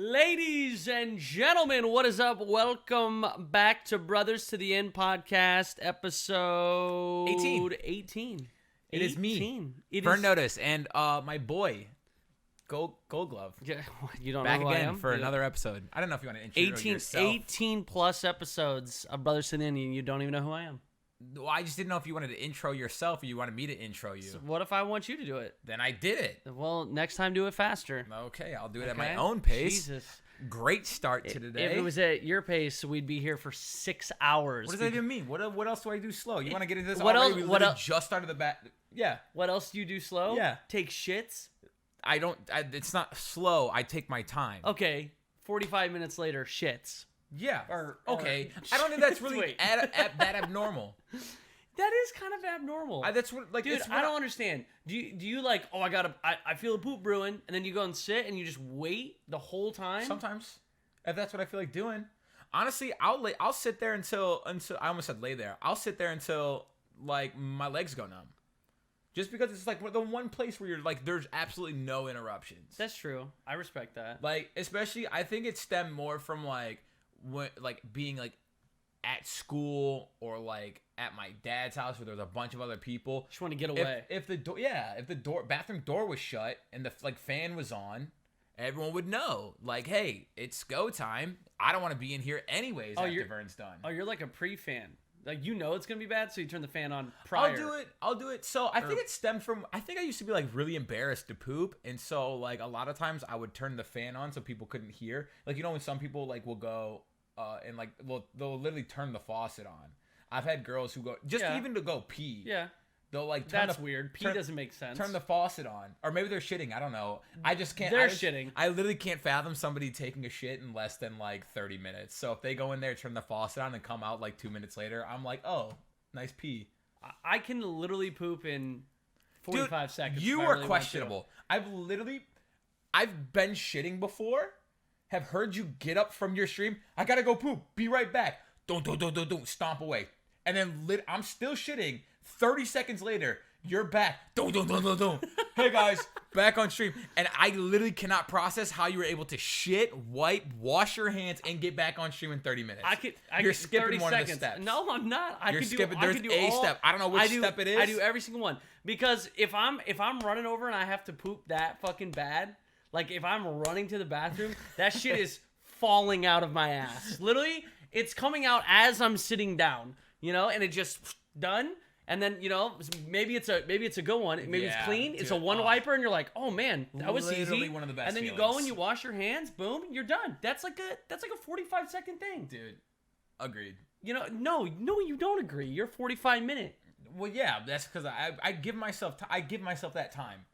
Ladies and gentlemen, what is up? Welcome back to Brothers to the End podcast, episode 18. It is me, It Burn is... Notice, and my boy, Gold Glove. Yeah, you don't back know who again I am? for another episode. I don't know if you want to intro yourself. 18 plus episodes of Brothers to the End, and you don't even know who I am. Well, I just didn't know if you wanted to intro yourself or you wanted me to intro you. So what if I want you to do it? Then I did it. Well, next time do it faster. Okay, I'll do it at my own pace. Jesus. Great start to today. If it was at your pace, we'd be here for 6 hours. What does that even mean? What else do I do slow? You want to get into this What already? else- We literally just started the bat. Yeah. What else do you do slow? Yeah. Take shits? It's not slow. I take my time. Okay. 45 minutes later, shits. Yeah. Or okay. I don't think that's really Wait. that abnormal. That is kind of abnormal. That's what, like, Dude, I don't understand. Do you like, oh, I feel a poop brewing, and then you go and sit and you just wait the whole time? Sometimes, if that's what I feel like doing. Honestly, I'll sit there until I almost said lay there. I'll sit there until like my legs go numb. Just because it's like the one place where you're like, there's absolutely no interruptions. That's true. I respect that. Like, especially, I think it stemmed more from like being like at school or like at my dad's house where there's a bunch of other people. Just want to get away. If the bathroom door was shut and the fan was on, everyone would know, like, hey, it's go time. I don't want to be in here anyways after Vern's done. Oh, you're like a pre-fan. Like, you know it's going to be bad, so you turn the fan on prior. I'll do it. So I think it stemmed from, I think I used to be like really embarrassed to poop. And so like a lot of times I would turn the fan on so people couldn't hear. Like, you know, when some people like will go and like, they'll literally turn the faucet on. I've had girls who go, even to go pee. Yeah. They'll like That's weird. Pee doesn't make sense. Turn the faucet on, or maybe they're shitting. I don't know. I just can't. They're shitting. I literally can't fathom somebody taking a shit in less than like 30 minutes. So if they go in there, turn the faucet on, and come out like 2 minutes later, I'm like, oh, nice pee. I can literally poop in 45 seconds. You are questionable. I've been shitting before. Have heard you get up from your stream. I gotta go poop. Be right back. Don't stomp away. And then I'm still shitting. 30 seconds later, you're back. Don't. Hey guys, back on stream. And I literally cannot process how you were able to shit, wipe, wash your hands, and get back on stream in 30 minutes. You're skipping 30 one seconds. of the steps. No, I'm not. There's a step. I don't know which step it is. I do every single one. Because if I'm running over and I have to poop that fucking bad, like if I'm running to the bathroom, that shit is falling out of my ass. Literally, it's coming out as I'm sitting down, you know, and it just done. And then, you know, maybe it's a good one. Maybe it's clean. Dude, it's a one wiper, and you're like, oh man, that was easy. One of the best. And then you go and you wash your hands. Boom, you're done. That's like a 45-second thing, dude. Agreed. You know, no, you don't agree. You're 45-minute. Well, yeah, that's because I give myself that time.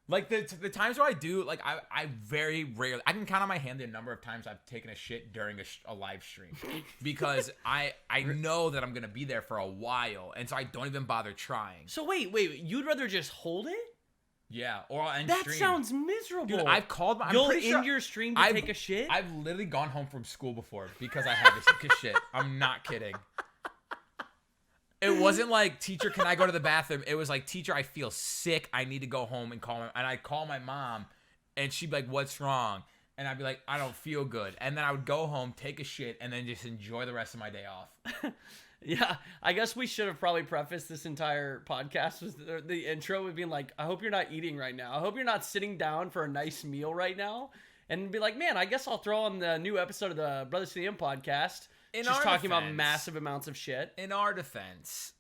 Like the times where I do, like I very rarely, I can count on my hand the number of times I've taken a shit during a live stream because I know that I'm gonna be there for a while, and so I don't even bother trying. So wait, you'd rather just hold it? Yeah, or I'll end that stream. Sounds miserable. Dude, I've called. You'll end your stream to take a shit. I've literally gone home from school before because I had to take a shit. I'm not kidding. It wasn't like, teacher, can I go to the bathroom? It was like, teacher, I feel sick. I need to go home and I'd call my mom, and she'd be like, what's wrong? And I'd be like, I don't feel good. And then I would go home, take a shit, and then just enjoy the rest of my day off. Yeah, I guess we should have probably prefaced this entire podcast with the intro with being like, I hope you're not eating right now. I hope you're not sitting down for a nice meal right now. And be like, man, I guess I'll throw on the new episode of the Brothers to the End podcast. Just talking about massive amounts of shit. In our defense,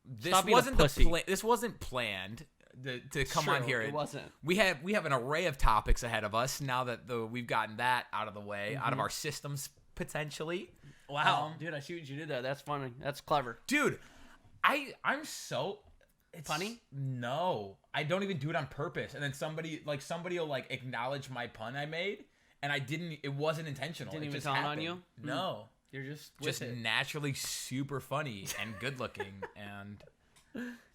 this wasn't planned to come on here. It wasn't. We have an array of topics ahead of us now that we've gotten that out of the way, out of our systems potentially. Wow, dude, I see what you did there. That's funny. That's clever, dude. I'm so funny. No, I don't even do it on purpose. And then somebody will like acknowledge my pun I made, and I didn't. It wasn't intentional. Didn't it even just count happened. on you. No. You're just naturally super funny and good looking and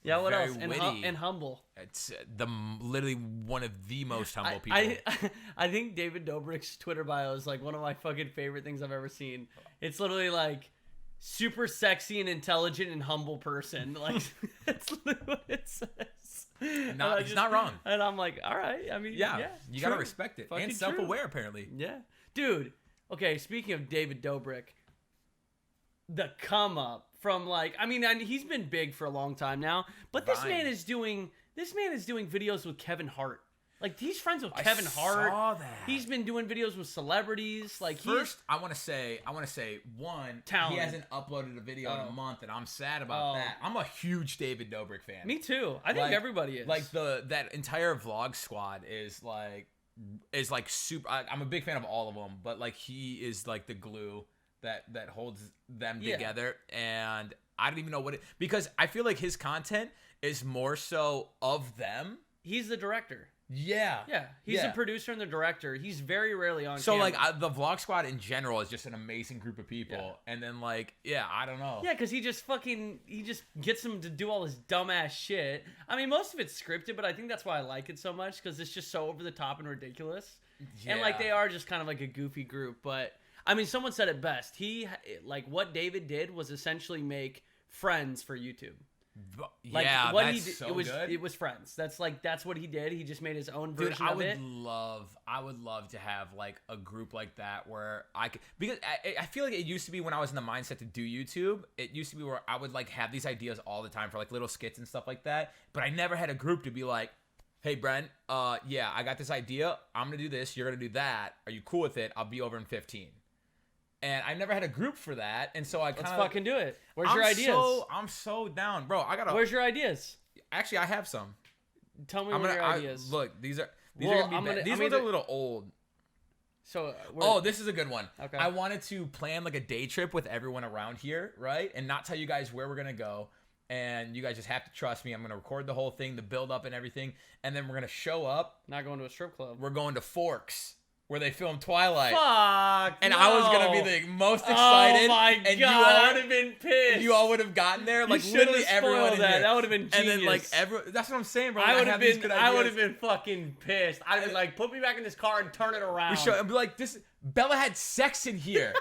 yeah. What else? Witty. And humble. It's literally one of the most humble people. I think David Dobrik's Twitter bio is like one of my fucking favorite things I've ever seen. It's literally like super sexy and intelligent and humble person. Like, that's literally what it says. He's not wrong. And I'm like, all right. I mean, yeah you gotta respect it. Fucking and self-aware, apparently. Yeah. Dude, okay, speaking of David Dobrik, the come up from like, I mean, he's been big for a long time now, but this man is doing videos with Kevin Hart. Like, he's friends with Kevin Hart. Saw that. He's been doing videos with celebrities. Like, first, I want to say, one, talent. He hasn't uploaded a video in a month, and I'm sad about that. I'm a huge David Dobrik fan. Me too. I think everybody is. Like that entire vlog squad is like super. I'm a big fan of all of them, but like he is like the glue that holds them together. And I don't even know what it, because I feel like his content is more so of them. He's the director. Yeah. He's the producer and the director. He's very rarely on so camera. Like the vlog squad in general is just an amazing group of people. And then like, I don't know. Yeah, because he just gets them to do all this dumbass shit. I mean, most of it's scripted, but I think that's why I like it so much, because it's just so over the top and ridiculous. Yeah. And like, they are just kind of like a goofy group. But I mean, someone said it best. What David did was essentially make Friends for YouTube. Like, yeah, what that's he did, so good. It was Friends. That's what he did. He just made his own version of it. I would love to have like a group like that where I could, because I feel like it used to be when I was in the mindset to do YouTube. It used to be where I would like have these ideas all the time for like little skits and stuff like that. But I never had a group to be like, hey Brent, I got this idea. I'm gonna do this. You're gonna do that. Are you cool with it? I'll be over in 15. And I never had a group for that, and so I kind of... Let's fucking do it. Where's your ideas? I'm so down, bro. Where's your ideas? Actually, I have some. Tell me your ideas. Look, these are gonna be bad. These ones are a little old. So, this is a good one. Okay. I wanted to plan like a day trip with everyone around here, right? And not tell you guys where we're gonna go. And you guys just have to trust me. I'm gonna record the whole thing, the build up and everything, and then we're gonna show up. Not going to a strip club. We're going to Forks, where they filmed Twilight. Fuck. And I was gonna be the most excited. Oh my and god! I would have been pissed. You all would have gotten there. Like literally everyone in here. That would have been genius. And then like that's what I'm saying, bro. I would have been fucking pissed. I'd be like, put me back in this car and turn it around. And be like, Bella had sex in here.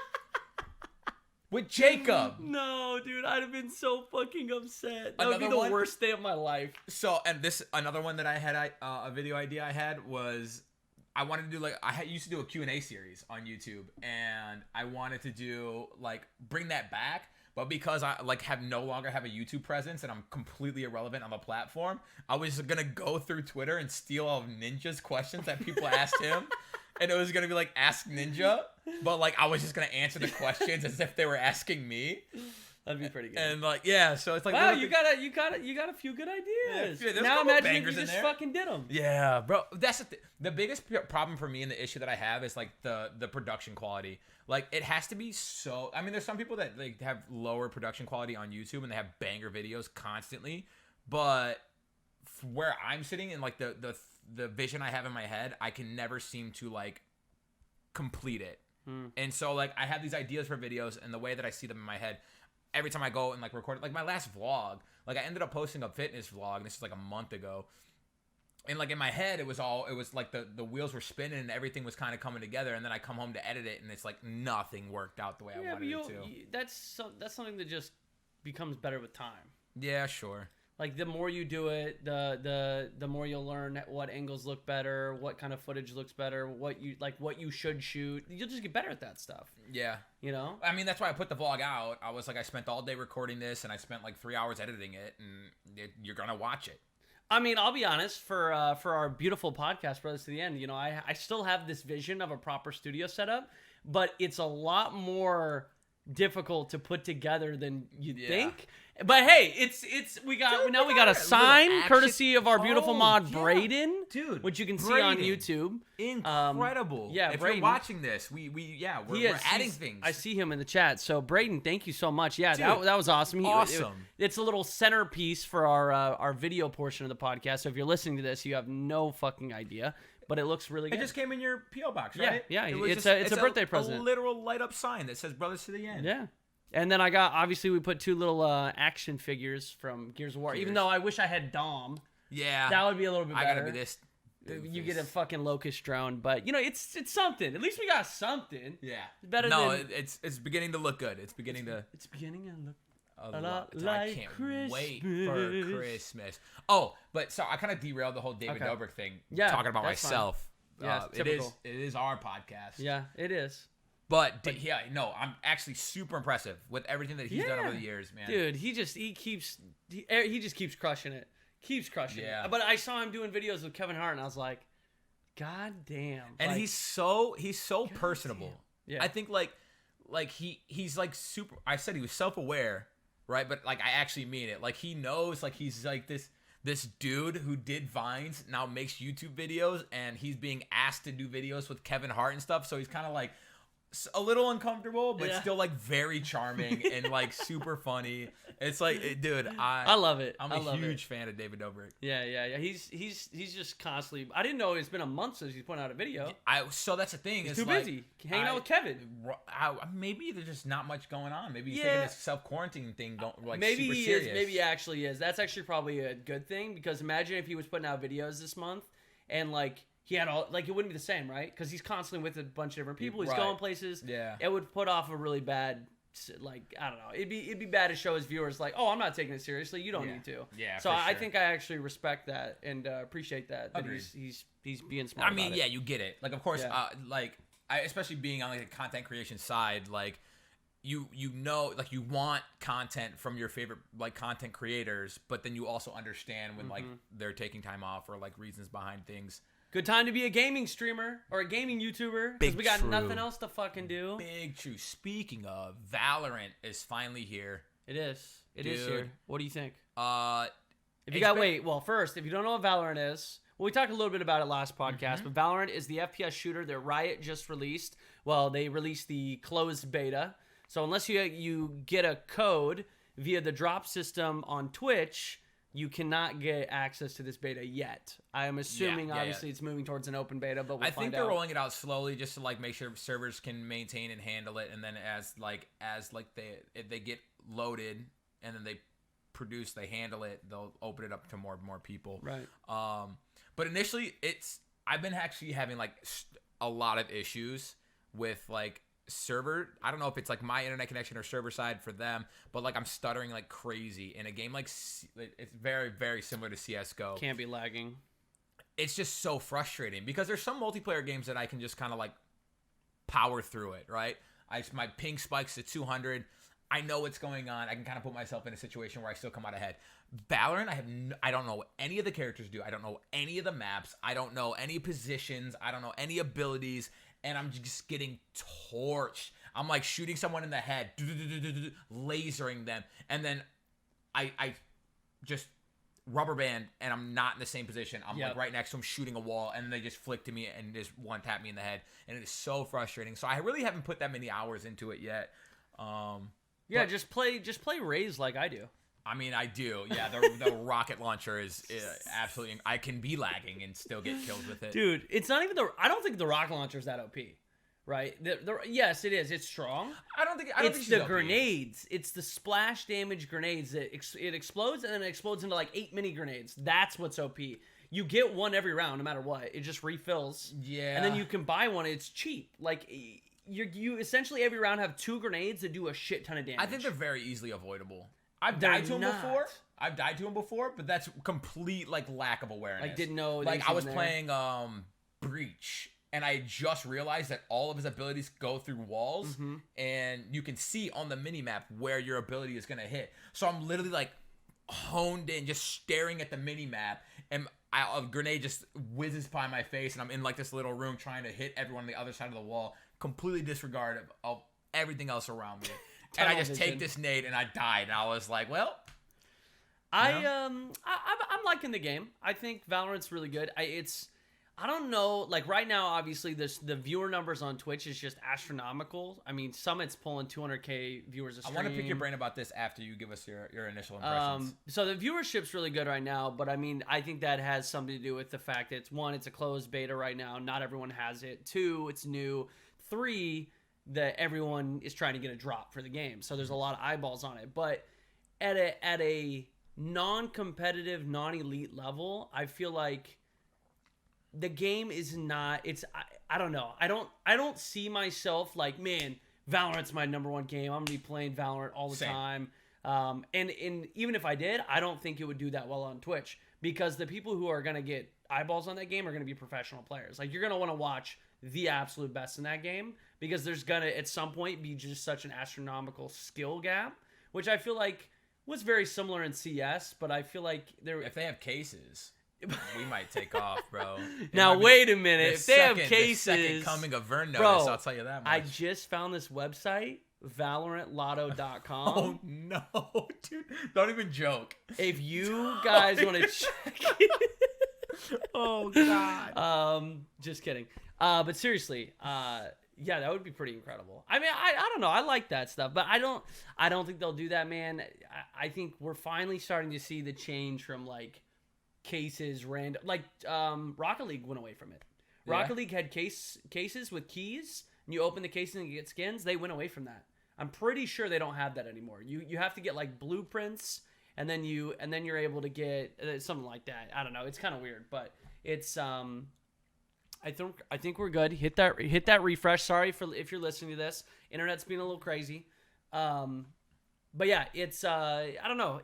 With Jacob. No, dude, I'd have been so fucking upset. That would be the worst day of my life. So, and another one that I had, a video idea I had was, I wanted to do used to do a Q&A series on YouTube, and I wanted to do bring that back, but because I no longer have a YouTube presence and I'm completely irrelevant on the platform, I was gonna go through Twitter and steal all of Ninja's questions that people asked him. And it was gonna be like Ask Ninja, but I was just gonna answer the questions as if they were asking me. That'd be pretty good. And so it's like, wow, you got a few good ideas. Yeah, now imagine if you just fucking did them. Yeah, bro. That's the biggest problem for me, and the issue that I have is the production quality. It has to be so. I mean, there's some people that have lower production quality on YouTube and they have banger videos constantly, but where I'm sitting in the vision I have in my head, I can never seem to complete it. And so I have these ideas for videos, and the way that I see them in my head, every time I go and record it, my last vlog, I ended up posting a fitness vlog, and this is a month ago. And in my head, it was the wheels were spinning and everything was kind of coming together, and then I come home to edit it and it's nothing worked out the way I wanted it to. That's something that just becomes better with time. Yeah, sure. The more you do it, the more you'll learn what angles look better, what kind of footage looks better, what you should shoot. You'll just get better at that stuff. Yeah. You know? I mean, that's why I put the vlog out. I was I spent all day recording this, and I spent 3 hours editing it, and you're gonna watch it. I mean, I'll be honest, for our beautiful podcast, Brothers to the End, I still have this vision of a proper studio setup, but it's a lot more difficult to put together than you'd think. But hey, we got a sign courtesy of our beautiful mod Braden, dude, which you can see on YouTube. Incredible. If Braden, you're watching this, we're adding things. I see him in the chat. So Braden, thank you so much. Yeah, dude, that was awesome. Awesome. It's a little centerpiece for our video portion of the podcast. So if you're listening to this, you have no fucking idea. But it looks really good. It just came in your P.O. box, right? Yeah. It's a birthday present. A literal light up sign that says Brothers to the End. Yeah. And then we put two little action figures from Gears of War. Even though I wish I had Dom. Yeah. That would be a little bit better. I gotta be this. You get a fucking locust drone, but it's something. At least we got something. Yeah. Better than... it's beginning to look good. It's beginning to look. a lot like I can't wait for Christmas. Oh, but so I kind of derailed the whole David Dobrik thing. Yeah, talking about myself. Yeah, it is our podcast. Yeah, it is. But I'm actually super impressive with everything that he's done over the years, man. Dude, he just keeps crushing it. Keeps crushing it. But I saw him doing videos with Kevin Hart, and I was like, God damn. And he's so personable. Damn. Yeah. I think he's like super. I said he was self-aware, right? But like I actually mean it. Like he knows, like he's like this dude who did Vines now makes YouTube videos, and he's being asked to do videos with Kevin Hart and stuff. So he's kind of like a little uncomfortable, but still like very charming and like super funny. It's like, dude, I love it. I'm a huge fan of David Dobrik. Yeah. He's just constantly. I didn't know it's been a month since he's put out a video. So that's the thing. He's too busy hanging out with Kevin. Maybe there's just not much going on. Maybe he's taking this self-quarantine thing maybe super he serious. is. Maybe he actually is. That's actually probably a good thing, because imagine if he was putting out videos this month and like. He had all, like, it wouldn't be the same, right? Because he's constantly with a bunch of different people. He's going places. Yeah. It would put off a really bad, like, I don't know. It'd be bad to show his viewers, like, oh, I'm not taking it seriously. You don't need to. Yeah. So I think I actually respect that and appreciate that. Agreed. He's being smart. I mean, yeah, you get it. Like, of course, especially being on like the content creation side, like, you know, like you want content from your favorite like content creators, but then you also understand when like they're taking time off or like reasons behind things. Good time to be a gaming streamer or a gaming YouTuber, because we got nothing else to fucking do. Big true. Speaking of, Valorant is finally here. It is. It is here. What do you think? If you first, if you don't know what Valorant is, well, we talked a little bit about it last podcast, but Valorant is the FPS shooter that Riot just released. Well, they released the closed beta. So unless you get a code via the drop system on Twitch, you cannot get access to this beta yet. I am assuming, obviously, it's moving towards an open beta, but I think they're rolling it out slowly just to like make sure servers can maintain and handle it, and then as they get loaded and then they handle it, they'll open it up to more and more people. Right. But initially, I've been actually having like a lot of issues with like server. I don't know if it's like my internet connection or server side for them, but like I'm stuttering like crazy in a game like it's very, very similar to CSGO. Can't be lagging. It's just so frustrating because there's some multiplayer games that I can just kind of like power through it, right? My ping spikes to 200. I know what's going on. I can kind of put myself in a situation where I still come out ahead. Valorant, I don't know what any of the characters do. I don't know any of the maps. I don't know any positions. I don't know any abilities. And I'm just getting torched. I'm like shooting someone in the head, lasering them. And then I just rubber band and I'm not in the same position. I'm like right next to him shooting a wall, and they just flick to me and just one tap me in the head. And it is so frustrating. So I really haven't put that many hours into it yet. Just play Raze like I do. I mean, I do. Yeah, the rocket launcher is absolutely. I can be lagging and still get killed with it. Dude, it's not even I don't think the rocket launcher is that OP, right? Yes, it is. It's strong. I don't think it's the grenades. It's the splash damage grenades that it explodes, and then it explodes into like 8 mini grenades. That's what's OP. You get one every round, no matter what. It just refills. Yeah. And then you can buy one. It's cheap. Like you essentially every round have 2 grenades that do a shit ton of damage. I think they're very easily avoidable. I've died to him before, but that's complete like lack of awareness. Like didn't know. Like I was playing Breach, and I just realized that all of his abilities go through walls, and you can see on the mini map where your ability is gonna hit. So I'm literally like honed in, just staring at the mini map, and a grenade just whizzes by my face, and I'm in like this little room trying to hit everyone on the other side of the wall, completely disregard of everything else around me. And I just take this nade, and I died. And I was like, well, I'm liking the game. I think Valorant's really good. I don't know, like right now, obviously, the viewer numbers on Twitch is just astronomical. I mean, Summit's pulling 200K viewers a stream. I want to pick your brain about this after you give us your initial impressions. So the viewership's really good right now, but I mean, I think that has something to do with the fact that it's a closed beta right now. Not everyone has it. 2, it's new. 3, that everyone is trying to get a drop for the game. So there's a lot of eyeballs on it. But at a non-competitive, non-elite level, I feel like the game is not, I don't know. I don't see myself like, man, Valorant's my number 1 game. I'm going to be playing Valorant all the time. And even if I did, I don't think it would do that well on Twitch because the people who are gonna get eyeballs on that game are gonna be professional players. Like you're gonna want to watch the absolute best in that game because there's gonna at some point be just such an astronomical skill gap, which I feel like was very similar in CS, but I feel like if they have cases, we might take off, bro. Now wait a minute. If they have cases, the second coming of Vern notice, bro, I'll tell you that much. I just found this website, ValorantLotto.com. Oh no, dude! Don't even joke. If you guys want to check it, oh god. Just kidding. But seriously, yeah, that would be pretty incredible. I mean, I don't know. I like that stuff, but I don't think they'll do that, man. I think we're finally starting to see the change from like cases random, like Rocket League went away from it. Yeah. Rocket League had cases with keys, and you open the cases and you get skins. They went away from that. I'm pretty sure they don't have that anymore. You have to get like blueprints, and then you're able to get something like that. I don't know. It's kind of weird, but it's I think we're good. Hit that refresh. Sorry for if you're listening to this. Internet's being a little crazy. But yeah, it's I don't know.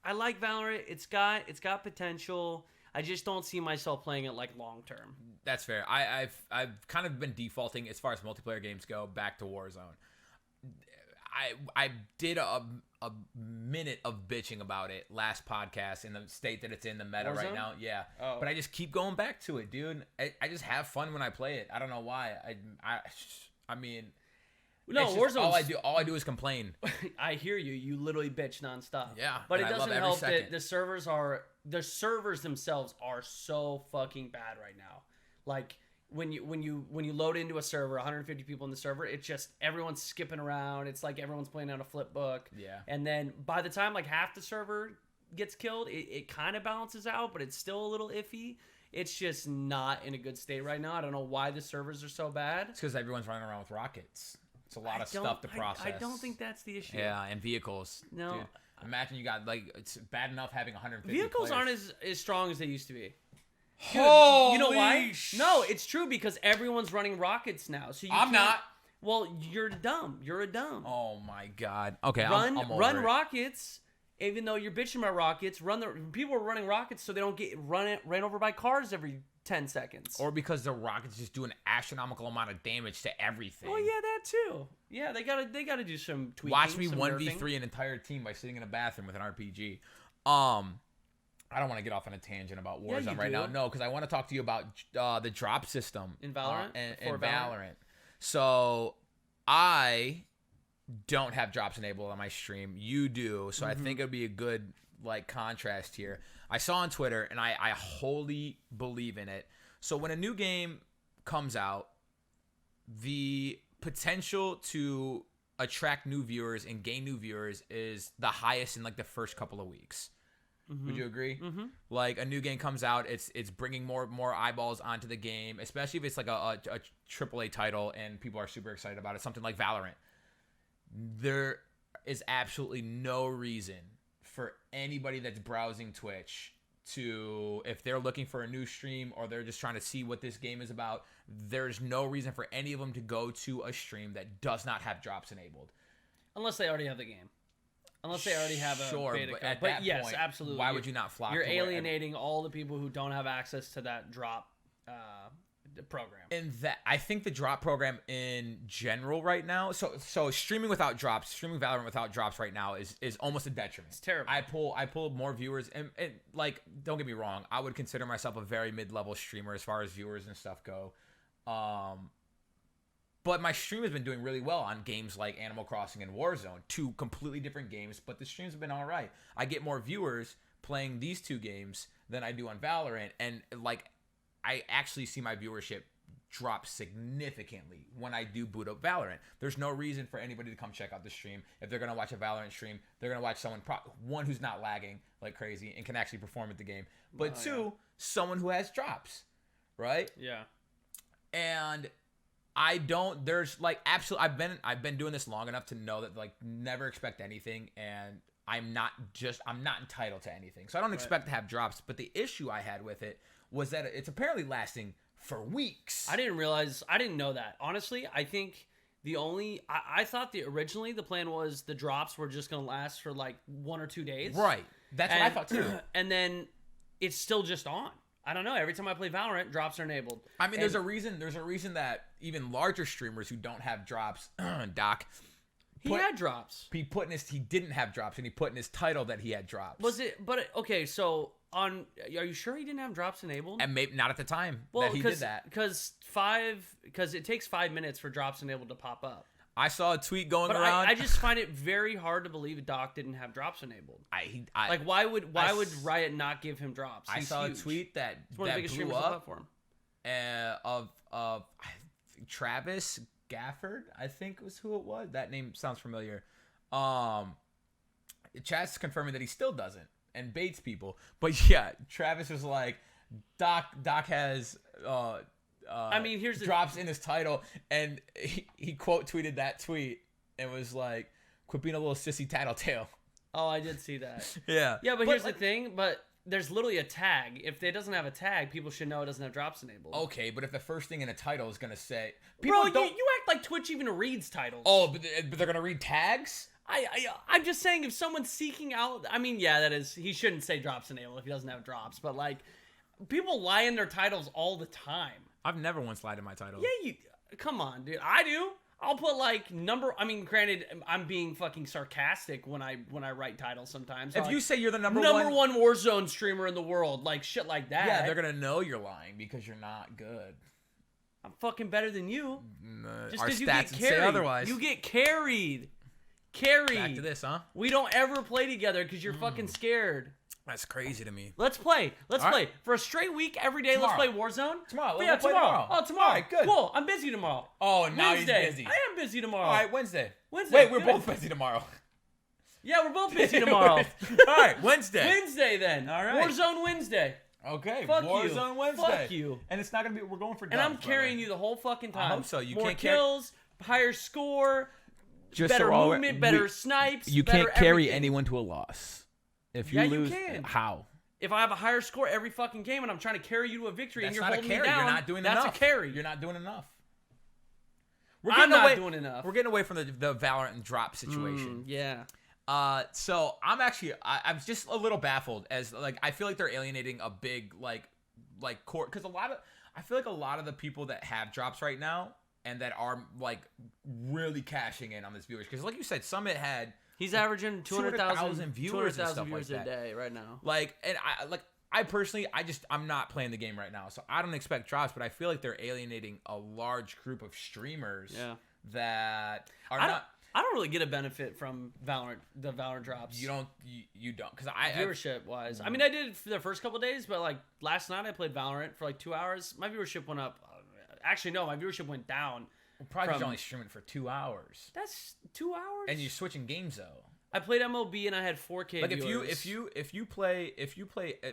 I like Valorant. It's got potential. I just don't see myself playing it like long term. That's fair. I've kind of been defaulting as far as multiplayer games go back to Warzone. I did a minute of bitching about it last podcast in the state that it's in the meta Warzone? right now. Yeah. Oh. But I just keep going back to it, dude. I just have fun when I play it. I don't know why. I mean, no, Warzone. All I do is complain. I hear you. You literally bitch nonstop. Yeah. But it and I love doesn't every help second. that the servers themselves are so fucking bad right now. Like when you load into a server, 150 people in the server, it's just everyone's skipping around. It's like everyone's playing on a flip book. Yeah. And then by the time like half the server gets killed, it kind of balances out, but it's still a little iffy. It's just not in a good state right now. I don't know why the servers are so bad. It's because everyone's running around with rockets. It's a lot of stuff to process. I don't think that's the issue. Yeah, and vehicles. No. Dude, imagine you got like it's bad enough having 150 Vehicles players. aren't as strong as they used to be. Dude, Holy you know why? No, it's true because everyone's running rockets now. So I'm not. Well, you're dumb. You're a dumb. Oh my god. Okay, run I'm over run it. rockets. Even though you're bitching about rockets, people are running rockets so they don't get ran over by cars every 10 seconds. Or because the rockets just do an astronomical amount of damage to everything. Oh yeah, that too. Yeah, they gotta do some tweaking. Watch me some 1v3 nerfing. an entire team by sitting in a bathroom with an RPG. I don't want to get off on a tangent about Yeah, Warzone you right do. now. No, because I want to talk to you about the drop system In Valorant? and For Valorant. So I don't have drops enabled on my stream. You do, so I think it would be a good like contrast here. I saw on Twitter, and I wholly believe in it. So when a new game comes out, the potential to attract new viewers and gain new viewers is the highest in like the first couple of weeks. Would you agree? Mm-hmm. Like a new game comes out, it's bringing more eyeballs onto the game, especially if it's like a AAA title and people are super excited about it. Something like Valorant. There is absolutely no reason for anybody that's browsing Twitch to, if they're looking for a new stream or they're just trying to see what this game is about, there's no reason for any of them to go to a stream that does not have drops enabled. Unless they already have the game. Unless they already have a beta but code. at But that yes, point, absolutely. why would you not flock You're to where alienating all the people who don't have access to that drop program. And that I think the drop program in general right now, so streaming without drops, streaming Valorant without drops right now is almost a detriment. It's terrible. I pull more viewers, and like, don't get me wrong, I would consider myself a very mid-level streamer as far as viewers and stuff go. But my stream has been doing really well on games like Animal Crossing and Warzone, two completely different games, but the streams have been all right. I get more viewers playing these two games than I do on Valorant, and like, I actually see my viewership drop significantly when I do boot up Valorant. There's no reason for anybody to come check out the stream. If they're going to watch a Valorant stream, they're going to watch one who's not lagging like crazy and can actually perform at the game. But two, someone who has drops, right? Yeah. And I don't, there's like absolutely, I've been doing this long enough to know that like never expect anything, and I'm not entitled to anything. So I don't expect to have drops. But the issue I had with it was that it's apparently lasting for weeks. I didn't know that. Honestly, I think I thought originally the plan was the drops were just gonna last for like 1 or 2 days. Right. That's what I thought too. And then it's still just on. I don't know. Every time I play Valorant, drops are enabled. I mean, there's a reason that even larger streamers who don't have drops, Doc, he had drops. He didn't have drops, and he put in his title that he had drops. Was it? But okay, so are you sure he didn't have drops enabled? And maybe not at the time that he did that. Because it takes 5 minutes for drops enabled to pop up. I saw a tweet going but around. I just find it very hard to believe Doc didn't have drops enabled. Like, why would Riot not give him drops? I saw a tweet that one of the biggest blew streamers up on the platform. Of Travis Gafford, I think was who it was. That name sounds familiar. Chad's confirming that he still doesn't and baits people. But yeah, Travis was like, Doc has I mean, here's drops in his title, and he quote tweeted that tweet and was like, "Quit being a little sissy tattletale." Oh, I did see that. Yeah. Yeah, but here's the thing. But there's literally a tag. If it doesn't have a tag, people should know it doesn't have drops enabled. Okay, but if the first thing in a title is gonna say, bro, you act like Twitch even reads titles. Oh, but they're gonna read tags. I'm just saying, if someone's seeking out, I mean, yeah, that is, he shouldn't say drops enabled if he doesn't have drops. But like, people lie in their titles all the time. I've never once lied in my title. Yeah, come on, dude. I do. I'll put like I mean, granted, I'm being fucking sarcastic when I write titles sometimes. If you say you're the number one Warzone streamer in the world, like shit like that. Yeah, they're gonna know you're lying because you're not good. I'm fucking better than you. Just because you get carried. Say otherwise. You get carried. Back to this, huh? We don't ever play together because you're fucking scared. That's crazy to me. Let's play. Let's play. For a straight week, every day, tomorrow. Let's play Warzone. Tomorrow. Yeah, tomorrow. Oh, tomorrow. All right, good. Cool. I'm busy tomorrow. Oh, now Wednesday. He's busy. I am busy tomorrow. All right, Wednesday. Wait, we're both busy tomorrow. Yeah, we're both busy tomorrow. All right, Wednesday. Wednesday then. All right. Warzone Wednesday. Okay, Fuck Warzone you. Wednesday. Fuck you. And it's not going to be, we're going for dubs, and I'm carrying you the whole fucking time. I hope so. You More can't kills, higher score, just better movement, better snipes. You better can't carry everything. anyone to a loss. If you lose, you can. How? If I have a higher score every fucking game and I'm trying to carry you to a victory That's and you're not holding a carry. me down, You're not doing that's enough. a carry. You're not doing enough. I'm not doing enough. We're getting away from the Valorant and drop situation. Yeah. So I'm just a little baffled as like I feel like they're alienating a big like core because I feel like a lot of the people that have drops right now and that are like really cashing in on this viewers because like you said, Summit had he's averaging 200,000 viewers and stuff viewers like a day right now. Like and I personally I'm not playing the game right now, so I don't expect drops, but I feel like they're alienating a large group of streamers that are not. I don't really get a benefit from the Valorant drops. You don't because viewership wise. I mean, I did for the first couple of days, but like last night I played Valorant for like 2 hours. My viewership went up. Actually, no, my viewership went down. Well, probably only streaming for 2 hours. That's 2 hours. And you're switching games though. I played MLB and I had 4K like viewers. if you play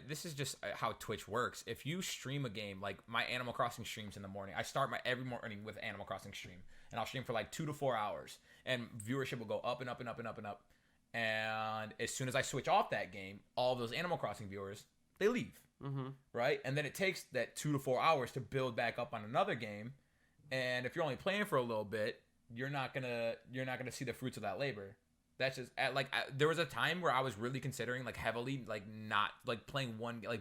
this is just how Twitch works. If you stream a game like my Animal Crossing streams in the morning, I start my every morning with Animal Crossing stream, and I'll stream for like 2 to 4 hours, and viewership will go up and up and up and up and up. And as soon as I switch off that game, all those Animal Crossing viewers they leave, right? And then it takes that 2 to 4 hours to build back up on another game. And if you're only playing for a little bit, you're not gonna see the fruits of that labor. That's just there was a time where I was really considering like heavily like not like playing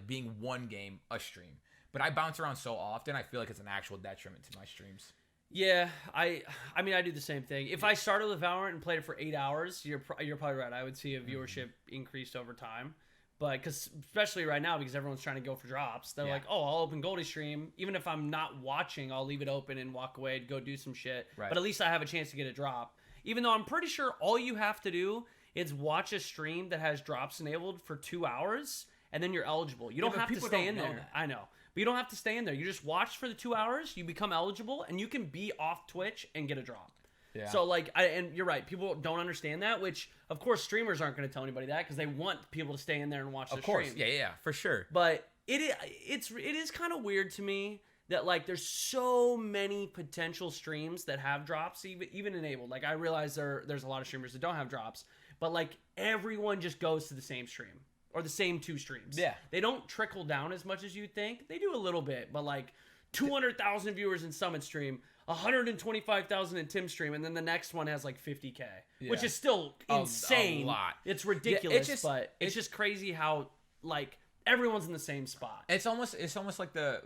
being one game a stream, but I bounce around so often I feel like it's an actual detriment to my streams. Yeah, I mean I do the same thing. If I started with Valorant and played it for 8 hours, you're probably right. I would see a viewership increased over time, but because especially right now because everyone's trying to go for drops, they're like, oh, I'll open Goldie stream even if I'm not watching, I'll leave it open and walk away and go do some shit. Right. But at least I have a chance to get a drop. Even though I'm pretty sure all you have to do is watch a stream that has drops enabled for 2 hours, and then you're eligible. You don't have to stay in there. I know. But you don't have to stay in there. You just watch for the 2 hours, you become eligible, and you can be off Twitch and get a drop. Yeah. So, and you're right. People don't understand that, which, of course, streamers aren't going to tell anybody that because they want people to stay in there and watch the stream. Of course. Yeah, for sure. But it is kind of weird to me that like there's so many potential streams that have drops even enabled. Like I realize there's a lot of streamers that don't have drops, but like everyone just goes to the same stream or the same 2 streams. Yeah. They don't trickle down as much as you'd think. They do a little bit, but like 200,000 viewers in Summit stream, 125,000 in Tim's stream, and then the next one has like 50K, which Yeah. is still insane. A lot. It's ridiculous, just- but it's just crazy how like everyone's in the same spot. It's almost like the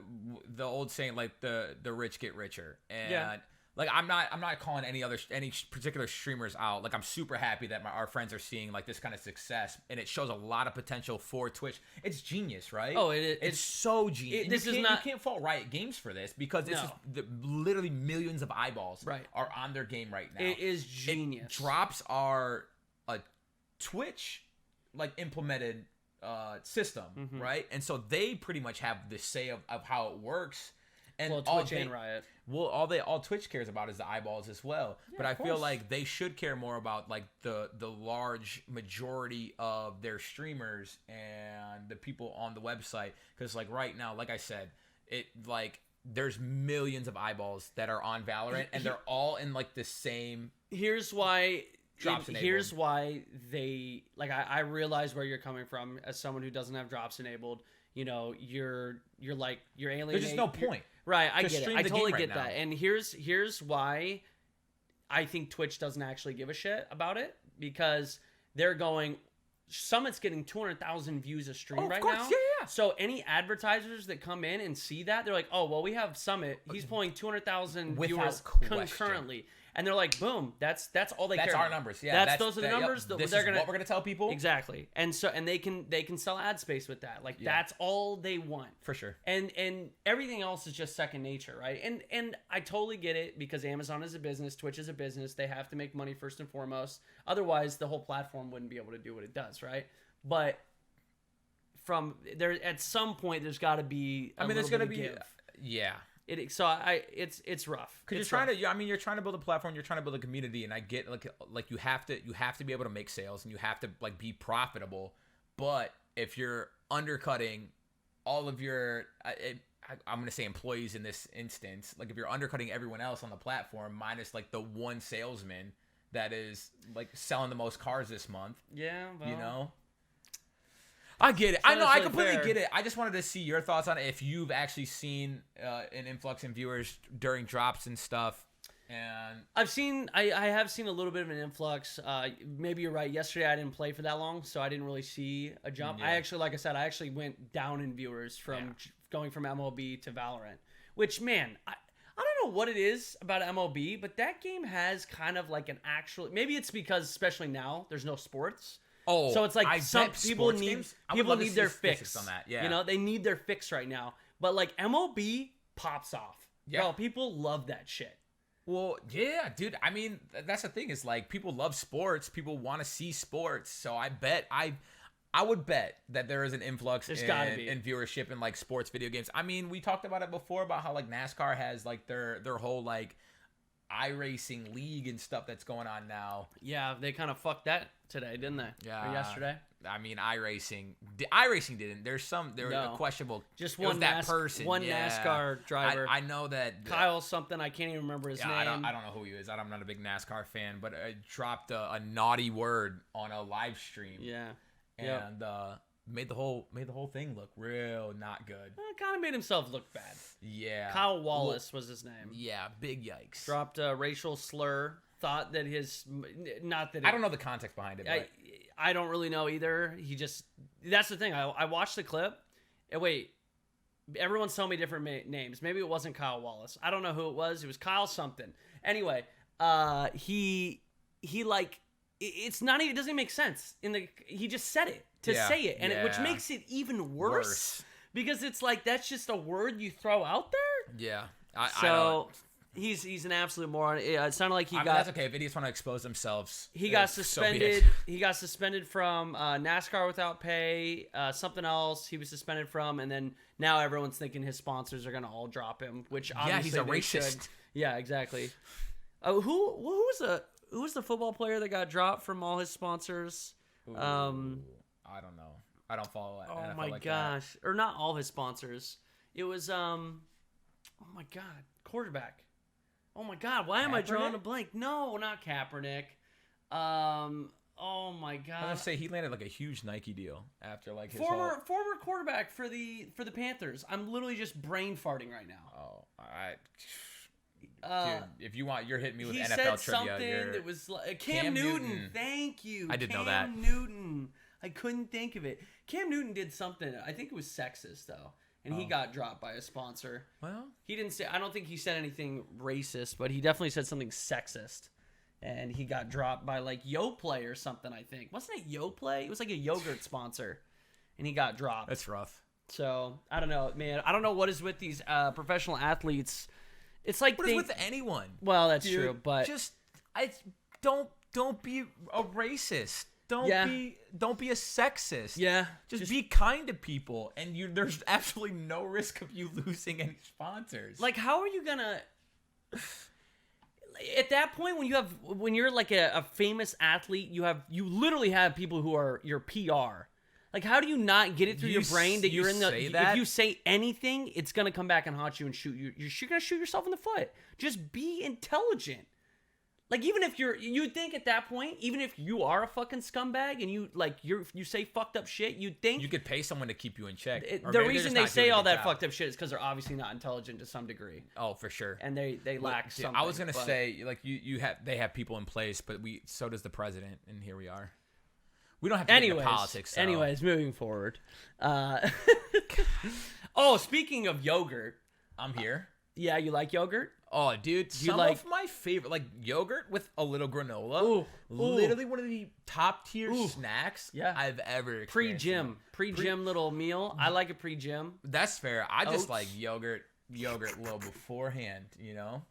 old saying, like the rich get richer, and like I'm not calling any particular streamers out. Like I'm super happy that our friends are seeing like this kind of success, and it shows a lot of potential for Twitch. It's genius, right? Oh, it's so genius. You can't fault Riot Games for this because it's just literally millions of eyeballs are on their game right now. It is genius. Drops are a Twitch like implemented system, right? And so they pretty much have the say of how it works. And Twitch and Riot. Well, all Twitch cares about is the eyeballs as well. Yeah, but I feel like they should care more about like the large majority of their streamers and the people on the website, because like right now, like I said, it like there's millions of eyeballs that are on Valorant, and they're all in like the same. Here's why. Drops enabled. Here's why they like. I realize where you're coming from as someone who doesn't have drops enabled. You know, you're alienating. There's just no point. Right, I get it. I totally get right that. And here's why I think Twitch doesn't actually give a shit about it, because they're going. Summit's getting 200,000 views a stream right now. Yeah. So any advertisers that come in and see that, they're like, oh well, we have Summit. He's pulling 200,000 viewers concurrently. And they're like, boom, that's all they care about. That's our numbers. Yeah, those are the numbers. Yep. This they're is gonna, what we're gonna tell people. Exactly. And they can sell ad space with that. Like that's all they want. For sure. And everything else is just second nature, right? And I totally get it, because Amazon is a business, Twitch is a business. They have to make money first and foremost. Otherwise, the whole platform wouldn't be able to do what it does, right? But from there, at some point, there's got to be. There's going to be. Yeah. It's rough. Because you're trying to. You're trying to build a platform. You're trying to build a community, and I get like you have to be able to make sales, and you have to like be profitable. But if you're undercutting all of your, I'm going to say employees in this instance, like if you're undercutting everyone else on the platform minus like the one salesman that is like selling the most cars this month. Yeah. Well, you know. I get it. I know. I completely get it. I just wanted to see your thoughts on it. If you've actually seen an influx in viewers during drops and stuff. And I have seen a little bit of an influx. Maybe you're right. Yesterday I didn't play for that long, so I didn't really see a jump. Yeah. I actually, like I said, I actually went down in viewers from going from MLB to Valorant. Which, man, I don't know what it is about MLB, but that game has kind of like an actual. Maybe it's because, especially now, there's no sports. Oh, so it's like some people need their fix on that. Yeah. You know, they need their fix right now. But like MLB pops off. Yeah. Bro, people love that shit. Well, yeah, dude. I mean, that's the thing, is like people love sports. People want to see sports. So I would bet that there is an influx in viewership in like sports video games. I mean, we talked about it before about how like NASCAR has like their whole like iRacing league and stuff that's going on now. Yeah, they kind of fucked that today, didn't they? Yeah. Or yesterday. I mean, iRacing didn't. There was questionable. Just one person. One NASCAR driver. I know that Kyle something. I can't even remember his name. I don't know who he is. I'm not a big NASCAR fan, but dropped a naughty word on a live stream. Yeah. And made the whole thing look real not good. Kind of made himself look bad. Yeah. Kyle Wallace was his name. Yeah, big yikes. Dropped a racial slur. Thought that I don't know the context behind it. But I don't really know either. That's the thing. I watched the clip. And wait, everyone's telling me different names. Maybe it wasn't Kyle Wallace. I don't know who it was. It was Kyle something. Anyway, he like, it's not even, it doesn't even make sense. He just said it to say it, and which makes it even worse. Because it's like, that's just a word you throw out there. Yeah. He's an absolute moron. It sounded like that's okay if idiots want to expose themselves. He got suspended. He got suspended from NASCAR without pay. Something else he was suspended from, and then now everyone's thinking his sponsors are gonna all drop him. Which obviously he's a racist. Yeah, exactly. Who was the football player that got dropped from all his sponsors? Ooh, I don't know. I don't follow that. Oh my gosh, or not all his sponsors. It was oh my god, quarterback. Oh my god, why am I drawing a blank? No, not Kaepernick. Oh my god. I was gonna say he landed like a huge Nike deal after like his former quarterback for the Panthers. I'm literally just brain farting right now. Oh, if you want, you're hitting me with he NFL said trivia. something that was like Cam Newton. Thank you. I didn't know that. Cam Newton. I couldn't think of it. Cam Newton did something. I think it was sexist though, and he got dropped by a sponsor. Well, he didn't say. I don't think he said anything racist, but he definitely said something sexist, and he got dropped by like Yoplait or something. I think wasn't it Yoplait? It was like a yogurt sponsor, and he got dropped. that's rough. So I don't know, man. I don't know what is with these professional athletes. It's like What is with anyone? Well, that's Dude, true, but don't be a racist. Don't be a sexist. Yeah, just be kind to people, and there's absolutely no risk of you losing any sponsors. like, how are you gonna? At that point, when you're like a famous athlete, you literally have people who are your PR. Like, how do you not get it through your brain that you're in the? If you say anything, it's gonna come back and haunt you and shoot you. You're gonna shoot yourself in the foot. Just be intelligent. Like, even if you'd think at that point, even if you are a fucking scumbag and you say fucked up shit, you'd think you could pay someone to keep you in check. The reason they say all that fucked up shit is because they're obviously not intelligent to some degree. Oh, for sure. And they lack something. I was gonna say, like, they have people in place, but so does the president, and here we are. We don't have to get into politics. So. Anyways, moving forward. Speaking of yogurt. I'm here. Yeah, you like yogurt? Oh, dude, some of my favorite, like yogurt with a little granola. Ooh, literally one of the top tier snacks I've ever experienced. Pre-gym little meal. I like a pre-gym. That's fair. I just like yogurt a little beforehand, you know?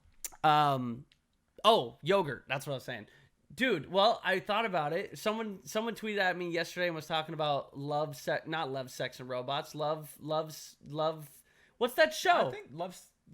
Yogurt. That's what I was saying. Dude, well, I thought about it. Someone tweeted at me yesterday and was talking about not Love, Sex, and Robots. Love. What's that show? I think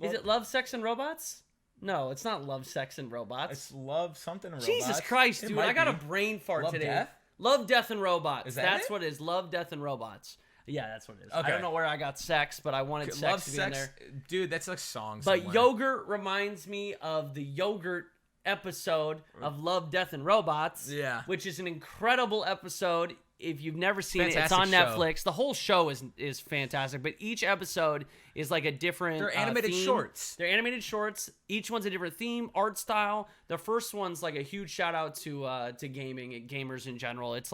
Is it Love, Sex, and Robots? No, it's not Love, Sex, and Robots. It's Love something and Robots. Jesus Christ, dude. I got a brain fart Love today. Death? Love, Death, and Robots. Is that That's it? what it is. Love, Death, and Robots. Yeah, that's what it is. Okay. I don't know where I got sex, but I wanted sex to be in there. Dude, that's like a song But somewhere. yogurt reminds me of the yogurt episode of Love, Death, and Robots. Yeah. Which is an incredible episode. If you've never seen it, it's on Fantastic show. Netflix. The whole show is fantastic, but each episode is like a different They're animated theme. shorts. They're animated shorts. Each one's a different theme, art style. The first one's like a huge shout out to gaming and gamers in general. It's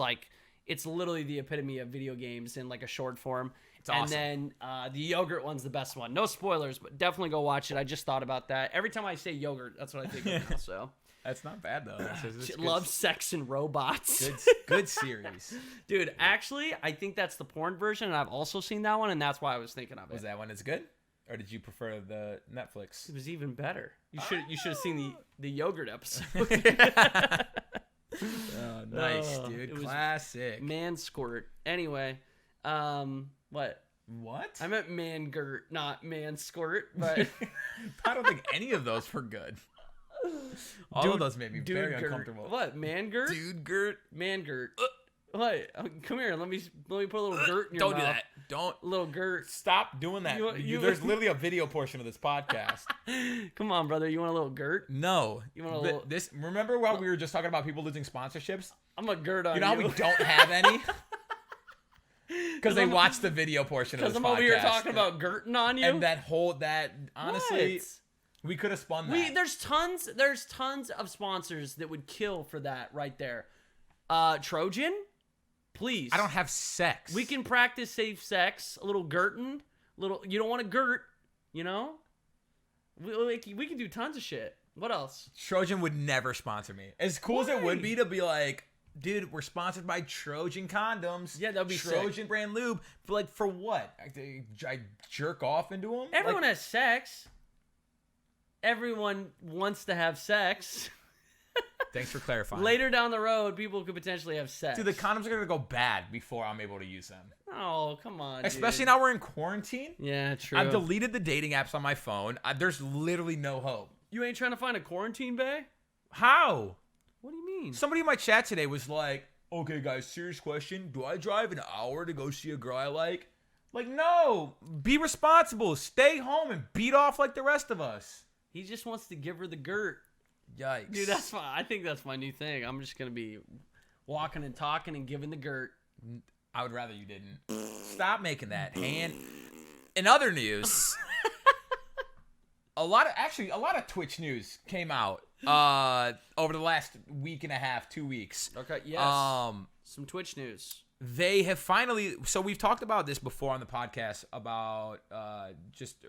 literally the epitome of video games in like a short form. It's awesome. And then the yogurt one's the best one. No spoilers, but definitely go watch it. I just thought about that. Every time I say yogurt, that's what I think of now. So that's not bad though. It's Love, Sex, and Robots. Good series. Dude, actually, I think that's the porn version, and I've also seen that one, and that's why I was thinking of it. Was that one as good? Or did you prefer the Netflix? It was even better. You should have seen the yogurt episode. Oh, nice, dude. Classic. Man squirt. Anyway, what? What? I meant man girt, not man squirt, but I don't think any of those were good. All of those made me very uncomfortable. What? Man girt? Dude girt. Man girt. What? Come here. Let me put a little girt in your mouth. Don't do that. Don't. A little girt. Stop doing that. There's literally a video portion of this podcast. Come on, brother. You want a little girt? No. You want a little... Remember while we were just talking about people losing sponsorships? I'm a girt on you. You know how we don't have any? Because they watched the video portion of this podcast. Because I'm over here talking about girting on you? And honestly... What? We could have spun that. There's tons of sponsors that would kill for that right there. Trojan, please. I don't have sex. We can practice safe sex. A little girtin'. You don't want to girt, you know? We can do tons of shit. What else? Trojan would never sponsor me. As cool as it would be to be like, dude, we're sponsored by Trojan condoms. Yeah, that'd be Trojan sick. brand lube. But for what? I jerk off into them? Everyone has sex. Everyone wants to have sex. Thanks for clarifying. Later down the road, people could potentially have sex. Dude, the condoms are going to go bad before I'm able to use them. Oh, come on, Especially dude. Now we're in quarantine. Yeah, true. I've deleted the dating apps on my phone. There's literally no hope. You ain't trying to find a quarantine bay? How? What do you mean? Somebody in my chat today was like, okay, guys, serious question. Do I drive an hour to go see a girl I like? Like, no. Be responsible. Stay home and beat off like the rest of us. He just wants to give her the girt. Yikes. Dude, that's fine. I think that's my new thing. I'm just going to be walking and talking and giving the girt. I would rather you didn't. Stop making that hand. In other news, a lot of Twitch news came out over the last week and a half, 2 weeks. Okay, yes. Some Twitch news. They have finally, so we've talked about this before on the podcast about just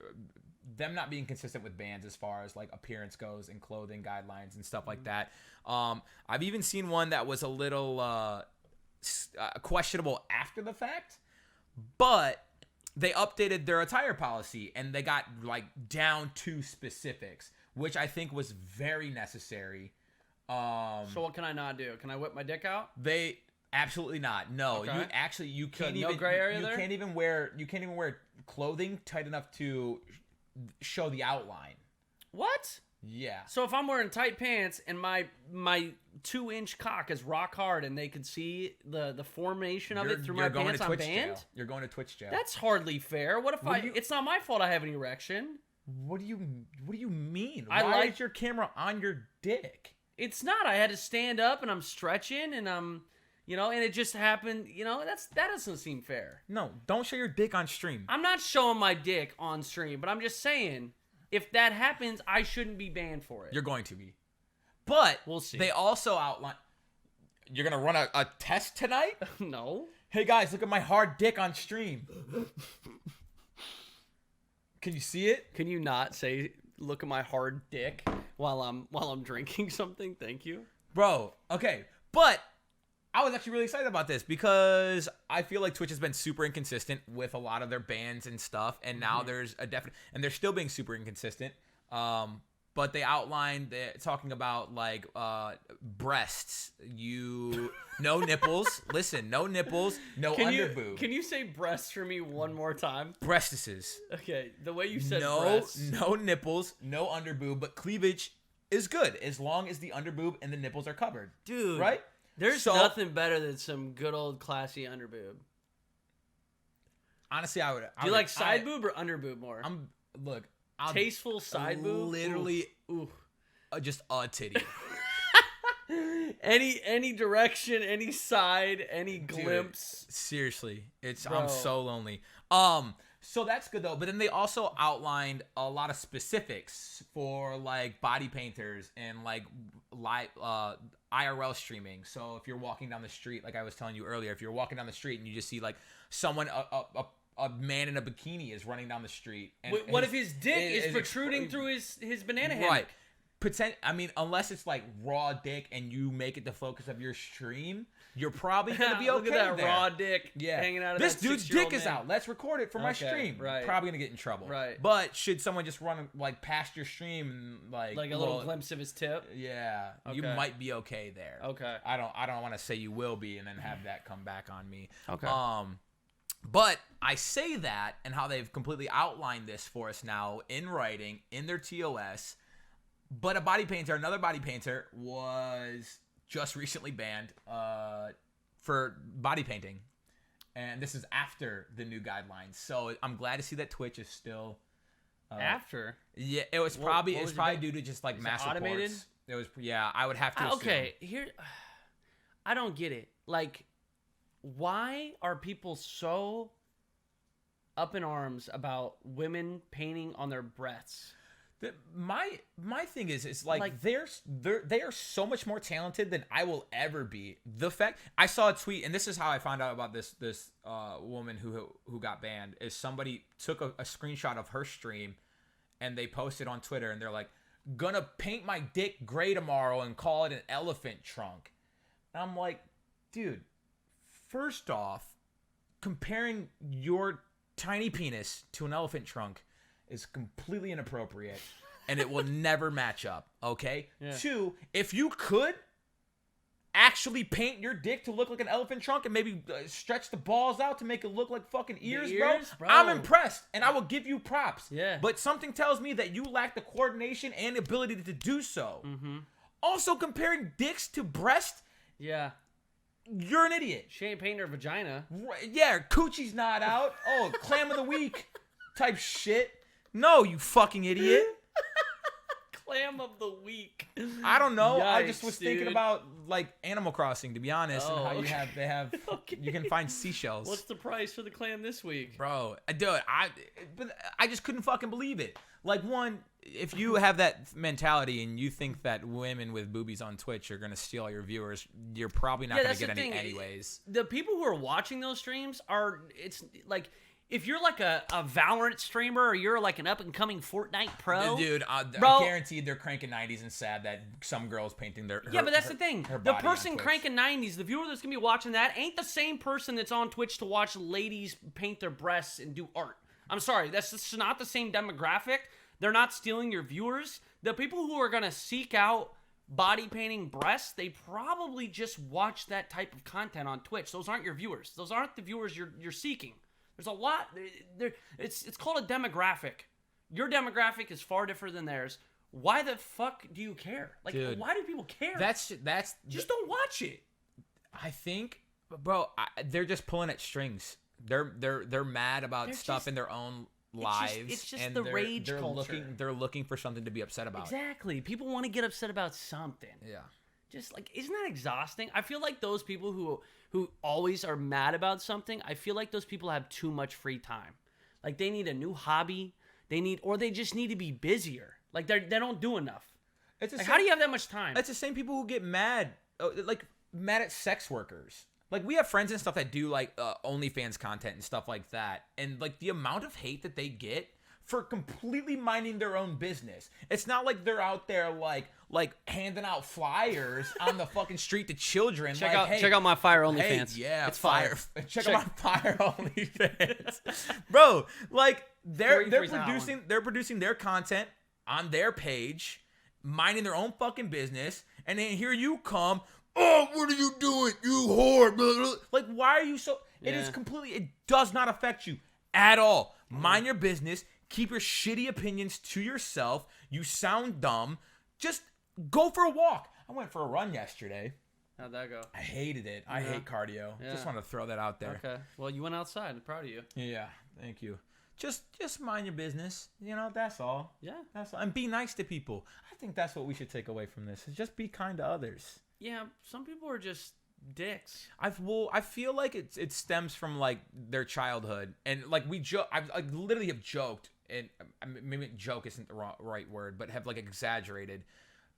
them not being consistent with bans as far as like appearance goes and clothing guidelines and stuff like that. I've even seen one that was a little questionable after the fact, but they updated their attire policy and they got like down to specifics, which I think was very necessary. So what can I not do? Can I whip my dick out? They absolutely not. No, Okay. you can't No even gray area you there? can't even wear clothing tight enough to show the outline. What? Yeah. So if I'm wearing tight pants and my 2-inch cock is rock hard and they can see the formation of it through my pants, I'm banned? You're going to Twitch jail. That's hardly fair. What if it's not my fault I have an erection? What do you mean? I Why like- is your camera on your dick? It's not. I had to stand up and I'm stretching and I'm, and it just happened. That doesn't seem fair. No, don't show your dick on stream. I'm not showing my dick on stream, but I'm just saying, if that happens, I shouldn't be banned for it. You're going to be. But We'll see. They also outline. You're going to run a test tonight? No. Hey guys, look at my hard dick on stream. Can you see it? Can you not say, "Look at my hard dick" while I'm drinking something? Thank you. Bro, okay. But I was actually really excited about this because I feel like Twitch has been super inconsistent with a lot of their bans and stuff, and now there's a definite, and they're still being super inconsistent. But they outlined talking about like breasts, no nipples. Listen, no nipples, no underboob. Can you say breasts for me one more time? Breastises. Okay, the way you said No, breasts. no nipples, no underboob, but cleavage is good as long as the underboob and the nipples are covered. Dude. Right? There's nothing better than some good old classy underboob. Honestly, I would. Do you like side boob or underboob more? I'll Tasteful side boob? Literally, Ooh. just a titty. Any direction, any side, any glimpse. Dude, seriously, Bro. I'm so lonely. So that's good though. But then they also outlined a lot of specifics for like body painters and like live IRL streaming. So if you're walking down the street, like I was telling you earlier, if you're walking down the street and you just see like someone a man in a bikini is running down the street. And What if his dick is protruding through his banana hammock? Right. I mean, unless it's like raw dick and you make it the focus of your stream, you're probably gonna be okay. Look at that there. raw dick hanging out of this that dude's 6-year-old dick is man. out. Let's record it for my stream. Right. Probably gonna get in trouble. Right. But should someone just run like past your stream and like a little glimpse of his tip? Yeah, you Okay. might be okay there. Okay. I don't want to say you will be and then have that come back on me. Okay. But I say that and how they've completely outlined this for us now in writing in their TOS. But another body painter was just recently banned for body painting. And this is after the new guidelines. So I'm glad to see that Twitch is still After? Yeah, it was probably due to just like mass automated? reports. It was I would have to assume. Okay, here I don't get it. Like, why are people so up in arms about women painting on their breasts? My thing is like they are so much more talented than I will ever be. The fact I saw a tweet, and this is how I found out about this woman who got banned, is somebody took a screenshot of her stream and they posted on Twitter, and they're like, "Gonna paint my dick gray tomorrow and call it an elephant trunk." And I'm like, dude, first off, comparing your tiny penis to an elephant trunk is completely inappropriate, and it will never match up, okay? Yeah. 2, if you could actually paint your dick to look like an elephant trunk and maybe stretch the balls out to make it look like fucking ears, bro. I'm impressed, and I will give you props. Yeah. But something tells me that you lack the coordination and ability to do so. Mm-hmm. Also, comparing dicks to breast, Yeah. you're an idiot. She ain't painting her vagina. Right, yeah, coochie's not out. Oh, clam of the week type shit. No, you fucking idiot. Clam of the week. I don't know. I Yikes, just was dude. thinking about like Animal Crossing, to be honest, and Oh, how okay. they have Okay. you can find seashells. What's the price for the clam this week? Bro, dude, I just couldn't fucking believe it. Like, one, if you have that mentality and you think that women with boobies on Twitch are gonna steal all your viewers, you're probably not gonna get any anyways. The people who are watching those streams it's like, if you're like a Valorant streamer or you're like an up-and-coming Fortnite pro... Dude, bro, guaranteed they're cranking 90s and sad that some girl's painting their... Yeah, but that's the thing. The person cranking 90s, the viewer that's going to be watching that, ain't the same person that's on Twitch to watch ladies paint their breasts and do art. I'm sorry, that's just not the same demographic. They're not stealing your viewers. The people who are going to seek out body painting breasts, they probably just watch that type of content on Twitch. Those aren't your viewers. Those aren't the viewers you're seeking. There's a lot. It's called a demographic. Your demographic is far different than theirs. Why the fuck do you care? Like, dude, why do people care? That's just don't watch it. I think, bro, they're just pulling at strings. They're mad about stuff in their own lives. It's just the rage culture. They're looking for something to be upset about. Exactly. People want to get upset about something. Yeah. Just like, isn't that exhausting? I feel like those people who always are mad about something, I feel like those people have too much free time. Like, they need a new hobby. Or they just need to be busier. Like, they don't do enough. How do you have that much time? It's the same people who get mad at sex workers. Like, we have friends and stuff that do like OnlyFans content and stuff like that, and like the amount of hate that they get for completely minding their own business. It's not like they're out there like handing out flyers on the fucking street to children. Check out my Fire OnlyFans. Hey, yeah, it's fire. Check out my Fire OnlyFans, bro. Like they're producing their content on their page, minding their own fucking business, and then here you come. Oh, what are you doing, you whore? Blah, blah. Like, why are you so? Yeah. It does not affect you at all. Mind your business. Keep your shitty opinions to yourself. You sound dumb. Just go for a walk. I went for a run yesterday. How'd that go? I hated it. I hate cardio. Yeah. Just want to throw that out there. Okay. Well, you went outside. I'm proud of you. Yeah. Thank you. Just mind your business. You know, that's all. Yeah. That's all. And be nice to people. I think that's what we should take away from this. Is just be kind to others. Yeah. Some people are just dicks. I feel like it stems from like their childhood, and like I literally have joked, and maybe joke isn't the right word, but have like exaggerated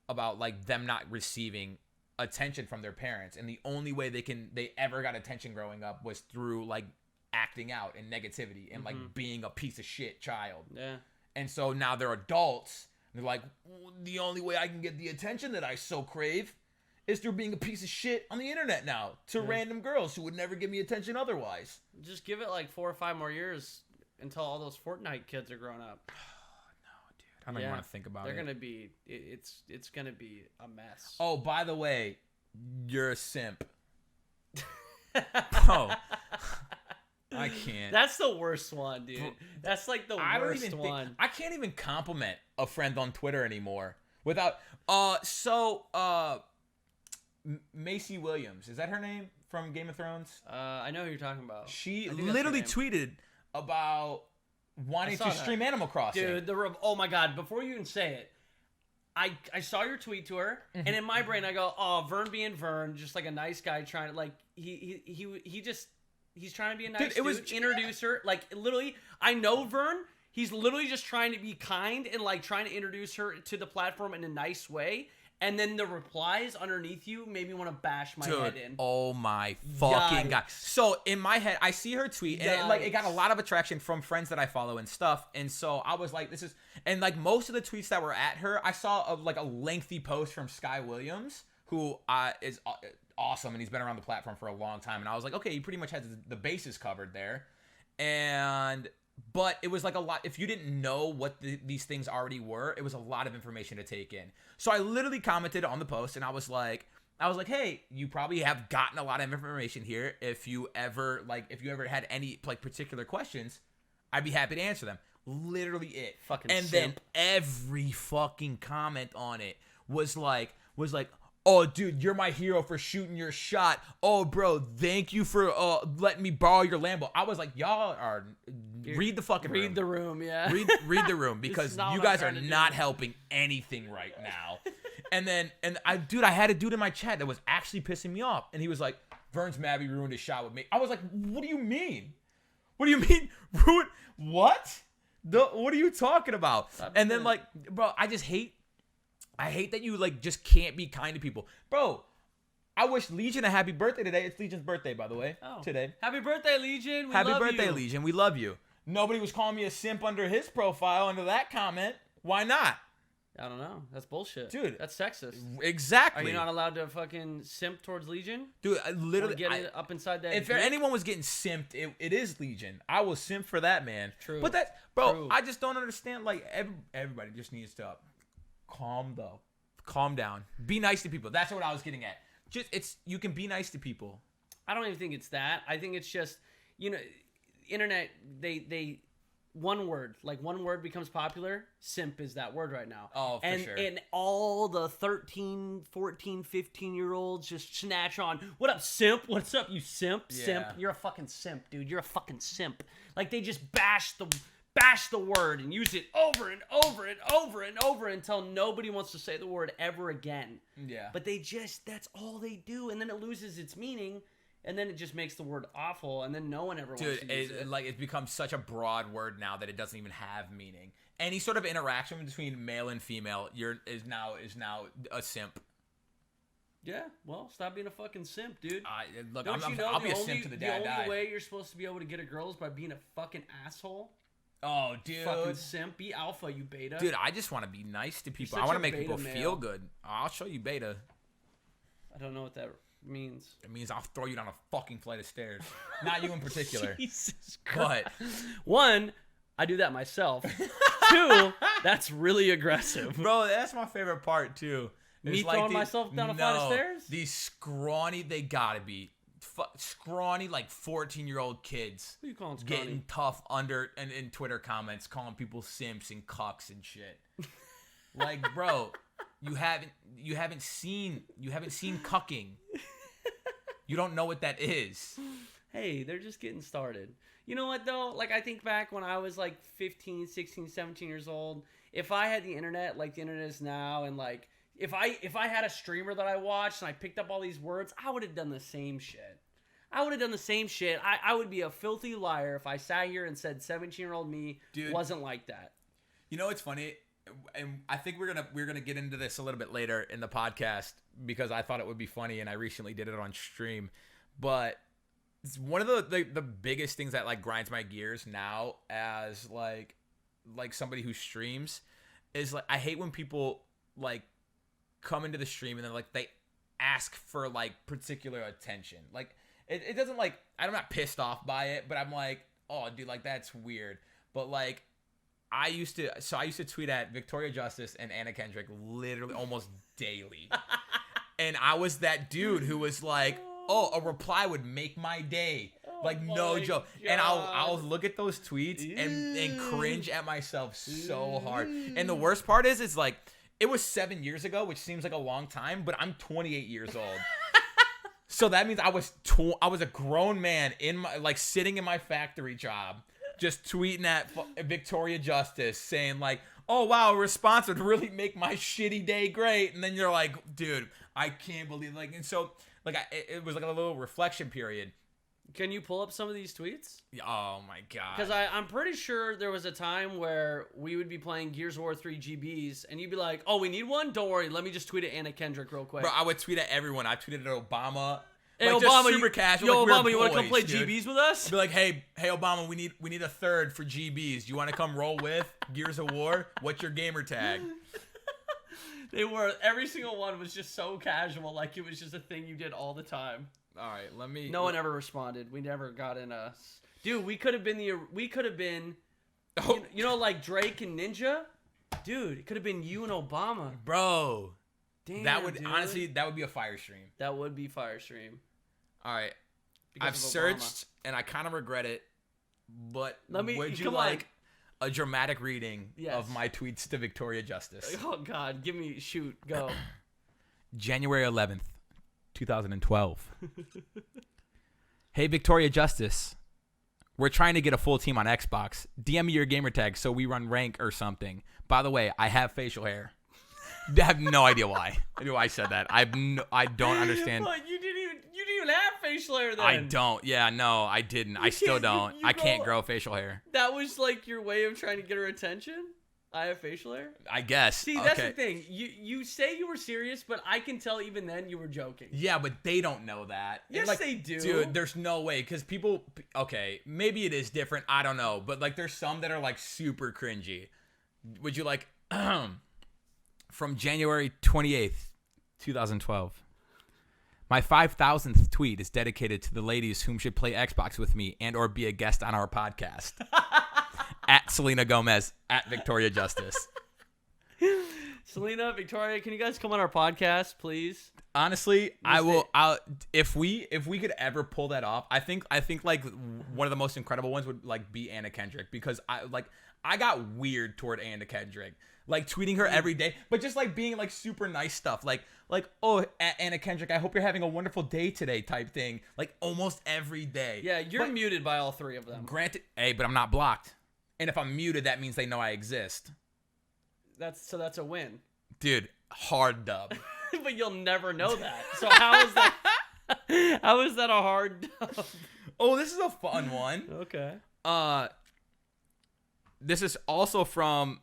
about like them not receiving attention from their parents, and the only way they ever got attention growing up was through like acting out and negativity and like being a piece of shit child. Yeah. And so now they're adults, and they're like, the only way I can get the attention that I so crave is through being a piece of shit on the internet now to random girls who would never give me attention otherwise. Just give it like 4 or 5 more years until all those Fortnite kids are grown up. No, dude. I don't even want to think about it. They're going to be... It's going to be a mess. Oh, by the way, you're a simp. Oh. I can't. That's the worst one, dude. That's like the worst one. I can't even compliment a friend on Twitter anymore without... Macy Williams, is that her name from Game of Thrones? I know who you're talking about. She literally tweeted about wanting to stream Animal Crossing. Dude, oh my god, before you even say it, I saw your tweet to her, and in my brain I go, oh, Vern being Vern, just like a nice guy trying to, like, he's trying to be a nice dude, introduce her, like, literally, I know Vern, he's literally just trying to be kind and, like, trying to introduce her to the platform in a nice way. And then the replies underneath you made me want to bash my head in. Oh my fucking god. So in my head, I see her tweet, and it got a lot of attraction from friends that I follow and stuff. And so I was like, and like most of the tweets that were at her, I saw a lengthy post from Sky Williams, who is awesome, and he's been around the platform for a long time. And I was like, okay, he pretty much has the bases covered there. But it was like a lot. If you didn't know what these things already were, it was a lot of information to take in. So I literally commented on the post, and I was like, hey, you probably have gotten a lot of information here. If you ever had any like particular questions, I'd be happy to answer them. Literally it. Then every fucking comment on it was like, oh, dude, you're my hero for shooting your shot. Oh, bro, thank you for letting me borrow your Lambo. I was like, y'all are... Read the fucking room. Read the room, yeah. Read the room, because you guys are not helping anything right now. And I had a dude in my chat that was actually pissing me off. And he was like, Vern's mad he ruined his shot with me. I was like, what do you mean? What do you mean? Ruin... What? What are you talking about? Stop And then doing like, bro, I hate that you like just can't be kind to people, bro. I wish Legion a happy birthday today. It's Legion's birthday, by the way. Today. Happy birthday, Legion. We Happy love birthday, you. Legion. We love you. Nobody was calling me a simp under his profile under that comment. Why not? I don't know. That's bullshit. Dude. That's sexist. Exactly. Are you not allowed to fucking simp towards Legion? Dude, I literally Or get it up inside that if dick? anyone was getting simped, it is Legion. I will simp for that, man. True. But that, bro, True. I just don't understand. Like, everybody just needs to calm down. Be nice to people. That's what I was getting at. You can be nice to people. I don't even think it's that. I think it's just, internet, they one word becomes popular. Simp is that word right now. Oh, for sure. And all the 13, 14, 15-year-olds just snatch on, what up, simp? What's up, you simp? Yeah. Simp. You're a fucking simp, dude. You're a fucking simp. Like, they just bash the word and use it over and over and over and over until nobody wants to say the word ever again. Yeah. But that's all they do. And then it loses its meaning. And then it just makes the word awful, and then no one ever wants to use it. Like, it's become such a broad word now that it doesn't even have meaning. Any sort of interaction between male and female is now a simp. Yeah, well, stop being a fucking simp, dude. Look, Don't you know I'll be a simp to the day I The die. only way you're supposed to be able to get a girl is by being a fucking asshole. Oh, dude. Fucking simp. Be alpha, you beta. Dude, I just want to be nice to people. You're I such want to a make people beta feel male. good. I'll show you beta. I don't know what that means. It means I'll throw you down a fucking flight of stairs. Not you in particular. Jesus Christ. But one, I do that myself. Two, that's really aggressive. bro, that's my favorite part too. Me It's throwing myself down a flight of stairs? These scrawny, they gotta be scrawny, like 14-year-old kids. Who you calling scrawny? Getting tough in Twitter comments, calling people simps and cucks and shit. Like, bro, you haven't seen cucking. You don't know what that is. Hey, they're just getting started. You know what, though? Like, I think back when I was, like, 15, 16, 17 years old, if I had the internet like the internet is now, and, like, if I had a streamer that I watched and I picked up all these words, I would have done the same shit. I would be a filthy liar if I sat here and said 17-year-old me wasn't like that. You know what's funny? And I think we're gonna get into this a little bit later in the podcast because I thought it would be funny and I recently did it on stream. But it's one of the biggest things that like grinds my gears now as like somebody who streams is like I hate when people like come into the stream and then like they ask for like particular attention. Like it doesn't like I'm not pissed off by it, but I'm like, oh dude, like that's weird. But like I used to tweet at Victoria Justice and Anna Kendrick literally almost daily. And I was that dude who was like, oh, a reply would make my day. Like, no joke. God. And I'll look at those tweets and cringe at myself so hard. And the worst part is like, it was 7 years ago, which seems like a long time, but I'm 28 years old. So that means I was a grown man in my like sitting in my factory job, just tweeting at Victoria Justice saying like, oh wow, a response would really make my shitty day great. And then you're like, dude, I can't believe like, and so like it was like a little reflection period. Can you pull up some of these tweets? Oh my god. Because I'm pretty sure there was a time where we would be playing Gears of War 3 GBs, and you'd be like, oh, we need one? Don't worry, let me just tweet at Anna Kendrick real quick. Bro, I would tweet at everyone. I tweeted at Obama. Hey, like, Obama, just super casual. Yo, like, Obama, you want to come play dude. GBs with us? Be like, hey, Obama, we need a third for GBs. You want to come roll with Gears of War? What's your gamer tag? They were. Every single one was just so casual, like it was just a thing you did all the time. All right, let me. No one ever responded. We never got in a. Dude, we could have been. Oh. You know, like Drake and Ninja. Dude, it could have been you and Obama. Bro, Damn, that would dude. honestly that would be a fire stream. That would be Firestream. All right, Because I've of searched and I kind of regret it, but would you come like a dramatic reading Yes. of my tweets to Victoria Justice? Oh God, shoot, go. January 11th, 2012. Hey, Victoria Justice. We're trying to get a full team on Xbox. DM me your gamer tag so we run rank or something. By the way, I have facial hair. I have no idea why. I said that. I don't understand. Well, you didn't even have facial hair then. I don't. Yeah, no, I didn't. I still don't. I can't grow facial hair. That was like your way of trying to get her attention? I have facial hair? I guess. See, that's the thing. You say you were serious, but I can tell even then you were joking. Yeah, but they don't know that. Yes, like, they do. Dude, there's no way. Because people... Okay, maybe it is different. I don't know. But, like, there's some that are, like, super cringy. Would you like... From January 28th, 2012. My 5,000th tweet is dedicated to the ladies whom should play Xbox with me and or be a guest on our podcast. At Selena Gomez, at Victoria Justice. Selena, Victoria, can you guys come on our podcast, please? Honestly, I'll if we could ever pull that off, I think like one of the most incredible ones would like be Anna Kendrick, because I got weird toward Anna Kendrick. Like tweeting her every day, but just like being like super nice stuff. Like, oh, Anna Kendrick, I hope you're having a wonderful day today type thing. Like almost every day. Yeah, you're muted by all three of them. Granted, hey, but I'm not blocked. And if I'm muted, that means they know I exist. That's a win. Dude, hard dub. But you'll never know that. So how is that how is that a hard dub? Oh, this is a fun one. Okay. This is also from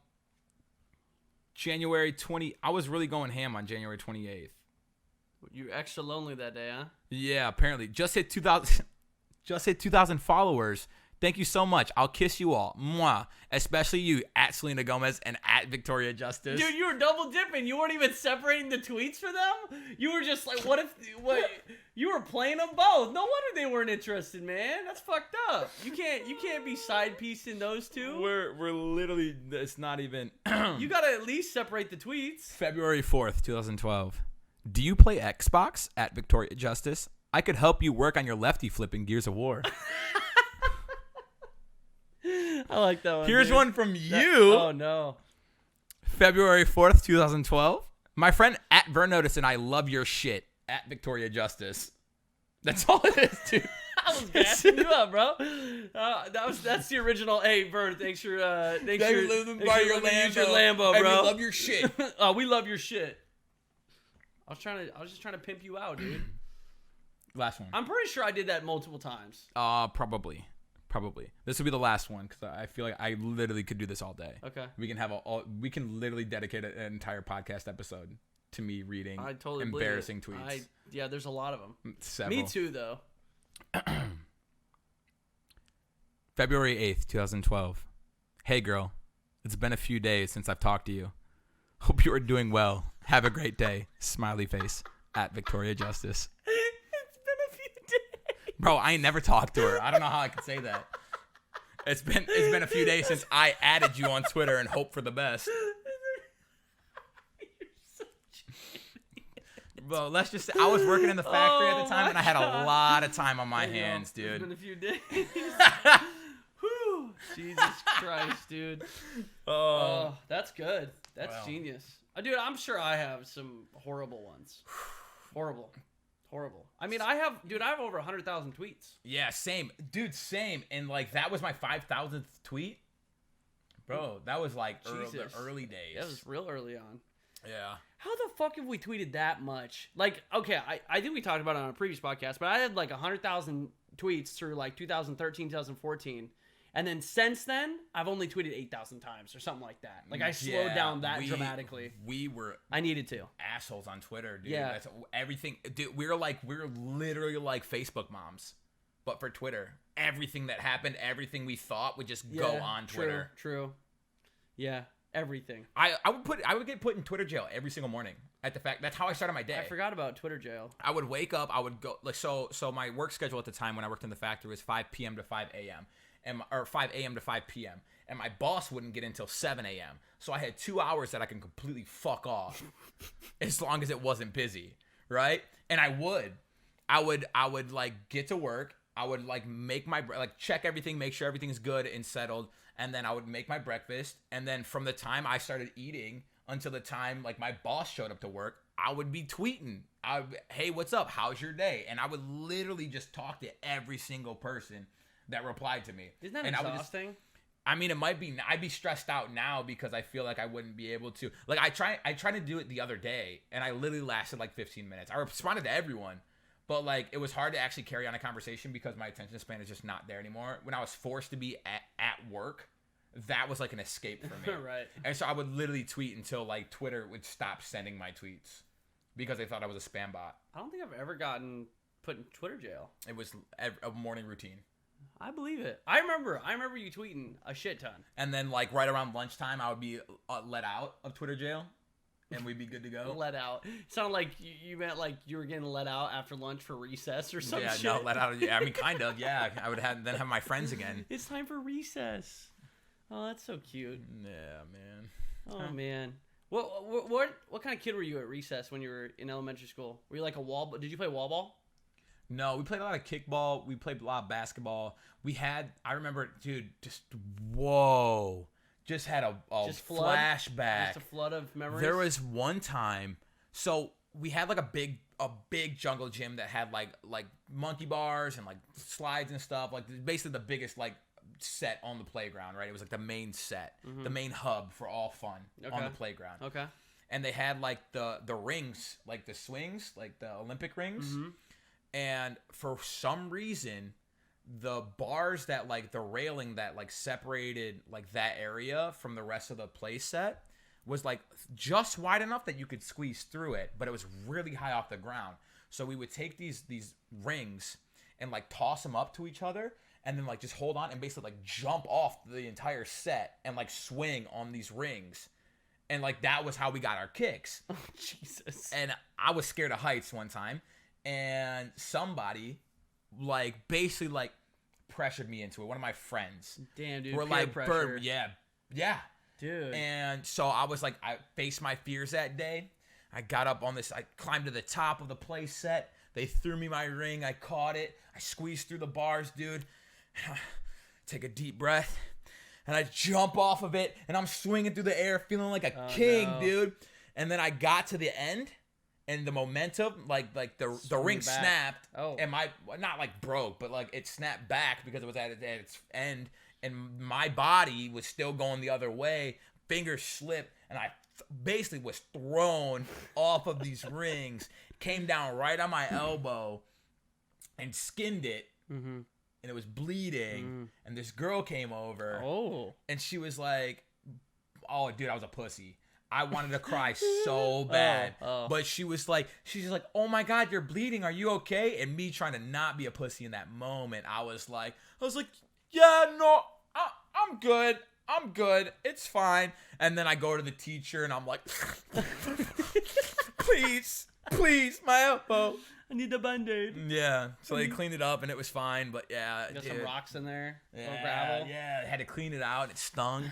January 20. I was really going ham on January 28th. You were extra lonely that day, huh? Yeah, apparently. Just hit 2,000 followers. Thank you so much. I'll kiss you all. Mwah. Especially you, at Selena Gomez and at Victoria Justice. Dude, you were double dipping. You weren't even separating the tweets for them? You were just like, what? You were playing them both. No wonder they weren't interested, man. That's fucked up. You can't be side piecing those two. We're literally, it's not even. You gotta at least separate the tweets. February 4th, 2012. Do you play Xbox? At Victoria Justice. I could help you work on your lefty flipping Gears of War. I like that one. Here's dude. one from you. Oh, no. February 4th, 2012. My friend at Vernotis and I love your shit. At Victoria Justice. That's all it is, dude. I was gassing you up, bro. That's the original. Hey, Vern, thanks for your Lambo, bro. And we love your shit. We love your shit. I was just trying to pimp you out, dude. Last one. I'm pretty sure I did that multiple times. Probably. This will be the last one because I feel like I literally could do this all day. Okay. We can we can literally dedicate an entire podcast episode to me reading embarrassing tweets. Yeah, there's a lot of them. Several. Me too, though. February 8th, 2012. Hey, girl. It's been a few days since I've talked to you. Hope you are doing well. Have a great day. Smiley face. At Victoria Justice. It's been a few days. Bro, I ain't never talked to her. I don't know how I could say that. It's been a few days since I added you on Twitter and hope for the best. Bro, let's just say I was working in the factory at the time, and I had a lot of time on my hands, dude. It's been a few days. Whew. Jesus Christ, dude. Oh, that's good. That's genius. Dude, I'm sure I have some horrible ones. Horrible. I mean, I have over 100,000 tweets. Yeah, same. Dude, same. And, like, that was my 5,000th tweet. Bro, that was, like, the early days. That was real early on. Yeah. How the fuck have we tweeted that much? Like, okay, I think we talked about it on a previous podcast, but I had, like, 100,000 tweets through, like, 2013, 2014. And then since then, I've only tweeted 8,000 times or something like that. Like, I slowed down that dramatically. I needed to. Assholes on Twitter, dude. Yeah. That's everything. Dude, we're literally like Facebook moms, but for Twitter. Everything that happened, everything we thought would just go on Twitter. True. Yeah, everything. I would get put in Twitter jail every single morning. That's how I started my day. I forgot about Twitter jail. I would wake up. I would go like so my work schedule at the time when I worked in the factory was 5 p.m. to 5 a.m. or 5 a.m. to 5 p.m. And my boss wouldn't get until 7 a.m. So I had 2 hours that I can completely fuck off as long as it wasn't busy, right? And I would like get to work. I would like make check everything, make sure everything's good and settled. And then I would make my breakfast. And then from the time I started eating until the time like my boss showed up to work, I would be tweeting. Hey, what's up? How's your day? And I would literally just talk to every single person that replied to me. Isn't that exhausting? I mean, it might be. I'd be stressed out now because I feel like I wouldn't be able to. Like, I tried to do it the other day, and I literally lasted like 15 minutes. I responded to everyone, But like, it was hard to actually carry on a conversation because my attention span is just not there anymore. When I was forced to be at work, that was like an escape for me. Right. And so I would literally tweet until like Twitter would stop sending my tweets because they thought I was a spam bot. I don't think I've ever gotten put in Twitter jail. It was a morning routine. I believe it. I remember you tweeting a shit ton. And then like right around lunchtime, I would be let out of Twitter jail. And we'd be good to go. Let out. It sounded like you meant like you were getting let out after lunch for recess or some shit. Yeah, no, let out. Yeah, I mean, kind of. Yeah, I would then have my friends again. It's time for recess. Oh, that's so cute. Yeah, man. Oh man. What kind of kid were you at recess when you were in elementary school? Were you like a wall? Did you play wall ball? No, we played a lot of kickball. We played a lot of basketball. I remember, dude, just had a flashback. Just a flood of memories. There was one time, so we had like a big jungle gym that had like monkey bars and like slides and stuff, like basically the biggest like set on the playground, right? It was like the main set, the main hub for all fun on the playground. Okay. And they had like the rings, like the swings, like the Olympic rings. And for some reason, the bars that like the railing that like separated like that area from the rest of the play set was like just wide enough that you could squeeze through it, but it was really high off the ground. So we would take these rings and like toss them up to each other and then like just hold on and basically like jump off the entire set and like swing on these rings. And like that was how we got our kicks. Oh, Jesus. And I was scared of heights one time, and somebody like basically like pressured me into it. One of my friends. Damn, dude. Were peer like, pressure. yeah. Dude. And so I was like, I faced my fears that day. I got up on this, I climbed to the top of the play set. They threw me my ring. I caught it. I squeezed through the bars, dude. Take a deep breath. And I jump off of it. And I'm swinging through the air, feeling like a king, dude. And then I got to the end. And the momentum, like the ring snapped. Oh. And not like broke, but like it snapped back because it was at its end. And my body was still going the other way. Fingers slipped. And I basically was thrown off of these rings. Came down right on my elbow. And skinned it. Mm-hmm. And it was bleeding. And this girl came over. Oh. And she was like, oh, dude, I was a pussy. I wanted to cry so bad. But she's just like, oh my God, you're bleeding. Are you okay? And me trying to not be a pussy in that moment, I was like, yeah, no, I'm good. I'm good. It's fine. And then I go to the teacher and I'm like, please, my elbow. I need the Band-Aid. Yeah. So they cleaned it up and it was fine. But yeah. Got some rocks in there. Yeah, little gravel. yeah. Had to clean it out. It stung.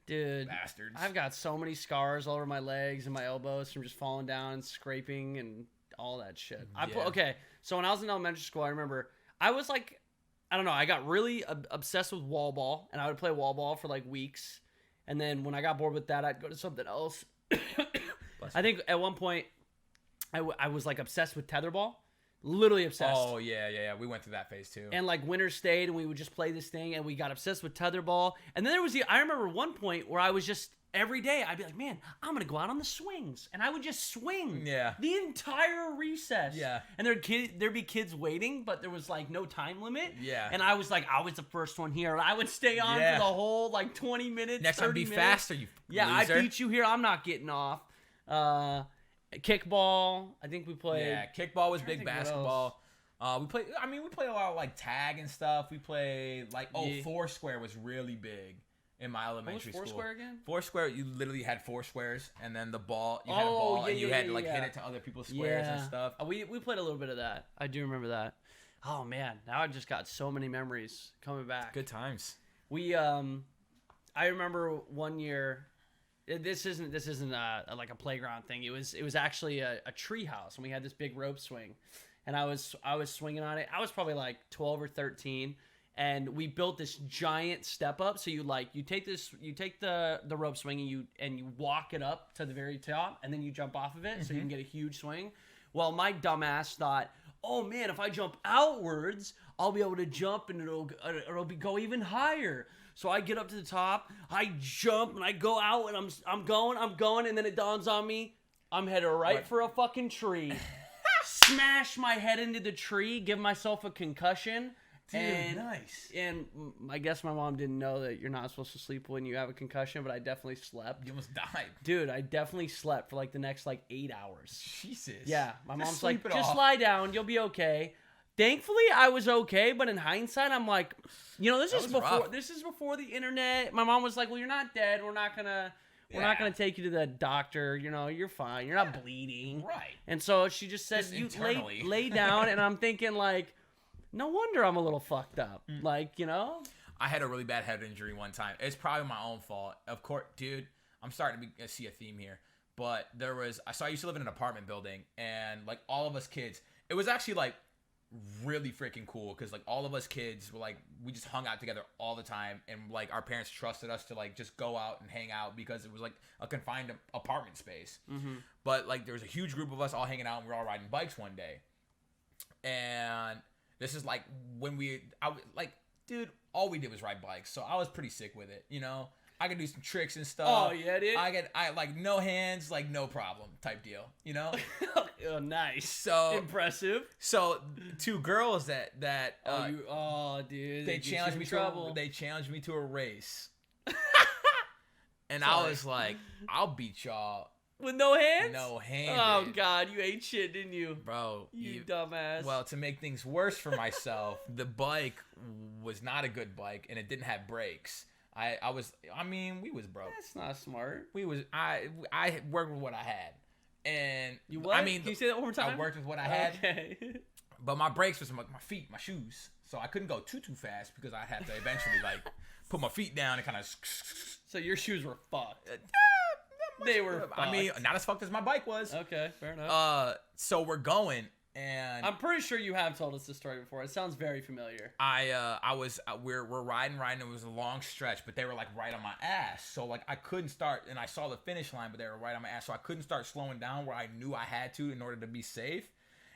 Dude, Bastards. I've got so many scars all over my legs and my elbows from just falling down and scraping and all that shit. Okay, so when I was in elementary school, I remember I was like, I don't know, I got really obsessed with wall ball, and I would play wall ball for like weeks. And then when I got bored with that, I'd go to something else. I think at one point, I was like obsessed with tetherball. Literally obsessed. Oh, yeah. We went through that phase too. And like winter stayed and we would just play this thing and we got obsessed with tetherball. And then there was I remember one point where I was just, every day I'd be like, man, I'm going to go out on the swings. And I would just swing. Yeah. The entire recess. Yeah. And there'd be kids waiting, but there was like no time limit. Yeah. And I was like, I was the first one here. I would stay on for the whole like 20 minutes. Next time be faster, you Yeah, loser. I beat you here. I'm not getting off. Kickball. I think we played. Yeah, kickball was big. Basketball. We played a lot of like tag and stuff. We played like Foursquare was really big in my elementary school. What was Foursquare again? Foursquare, you literally had four squares and then the ball. You had a ball and you had to like hit it to other people's squares and stuff. We played a little bit of that. I do remember that. Oh man, now I've just got so many memories coming back. Good times. I remember one year. This isn't like a playground thing. It was actually a tree house, and we had this big rope swing, and I was swinging on it. I was probably like 12 or 13, and we built this giant step up. So you take the rope swing and you walk it up to the very top, and then you jump off of it so you can get a huge swing. Well, my dumbass thought, oh man, if I jump outwards, I'll be able to jump and it'll go even higher. So I get up to the top, I jump, and I go out, and I'm going, and then it dawns on me, I'm headed right for a fucking tree. smash my head into the tree, give myself a concussion. Dude, and, nice. And I guess my mom didn't know that you're not supposed to sleep when you have a concussion, but I definitely slept. You almost died. Dude, I definitely slept for like the next like 8 hours. Jesus. Yeah, my Just mom's like, sleep it just off. lie down, you'll be okay. Thankfully, I was okay, but in hindsight, I'm like, you know, this That is was before rough. this is before the internet. My mom was like, well, you're not dead. We're not gonna take you to the doctor. You know, you're fine. You're not bleeding. Right. And so she just said, Just you internally. lay down, and I'm thinking like, no wonder I'm a little fucked up. Mm. Like, you know. I had a really bad head injury one time. It's probably my own fault. Of course, dude, I'm starting to see a theme here. But I used to live in an apartment building, and like all of us kids, it was actually like really freaking cool because like all of us kids were like, we just hung out together all the time, and like our parents trusted us to like just go out and hang out because it was like a confined apartment space. Mm-hmm. But like there was a huge group of us all hanging out, and we were all riding bikes one day. And this is like when dude, all we did was ride bikes, so I was pretty sick with it, you know. I could do some tricks and stuff. Oh yeah, dude. I like no hands, like no problem type deal, you know. Oh, nice. So Impressive. So two girls that dude. they get challenged you me in trouble. they challenged me to a race, and I was like, I'll beat y'all. With no hands? No hands. Oh god, you ate shit, didn't you? Bro, You dumbass. Well, to make things worse for myself, the bike was not a good bike, and it didn't have brakes. We was broke. That's not smart. I worked with what I had, and You what? I mean, can you say that one more time? I worked with what I had, Okay. but my brakes was my feet, my shoes, so I couldn't go too fast because I'd have to eventually like put my feet down and kind of. So your shoes were fucked. They were fucked. I mean, not as fucked as my bike was. Okay, fair enough. So we're going, and I'm pretty sure you have told us this story before. It sounds very familiar. we're riding. It was a long stretch, but they were like right on my ass. So like I couldn't start, and I saw the finish line, but they were right on my ass. So I couldn't start slowing down where I knew I had to in order to be safe.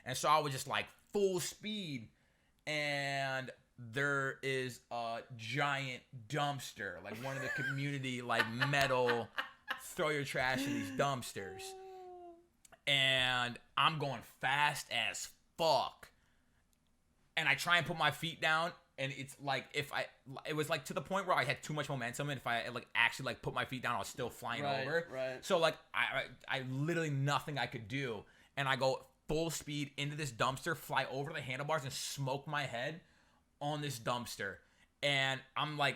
And so I was just like full speed, and there is a giant dumpster, like one of the community like metal throw your trash in these dumpsters. And I'm going fast as fuck. And I try and put my feet down, and it's like it was like to the point where I had too much momentum, and if I like actually like put my feet down, I was still flying over. Right. So like I literally nothing I could do, and I go full speed into this dumpster, fly over the handlebars, and smoke my head on this dumpster. And I'm like,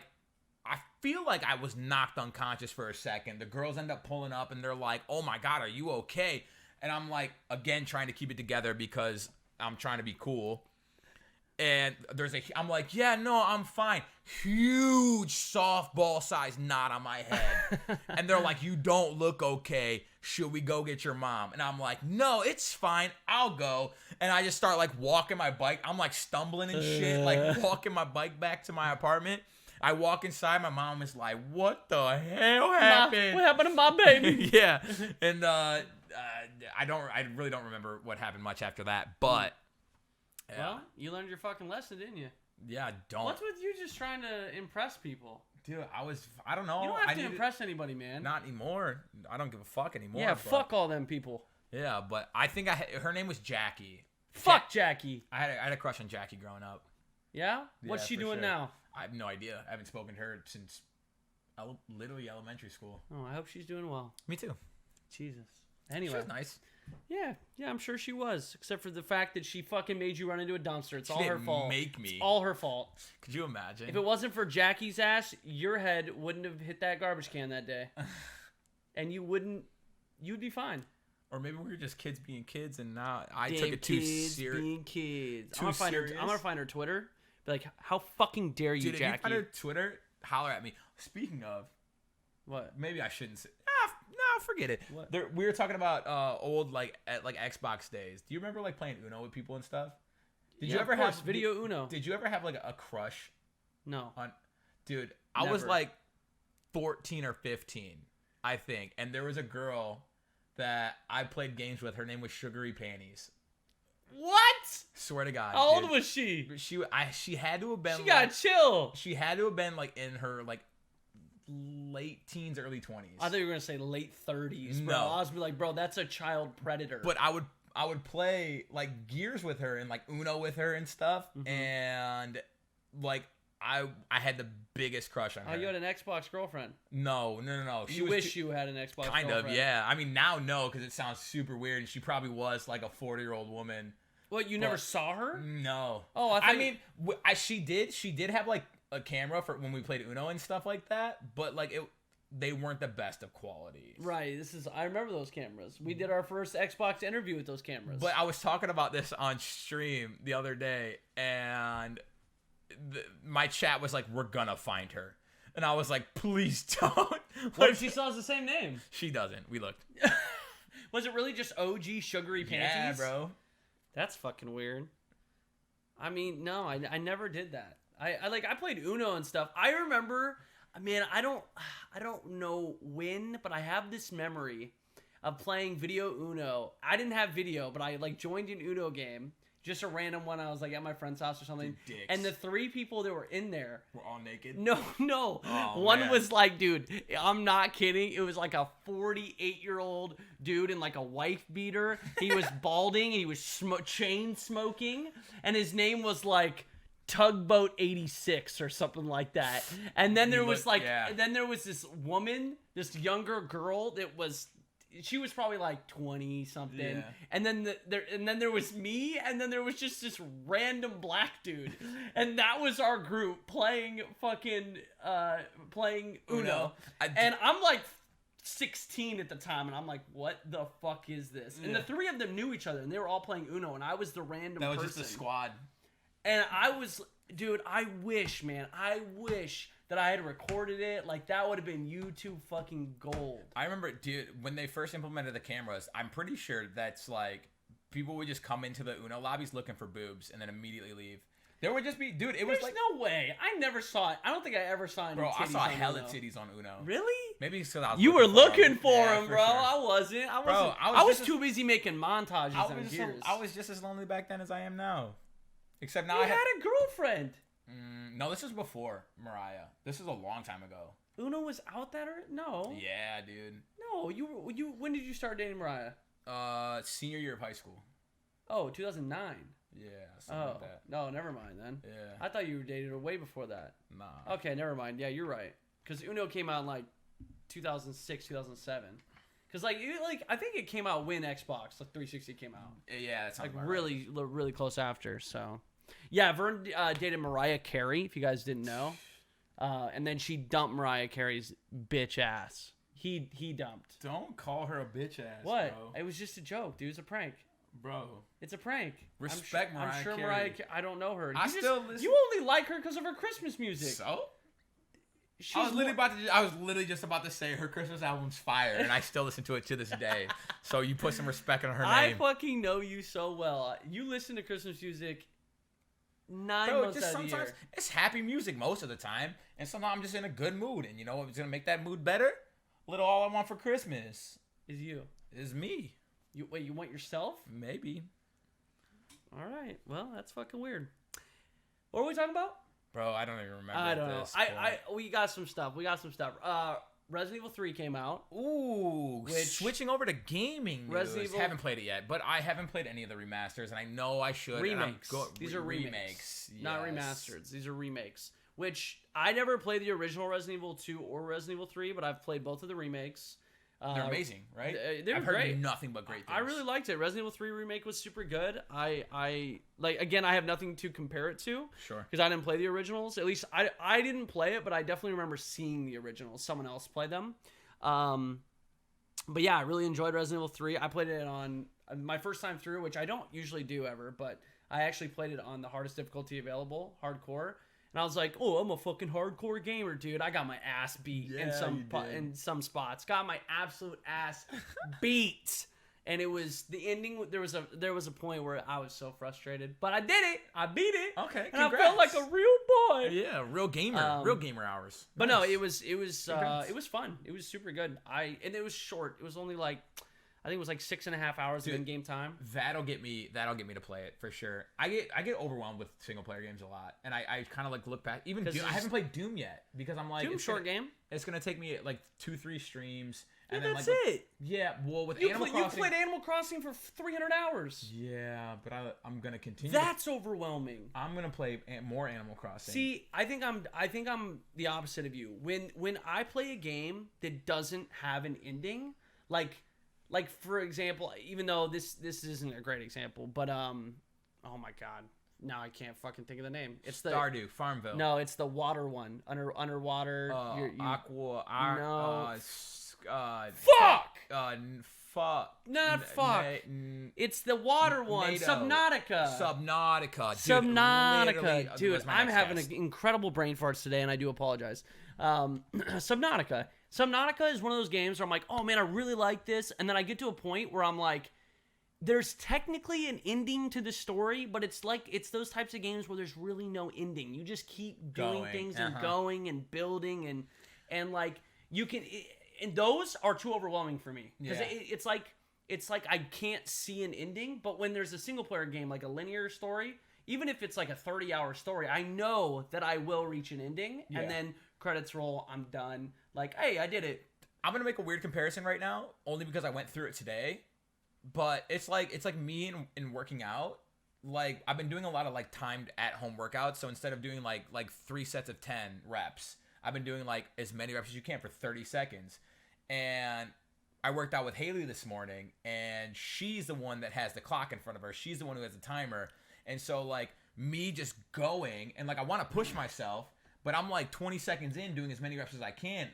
I feel like I was knocked unconscious for a second. The girls end up pulling up, and they're like, "Oh my god, are you okay?" And I'm like, again, trying to keep it together because I'm trying to be cool. And I'm like, yeah, no, I'm fine. Huge softball-sized knot on my head. And they're like, you don't look okay. Should we go get your mom? And I'm like, no, it's fine. I'll go. And I just start like walking my bike. I'm like stumbling and shit, like walking my bike back to my apartment. I walk inside. My mom is like, what the hell happened? What happened to my baby? Yeah. And I really don't remember what happened much after that, but yeah. Well, you learned your fucking lesson, didn't you? Yeah, don't. What's with you just trying to impress people? Dude, I don't know. You don't have to impress anybody, man. Not anymore. I don't give a fuck anymore. Yeah, fuck all them people. Yeah, but I think her name was Jackie. Fuck Jackie. I had a crush on Jackie growing up. Yeah? What's Yeah, she for doing sure. now? I have no idea. I haven't spoken to her since literally elementary school. Oh, I hope she's doing well. Me too. Jesus. She Anyway. was nice. Yeah, I'm sure she was. Except for the fact that she fucking made you run into a dumpster. It's all her didn't fault. make me. It's all her fault. Could you imagine? If it wasn't for Jackie's ass, your head wouldn't have hit that garbage can that day. And you'd be fine. Or maybe we were just kids being kids, and now I Damn took it too kids serious. being kids. Too I'm serious? gonna find her Twitter. Be like, how fucking dare you, Dude, if you Jackie? find her Twitter, holler at me. Speaking of, What? maybe I shouldn't say. No, forget it. What? We were talking about old like Xbox days. Do you remember like playing Uno with people and stuff? Did you Yeah, ever of course, have video Uno? Did you ever have like a crush No. on? Dude, I was Never. like 14 or 15, I think, and there was a girl that I played games with. Her name was Sugary Panties. What? Swear to God. How old dude. was she? She had to have been. She like, got chill. She had to have been like in her like late teens, early 20s. I thought you were gonna say late 30s, bro. No. I was like, bro, that's a child predator. But I would play like Gears with her and like Uno with her and stuff, and like I had the biggest crush on her. Oh, you had an Xbox girlfriend? No. She wish you had an Xbox kind girlfriend. of, yeah. I mean, now no, because it sounds super weird, and she probably was like a 40-year-old woman. What, you never saw her? No. Oh, I mean, she did have like a camera for when we played Uno and stuff like that, but like they weren't the best of qualities. Right. I remember those cameras. We did our first Xbox interview with those cameras. But I was talking about this on stream the other day, and my chat was like, "We're gonna find her," and I was like, "Please don't." What if she still has the same name? She doesn't. We looked. Was it really just OG sugary panties? Yeah, bro. That's fucking weird. I mean, no, I never did that. I played Uno and stuff. I remember, man, I don't know when, but I have this memory of playing video Uno. I didn't have video, but I like joined an Uno game. Just a random one. I was like at my friend's house or something. Dicks. And the 3 people that were in there We're all naked. No. Oh, one man. was like, dude, I'm not kidding. It was like a 48-year-old dude in like a wife beater. He was balding. He was chain smoking. And his name was like Tugboat 86 or something like that. And then there was like, then there was this woman, this younger girl that was, she was probably like 20 something. Yeah. And then there was me, and then there was just this random black dude. And that was our group playing Uno. And I'm like 16 at the time, and I'm like, what the fuck is this? And the 3 of them knew each other, and they were all playing Uno, and I was the random person. That was just a squad. And I was, dude, I wish that I had recorded it. Like, that would have been YouTube fucking gold. I remember, dude, when they first implemented the cameras, I'm pretty sure that's like, people would just come into the Uno lobbies looking for boobs and then immediately leave. There would just be, dude, it was There's like... no way. I never saw it. I don't think I ever saw any Bro, titties I saw on hella Uno. titties on Uno. Really? Maybe it's because I was You were looking for Yeah, them, bro. sure. I wasn't. Bro, I was too busy making montages on Gears. I was just as lonely back then as I am now. Except now You I had a girlfriend. No, this was before Mariah. This was a long time ago. Uno was out that early? No. Yeah, dude. No, you. When did you start dating Mariah? Senior year of high school. Oh, 2009. Yeah, something like that. No, never mind then. Yeah. I thought you were dating her way before that. Nah. Okay, never mind. Yeah, you're right. Because Uno came out in like 2006, 2007. Because I think it came out when Xbox, like 360 came out. Yeah, that sounds Like about really close after. So, yeah, Vern dated Mariah Carey. If you guys didn't know, and then she dumped Mariah Carey's bitch ass. He dumped. Don't call her a bitch ass. What? Bro. It was just a joke, dude. It's a prank. Bro. It's a prank. Respect Mariah I'm sure Carey. Mariah. I don't know her. still listen. You only like her because of her Christmas music. So? She's I was literally just about to say her Christmas album's fire, and I still listen to it to this day. So you put some respect on her name. I fucking know you so well. You listen to Christmas music 9 months out of the year. It's happy music most of the time, and sometimes I'm just in a good mood, and you know what's gonna make that mood better? Little All I Want for Christmas Is you? is me. You want yourself? Maybe. All right. Well, that's fucking weird. What were we talking about? Bro, I don't even remember. I don't know. We got some stuff. Resident Evil 3 came out. Ooh, switching over to gaming. Resident Evil. Haven't played it yet, but I haven't played any of the remasters, and I know I should. Remakes. These are remakes. Not remasters. These are remakes. Which I never played the original Resident Evil 2 or Resident Evil 3, but I've played both of the remakes. They're amazing, right? They're I've great. heard nothing but great things. I really liked it. Resident Evil 3 remake was super good. I like, again, I have nothing to compare it to. Sure. Because I didn't play the originals. At least I didn't play it, but I definitely remember seeing the originals. Someone else play them. But yeah, I really enjoyed Resident Evil 3. I played it on my first time through, which I don't usually do ever, but I actually played it on the hardest difficulty available, hardcore. And I was like, oh, I'm a fucking hardcore gamer, dude. I got my ass beat in some spots. Got my absolute ass beat. And it was the ending. There was a point where I was so frustrated, but I did it. I beat it. Okay, and I felt like a real boy. Yeah, real gamer. Real gamer hours. But nice. No, it was fun. It was super good. And it was short. It was only like, I think it was like 6.5 hours of in-game time. That'll get me to play it for sure. I get overwhelmed with single player games a lot, and I kind of like look back. Even Doom, I haven't played Doom yet because I'm like, Doom's short game. It's gonna take me like 2-3 streams, And Yeah, then that's like it. yeah, well with You Animal you Crossing. played Animal Crossing for 300 hours. Yeah, but I'm gonna continue. That's overwhelming. I'm gonna play more Animal Crossing. See, I think I'm the opposite of you. When I play a game that doesn't have an ending, like for example, even though this isn't a great example, but oh my god, now I can't fucking think of the name. It's the Stardew, Farmville. No, it's the water one. Underwater. Aqua. No. Fuck. Not fuck. It's the water one. NATO. Subnautica. Subnautica, Dude, I'm having an incredible brain farts today, and I do apologize. Subnautica is one of those games where I'm like, oh man, I really like this, and then I get to a point where I'm like, there's technically an ending to the story, but it's those types of games where there's really no ending. You just keep doing things and going and building and like you can. And those are too overwhelming for me because it's like I can't see an ending. But when there's a single player game, like a linear story, even if it's like a 30-hour story, I know that I will reach an ending, and then credits roll, I'm done. Like, hey, I did it. I'm gonna make a weird comparison right now, only because I went through it today. But it's like me in working out. Like I've been doing a lot of like timed at home workouts. So instead of doing like 3 sets of 10 reps, I've been doing like as many reps as you can for 30 seconds. And I worked out with Haley this morning, and she's the one that has the clock in front of her. She's the one who has the timer. And so like me just going and like I want to push myself, but I'm like 20 seconds in doing as many reps as I can.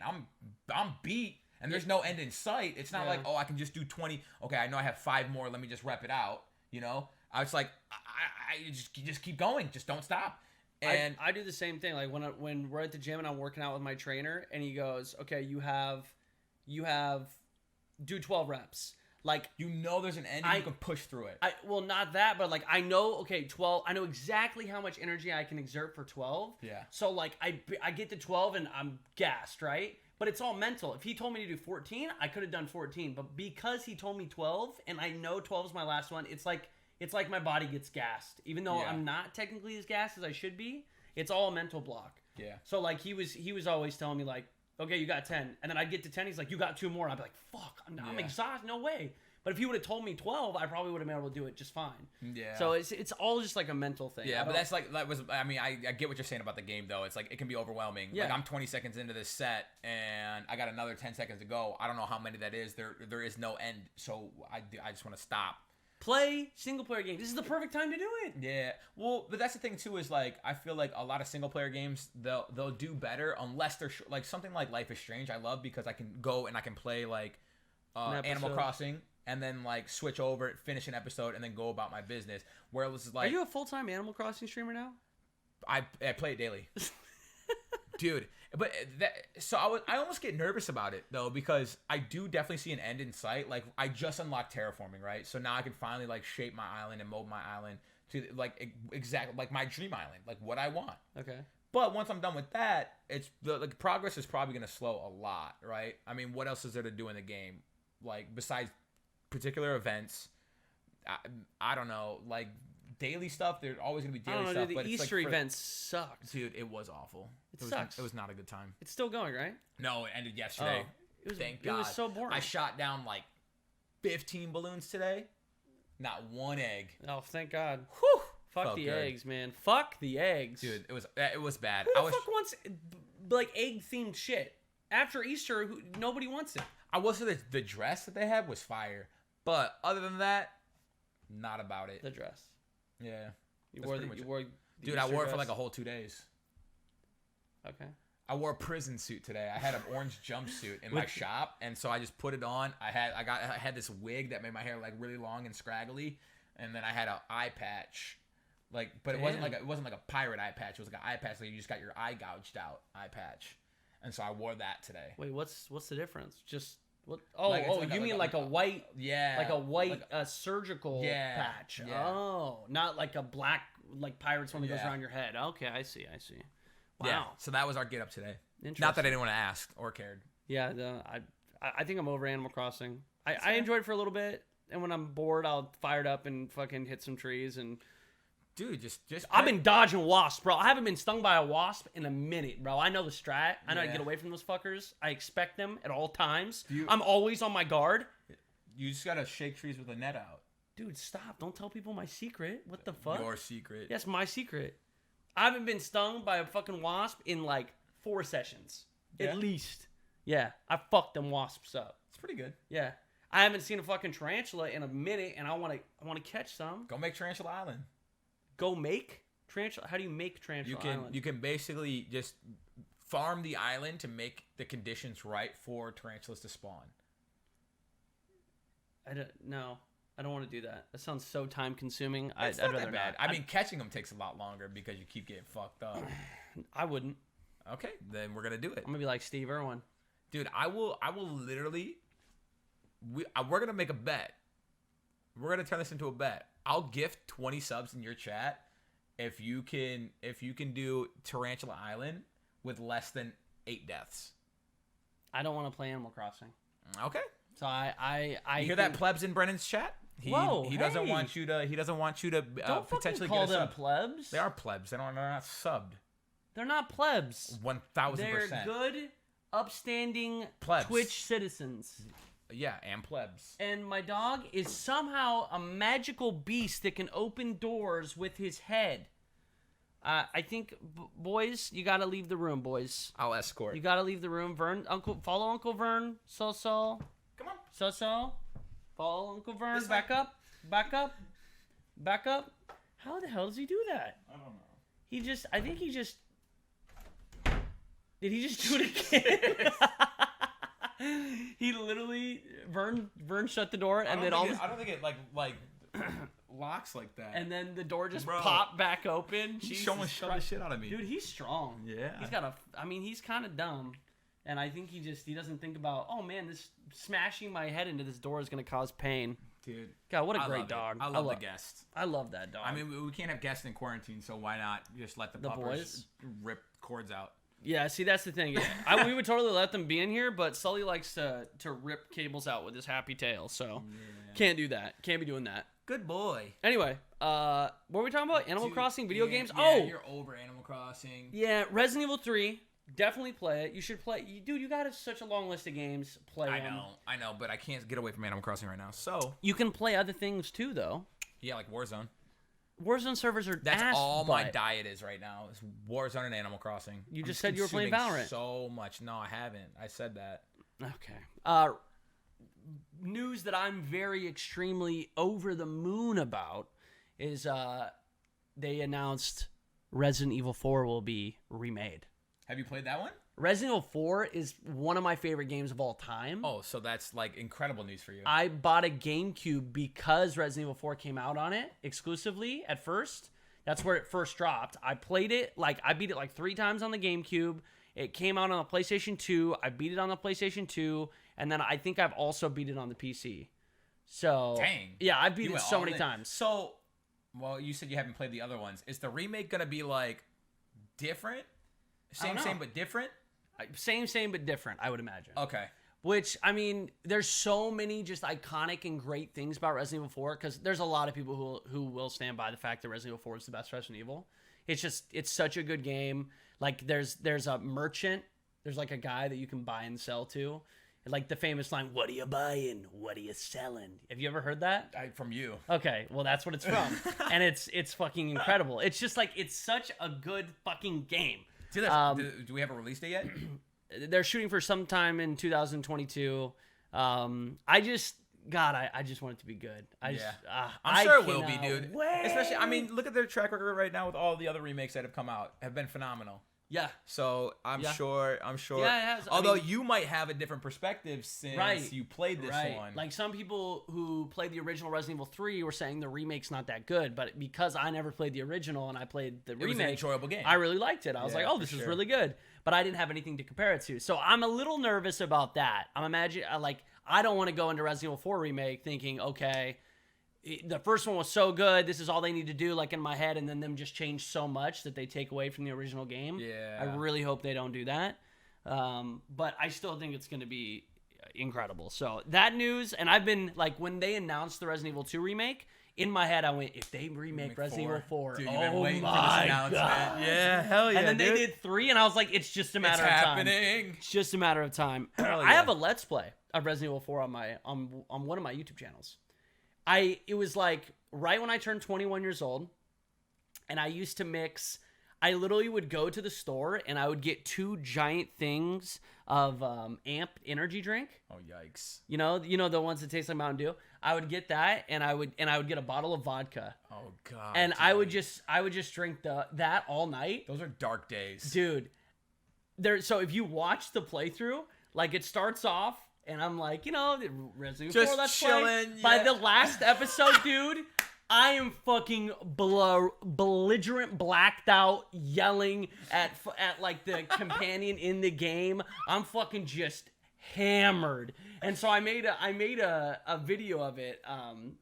I'm beat, and there's no end in sight. It's not like, oh, I can just do 20. Okay, I know I have 5 more. Let me just rep it out. You know, I was like, I just keep going. Just don't stop. And I do the same thing. Like when we're at the gym and I'm working out with my trainer, and he goes, okay, you have do 12 reps. Like, you know there's an end and you can push through it. Well, not that, but like I know, okay, 12. I know exactly how much energy I can exert for 12. Yeah. So like I get to 12 and I'm gassed, right? But it's all mental. If he told me to do 14, I could have done 14. But because he told me 12, and I know 12 is my last one, it's like my body gets gassed, even though I'm not technically as gassed as I should be. It's all a mental block. Yeah. So like he was always telling me like, okay, you got 10, and then I'd get to 10. He's like, you got 2 more. I'd be like, fuck, I'm exhausted. No way. But if he would have told me 12, I probably would have been able to do it just fine. Yeah. So it's all just like a mental thing. Yeah, but I get what you're saying about the game though. It's like it can be overwhelming. Yeah. Like I'm 20 seconds into this set and I got another 10 seconds to go. I don't know how many that is. There is no end. So I just want to stop. Play single player games. This is the perfect time to do it. Yeah. Well, but that's the thing too is like I feel like a lot of single player games they'll do better unless they're like something like Life is Strange. I love because I can go and I can play like Animal Crossing and then like switch over, finish an episode, and then go about my business. Whereas like, are you a full-time Animal Crossing streamer now? I play it daily, dude. But I almost get nervous about it though because I do definitely see an end in sight. Like I just unlocked terraforming, right? So now I can finally like shape my island and mold my island to like exactly like my dream island, like what I want. Okay. But once I'm done with that, it's the progress is probably gonna slow a lot, right? I mean, what else is there to do in the game, like besides particular events? I don't know, like daily stuff. There's always gonna be daily stuff. Dude, but the it's Easter like events sucked. Dude, it was awful. It sucks. It was not a good time. It's still going, right? No, it ended yesterday. Thank God. It was so boring. I shot down like 15 balloons today. Not one egg. Oh, thank God. Whew. Fuck Felt the good. eggs, man. Fuck the eggs. Dude, it was bad. Who the fuck wants like egg themed shit? After Easter, nobody wants it. I will say that the dress that they had was fire, but other than that, not about it. The dress. Yeah. You wore the Dude, Easter I wore it for dress? like a whole 2 days. Okay. I wore a prison suit today. I had an orange jumpsuit in my shop, and so I just put it on. I had this wig that made my hair like really long and scraggly, and then I had an eye patch, but it wasn't like a pirate eye patch. It was like an eye patch, like you just got your eye gouged out eye patch, and so I wore that today. Wait, what's the difference? Just what? Oh, Like, it's you mean like a white? Yeah, like a white surgical patch. Yeah. Oh, not like a black like pirate's one that goes Yeah. around your head. Okay, I see. Wow. Yeah. So that was our get up today. Interesting. Not that anyone asked or cared. Yeah, I think I'm over Animal Crossing. I enjoyed it for a little bit, and when I'm bored, I'll fire it up and fucking hit some trees and Dude, just I've been dodging wasps, bro. I haven't been stung by a wasp in a minute, bro. I know the strat. I know how to Yeah. get away from those fuckers. I expect them at all times. Do you- I'm always on my guard. You just gotta shake trees with a net out. Dude, stop. Don't tell people my secret. What the fuck? your secret. That's my secret. I haven't been stung by a fucking wasp in like 4 sessions. Yeah? At least. Yeah. I fucked them wasps up. It's pretty good. Yeah. I haven't seen a fucking tarantula in a minute, and I want to catch some. Go make Tarantula Island. Go make tarantula. How do you make tarantula island? You can basically just farm the island to make the conditions right for tarantulas to spawn. I don't want to do that. That sounds so time consuming. It's I'd not rather that bad. not. I mean, catching them takes a lot longer because you keep getting fucked up. I wouldn't. Okay, then we're gonna do it, I'm gonna be like Steve Irwin. dude. I will literally. We're gonna make a bet. We're gonna turn this into a bet. I'll gift 20 subs in your chat if you can do Tarantula Island with less than 8 deaths. I don't want to play Animal Crossing, Okay. so I You hear that, plebs in Brennan's chat? He doesn't hey. want you to. He doesn't want you to Don't potentially fucking call get a them sub. plebs. They are plebs. They're not subbed. They're not plebs. 1000%. They're good, upstanding Plebs. Twitch citizens. Yeah, and plebs. And my dog is somehow a magical beast that can open doors with his head. I think, boys, you gotta leave the room, boys. I'll escort. You gotta leave the room. Vern, follow Uncle Vern. So. Come on. So. Follow Uncle Vern. This Back up. How the hell does he do that? I don't know. I think he just. Did he just do it again? He literally, Vern shut the door and then I don't think it like locks like that. and then the door just Bro. popped back open. He's Jesus showing the Christ. shit out of me. Dude, he's strong. Yeah. He's kind of dumb. And I think he doesn't think about, oh man, this smashing my head into this door is going to cause pain. Dude. God, what a I great love it. dog. I love the guests. I love that dog. I mean, we can't have guests in quarantine, so why not just let the puppers boys? rip cords out? yeah, see, that's the thing. We would totally let them be in here, but Sully likes to rip cables out with his happy tail, so can't do that. Can't be doing that. Good boy. Anyway, what were we talking about? Animal Crossing video games? Yeah, Oh! you're over Animal Crossing. Yeah, Resident Evil 3. Definitely play it. You should play. Dude, you got such a long list of games. Play them. I know, but I can't get away from Animal Crossing right now. So, You can play other things too, though. yeah, like Warzone. Warzone servers are That's ass all my butt. diet is right now. Is Warzone and Animal Crossing. You I'm just said you were playing consuming Valorant. So much. No, I haven't. I said that. Okay. News that I'm very extremely over the moon about is they announced Resident Evil 4 will be remade. Have you played that one? Resident Evil 4 is one of my favorite games of all time. Oh, so that's like incredible news for you. I bought a GameCube because Resident Evil 4 came out on it exclusively at first. That's where it first dropped. I played it, I beat it like 3 times on the GameCube. It came out on the PlayStation 2. I beat it on the PlayStation 2. And then I think I've also beat it on the PC. So, Dang. yeah, I've beat You it went so all many in. times. So, well, you said you haven't played the other ones. Is the remake gonna be like different? Same, know. but different? Same, but different, I would imagine. Okay. Which, I mean, there's so many just iconic and great things about Resident Evil 4 because there's a lot of people who will stand by the fact that Resident Evil 4 is the best Resident Evil. It's such a good game. Like, there's a merchant. There's like a guy that you can buy and sell to. Like the famous line, "What are you buying? What are you selling?" Have you ever heard that? From you. Okay, well that's what it's from, and it's fucking incredible. It's just like it's such a good fucking game. Do we have a release date yet? They're shooting for sometime in 2022. I just want it to be good. I'm sure it will be, cannot dude. wait. Especially, I mean, look at their track record right now with all the other remakes that have come out. Have been phenomenal. Yeah. So I'm sure. Yeah, it has. Although you might have a different perspective since you played this one. Like some people who played the original Resident Evil 3 were saying the remake's not that good, but because I never played the original and I played the remake, was an enjoyable game. I really liked it. I was like, oh, this is really good. But I didn't have anything to compare it to. So I'm a little nervous about that. I don't want to go into Resident Evil 4 remake thinking, okay, the first one was so good, this is all they need to do, like in my head, and then them just change so much that they take away from the original game. Yeah. I really hope they don't do that. But I still think it's going to be incredible. So that news, and I've been, like, when they announced the Resident Evil 2 remake, in my head, I went, if they remake Resident Evil 4, dude, you've been oh waiting for this my announcement. god. Yeah, hell yeah. And then dude. they did 3, and I was like, it's just a matter of time. Happening. It's just a matter of time. Hell I yeah. have a Let's Play of Resident Evil 4 on one of my YouTube channels. It was like right when I turned 21 years old, and I used to mix. I literally would go to the store and I would get 2 giant things of Amp energy drink. Oh yikes! You know the ones that taste like Mountain Dew. I would get that, and I would get a bottle of vodka. Oh god! And dude. I would just drink that all night. Those are dark days, Dude. So if you watch the playthrough, like it starts off, and I'm like, Resident Evil 4, let's chilling. play. Yeah. By the last episode, dude, I am fucking belligerent, blacked out, yelling at like the companion in the game. I'm fucking just hammered. And so I made a video of it.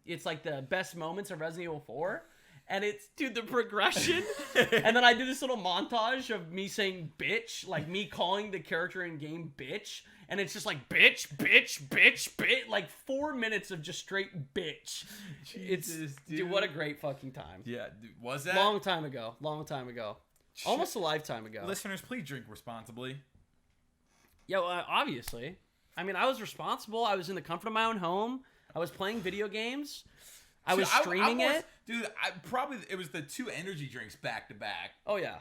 It's like the best moments of Resident Evil 4. And it's, dude, the progression. And then I did this little montage of me saying bitch, like me calling the character in game bitch. And it's just like bitch, bitch, bitch, bitch. Like 4 minutes of just straight bitch. Jesus, dude, what a great fucking time. Yeah, dude, was that Long time ago. Almost a lifetime ago. Listeners, please drink responsibly. Yeah, well, obviously. I mean, I was responsible. I was in the comfort of my own home. I was playing video games. I was streaming it. Dude, it was the 2 energy drinks back to back. Oh, yeah.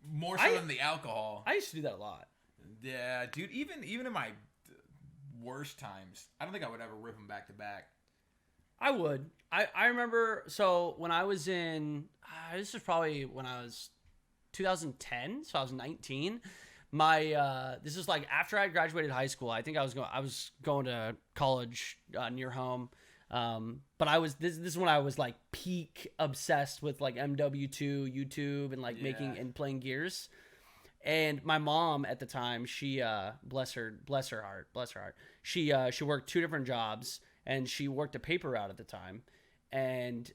More so than the alcohol. I used to do that a lot. Yeah, dude, even in my worst times, I don't think I would ever rip them back to back. I would. I remember, so when I was in, this is probably when I was 2010, so I was 19. This is like after I graduated high school. I think I was going to college near home. But this is when I was like peak obsessed with like MW2 YouTube and like making and playing Gears. And my mom at the time, she bless her heart. She worked 2 different jobs, and she worked a paper route at the time. And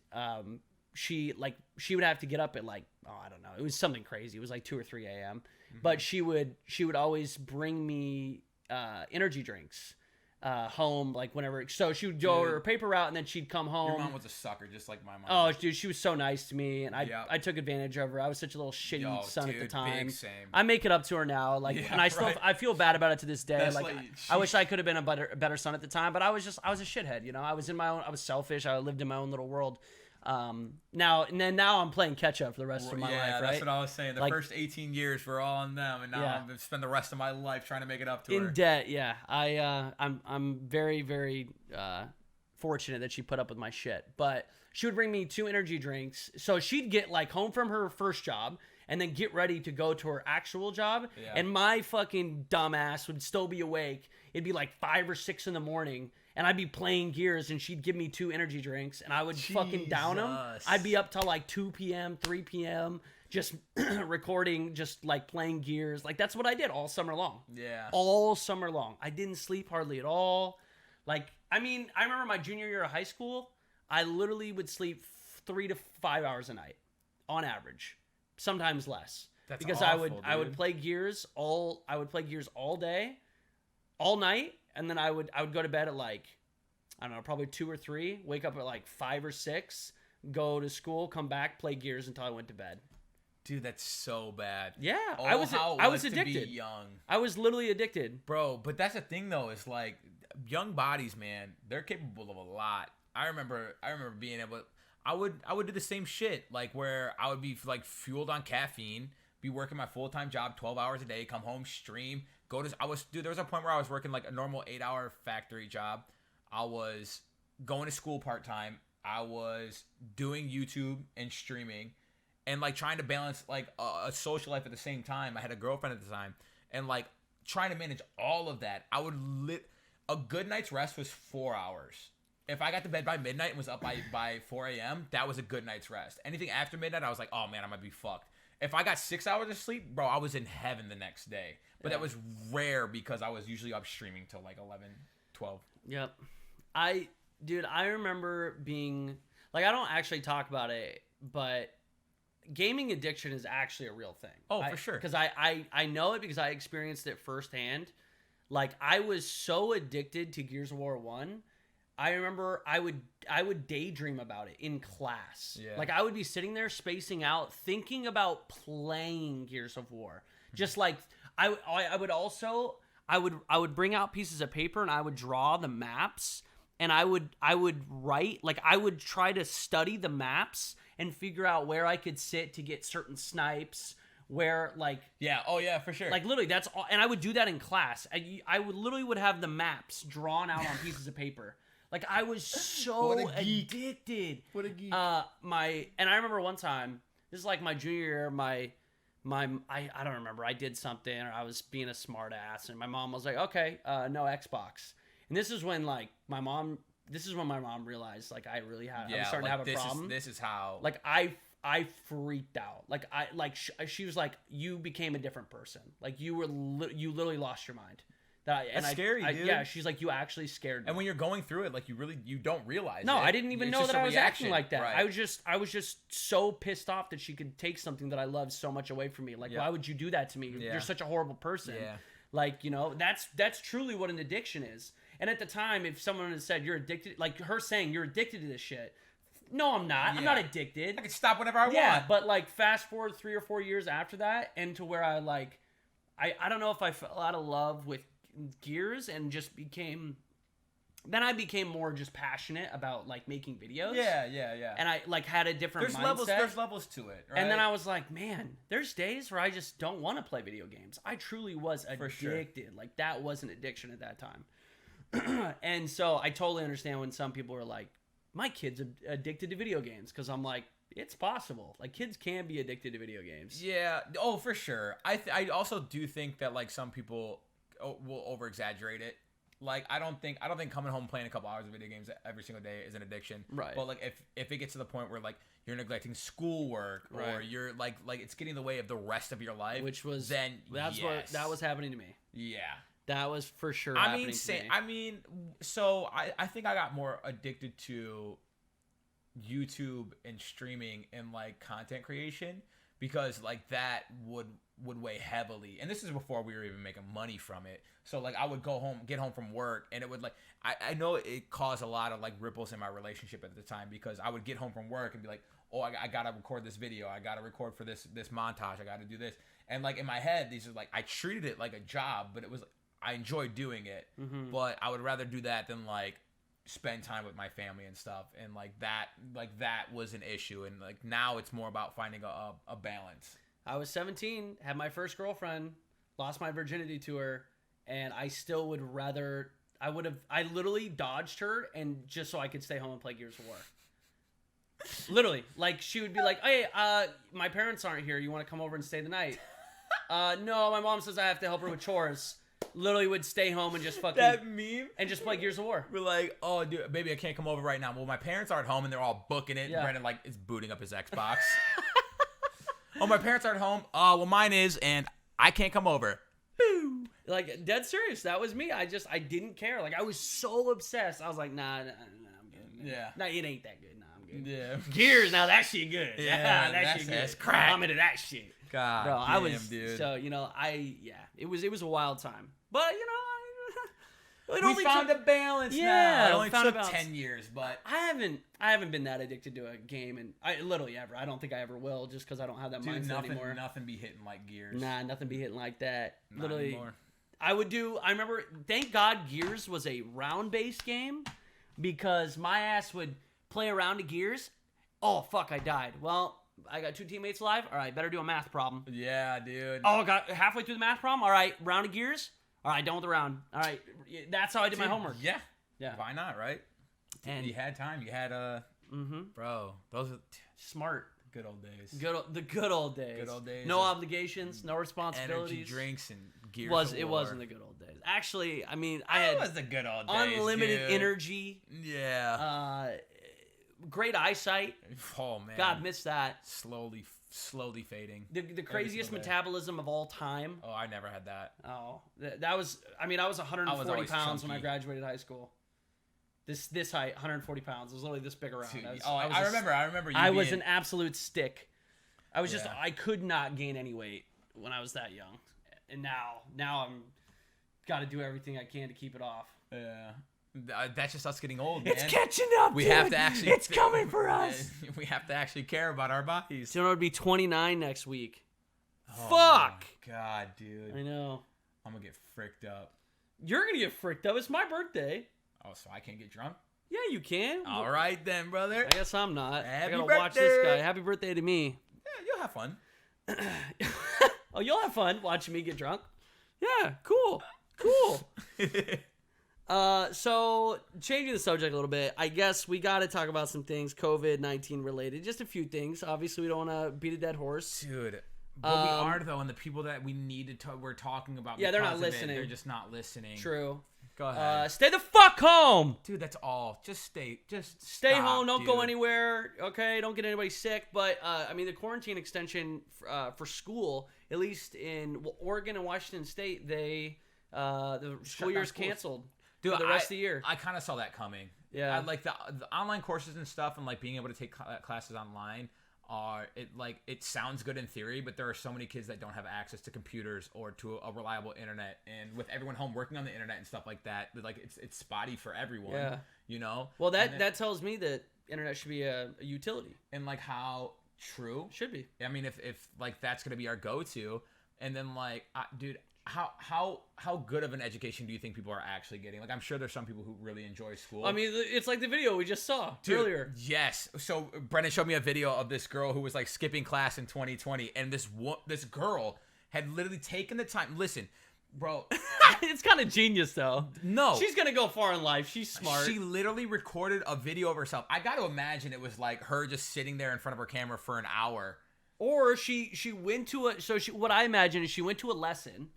she would have to get up at like, I don't know, it was something crazy. It was like 2 or 3 a.m. Mm-hmm. But she would always bring me energy drinks home, like whenever. So she would go her paper route, and then she'd come home. Your mom was a sucker, just like my mom. Oh, dude, she was so nice to me, and I took advantage of her. I was such a little shitty son at the time. Big same. I make it up to her now, like, and I feel bad about it to this day. That's like I wish I could have been a better son at the time, but I was a shithead, I was I was selfish. I lived in my own little world. Now I'm playing catch up for the rest of my life, right? That's what I was saying. The first 18 years were all on them, and now I'm gonna spend the rest of my life trying to make it up to her. In debt, yeah. I'm very, very fortunate that she put up with my shit. But she would bring me 2 energy drinks. So she'd get like home from her first job and then get ready to go to her actual job. Yeah. And my fucking dumbass would still be awake. It'd be like 5 or 6 in the morning. And I'd be playing Gears, and she'd give me 2 energy drinks, and I would fucking down them. I'd be up till like 2 p.m., 3 p.m., just recording, just like playing Gears. Like, that's what I did all summer long. Yeah. All summer long. I didn't sleep hardly at all. Like, I mean, I remember my junior year of high school, I literally would sleep 3 to 5 hours a night, on average. Sometimes less. That's because awful, I would play Gears all day, all night. And then I would go to bed at like, I don't know, probably 2 or 3, wake up at like 5 or 6, go to school, come back, play Gears until I went to bed. Dude, that's so bad. Yeah, Oh, I was addicted. To be young. I was literally addicted. Bro, but that's the thing though, is like young bodies, man, they're capable of a lot. I remember being able, I would do the same shit, like where I would be like fueled on caffeine, be working my full-time job 12 hours a day, come home, stream, there was a point where I was working like a normal 8-hour factory job. I was going to school part-time. I was doing YouTube and streaming and like trying to balance like a social life at the same time. I had a girlfriend at the time, and like trying to manage all of that. A good night's rest was 4 hours. If I got to bed by midnight and was up by 4 a.m., that was a good night's rest. Anything after midnight, I was like, oh man, I might be fucked. If I got 6 hours of sleep, bro, I was in heaven the next day. But that was rare because I was usually up streaming till like 11, 12. Yep. I remember being, like, I don't actually talk about it, but gaming addiction is actually a real thing. Oh, for sure. Because I know it because I experienced it firsthand. Like, I was so addicted to Gears of War 1. I remember I would daydream about it in class. Yeah. Like I would be sitting there spacing out, thinking about playing Gears of War. Just like I would bring out pieces of paper and I would draw the maps and I would write, like I would try to study the maps and figure out where I could sit to get certain snipes, where like for sure. like literally that's all, and I would do that in class. I would literally would have the maps drawn out on pieces of paper. Like I was so What a geek. addicted. What a geek. And I remember one time, this is like my junior year, I don't remember, I did something or I was being a smart ass and my mom was like, okay, no Xbox. And this is when like my mom realized like I really had I was starting to have a problem. This is how Like I freaked out. Like she was like, you became a different person. Like you literally lost your mind. That's scary, dude. Yeah, she's like, you actually scared me. And when you're going through it, like you don't realize. No, it. I didn't even It's know just that a I was reaction. acting like that. Right. I was just so pissed off that she could take something that I loved so much away from me. Like, why would you do that to me? Yeah. You're such a horrible person. Yeah. Like, you know, that's truly what an addiction is. And at the time, if someone had said you're addicted, like her saying you're addicted to this shit. No, I'm not. I'm not addicted. I can stop whenever I Yeah, want. but like fast forward 3 or 4 years after that, and to where I don't know if I fell out of love with Gears and just became. Then I became more just passionate about like making videos. Yeah. And I like had a different mindset. There's levels to it. Right? And then I was like, man, there's days where I just don't want to play video games. I truly was addicted. sure. Like that was an addiction at that time. And so I totally understand when some people are like, my kid's addicted to video games, because I'm like, it's possible. Like kids can be addicted to video games. Yeah. Oh, for sure. I also do think that like some people will over exaggerate it. Like I don't think coming home playing a couple hours of video games every single day is an addiction. Right. But like if it gets to the point where like you're neglecting schoolwork or Right. you're like it's getting in the way of the rest of your life, Which was then that was happening to me. Yeah. That was for sure. I happening mean, to me. so I think I got more addicted to YouTube and streaming and like content creation because like that would weigh heavily. And this is before we were even making money from it. So like I would get home from work and it would like I know it caused a lot of like ripples in my relationship at the time because I would get home from work and be like, oh, I gotta record this video, I gotta record for this montage, I gotta do this. And like in my head, these are like I treated it like a job, but it was I enjoyed doing it, but I would rather do that than like spend time with my family and stuff. And like that was an issue. And like now it's more about finding a balance. I was 17, had my first girlfriend, lost my virginity to her, and I still would rather I literally dodged her and just so I could stay home and play Gears of War. Literally, like she would be like, "Hey, my parents aren't here. You want to come over and stay the night?" No, my mom says I have to help her with chores. Literally would stay home and just fucking That meme and just play Gears of War. we're like, oh dude, baby, I can't come over right now. Well, my parents aren't home and they're all booking it. Yeah. Brendan like is booting up his Xbox. Oh, my parents aren't home. Well, mine is, and I can't come over. Boo. Like dead serious. That was me. I didn't care. Like I was so obsessed. I was like, nah, I'm good. Yeah. Nah, it ain't that good. Nah, I'm good. Yeah. Gears, now that shit good. Yeah, that shit good. that's crack. I'm into that shit. God, Bro, I was dude. so it was a wild time. But We found a balance Yeah, now. It we only found a took balance. 10 years, but I haven't been that addicted to a game, and I literally ever. I don't think I ever will, just because I don't have that dude, mindset anymore. nothing be hitting like Gears. Nah, nothing be hitting like that. Not Literally, anymore. I remember, thank God Gears was a round-based game, because my ass would play a round of Gears. Oh, fuck, I died. Well, I got 2 teammates alive. All right, better do a math problem. Yeah, dude. Oh, got halfway through the math problem. All right, round of Gears. All right, done with the round. All right, that's how I did my homework. Yeah. Yeah. Why not, right? And you had time. You had bro, those are smart. good old days. The good old days. Good old days No of obligations, no responsibilities. Energy drinks and Gears It of was War. in the good old days. Actually, I mean, I That had was the good old days, unlimited dude. energy. Yeah. Great eyesight. Oh man. God, missed that. Slowly fading. The craziest single day. metabolism of all time. Oh, I never had that. Oh, that was. I mean, I was 140 always pounds when I chunky. graduated high school. This height, 140 pounds. It was literally this big around. Dude, I remember you I was being- an absolute stick. I was Yeah. I could not gain any weight when I was that young, and now I'm got to do everything I can to keep it off. Yeah. That's just us getting old, man. It's catching up. We dude. have to actually. It's coming for us. We have to actually care about our bodies. So it would be 29 next week. Oh Fuck. my God, dude. I know. I'm gonna get fricked up. You're gonna get fricked up. It's my birthday. Oh, so I can't get drunk? Yeah, you can. All right then, brother. I guess I'm not. Happy I gotta watch this birthday. guy. Happy birthday to me. Yeah, you'll have fun. Oh, you'll have fun watching me get drunk. Yeah, cool. Cool. So changing the subject a little bit, I guess we got to talk about some things COVID-19 related. Just a few things. Obviously, we don't want to beat a dead horse. Dude. But we are, though, and the people that we need to we're talking about. Yeah, they're not because of it, listening. They're just not listening. True. Go ahead. Stay the fuck home. Dude, that's all. Just stay. Just Stay stop, home. Don't go dude. anywhere. Okay. Don't get anybody sick. But I mean, the quarantine extension for school, at least in Oregon and Washington State, the school down year's schools. canceled Dude, for the rest of the year. I kind of saw that coming. Yeah. I like the online courses and stuff, and like being able to take classes online. It sounds good in theory, but there are so many kids that don't have access to computers or to a reliable internet, and with everyone home working on the internet and stuff like that, like it's spotty for everyone. Yeah. You know. Well, that tells me that internet should be a utility. And like how true Should be. I mean, if like that's gonna be our go-to, and then like, dude, how good of an education do you think people are actually getting? Like, I'm sure there's some people who really enjoy school. I mean, it's like the video we just saw Dude, earlier. Yes. So Brendan showed me a video of this girl who was like skipping class in 2020, and this girl had literally taken the time. Listen, bro. It's kind of genius, though. No. She's gonna go far in life. She's smart. She literally recorded a video of herself. I got to imagine it was like her just sitting there in front of her camera for an hour. Or she went to what I imagine is she went to a lesson.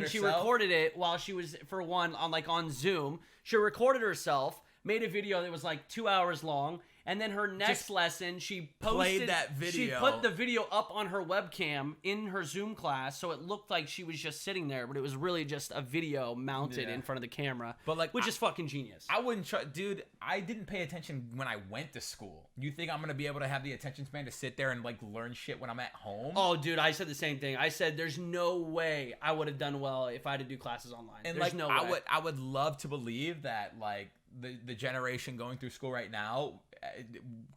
She recorded it while she was on Zoom. She recorded herself, made a video that was like 2 hours long, and then her next lesson she played that video. She put the video up on her webcam in her Zoom class, so it looked like she was just sitting there, but it was really just a video mounted in front of the camera. But like, which is fucking genius. I wouldn't try, dude. I didn't pay attention when I went to school. You think I'm gonna be able to have the attention span to sit there and like learn shit when I'm at home? Oh, dude, I said the same thing. I said there's no way I would have done well if I had to do classes online. And there's like, no way. I would love to believe that like the generation going through school right now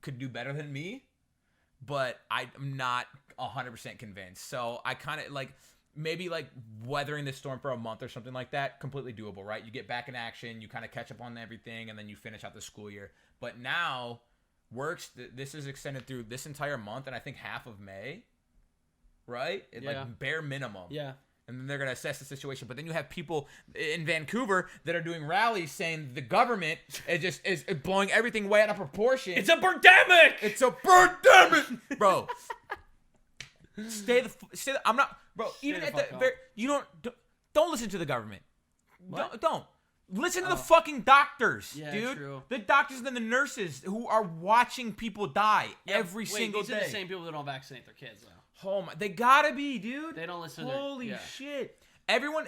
could do better than me, but I'm not 100% convinced. So I kind of like maybe like weathering the storm for a month or something like that, completely doable, right? You get back in action, you kind of catch up on everything, and then you finish out the school year. But now this is extended through this entire month, and I think half of May, right? Like bare minimum. Yeah. And then they're going to assess the situation. But then you have people in Vancouver that are doing rallies saying the government is blowing everything way out of proportion. It's a birdemic! It's a birdemic! Bro. I'm not, bro, even at the very, you don't listen to the government. Don't. Listen to the fucking doctors, dude. True. The doctors and the nurses who are watching people die every single day. These are the same people that don't vaccinate their kids, though. Oh my, they gotta be, dude. They don't listen. Holy shit! Everyone.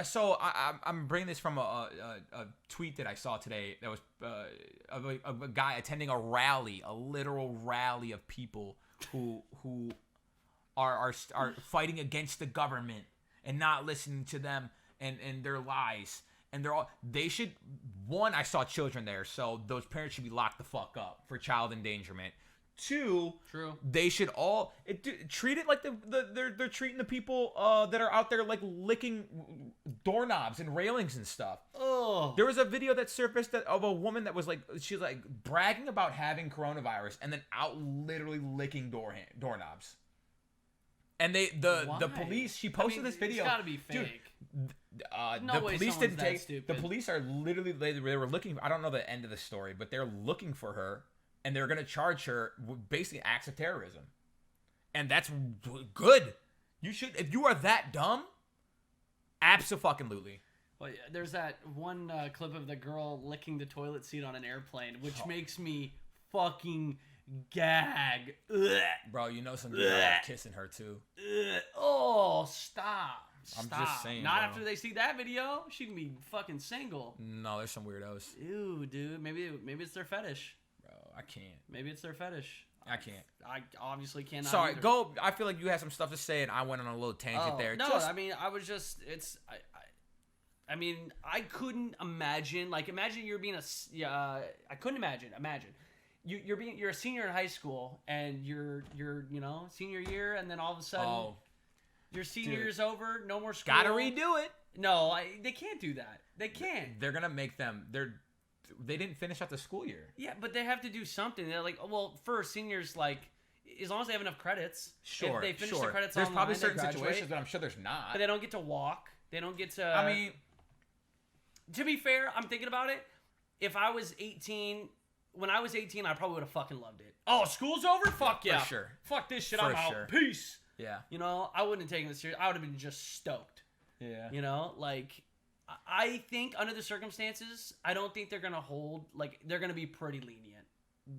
So I'm bringing this from a tweet that I saw today. That was of a guy attending a rally, a literal rally of people who are fighting against the government and not listening to them and their lies. And they should. One, I saw children there, so those parents should be locked the fuck up for child endangerment. Two, true. They should all treat it like they're treating the people that are out there like licking doorknobs and railings and stuff. Oh, there was a video that surfaced of a woman that was like, she's like bragging about having coronavirus and then out literally licking doorknobs. And the police, she posted this video. It's gotta be fake. Dude, no the way police someone's didn't that take. stupid. The police are literally they were looking. I don't know the end of the story, but they're looking for her. And they're going to charge her with basically acts of terrorism. And that's good. You should, if you are that dumb, abso-fucking-lutely. Well, there's that one clip of the girl licking the toilet seat on an airplane, which makes me fucking gag. Ugh. Bro, you know some people are kissing her too. Ugh. Oh, stop. I'm just saying, Not bro. after they see that video. She can be fucking single. No, there's some weirdos. Ew, dude. Maybe it's their fetish. I can't. Maybe it's their fetish. I can't. I obviously cannot. Sorry, either. go. I feel like you had some stuff to say, and I went on a little tangent there. No, I mean, I was just. I mean, I couldn't imagine. Like, imagine you're being I couldn't imagine. Imagine you're a senior in high school and you're senior year, and then all of a sudden your senior year's over. No more school. Gotta redo it. No, they can't do that. They can't. They're gonna make them. They didn't finish out the school year. Yeah, but they have to do something. They're like, well, for seniors, like, as long as they have enough credits. Sure, if they finish the credits There's online, probably they certain graduate, situations, but I'm sure there's not. but they don't get to walk. They don't get to. I mean, to be fair, I'm thinking about it. If I was 18, when I was 18, I probably would have fucking loved it. Oh, school's over? Fuck yeah. For sure. Fuck this shit. For I'm out. sure. Peace. yeah. You know, I wouldn't have taken this serious. I would have been just stoked. Yeah. You know, like, I think under the circumstances, I don't think they're going to hold, like, they're going to be pretty lenient.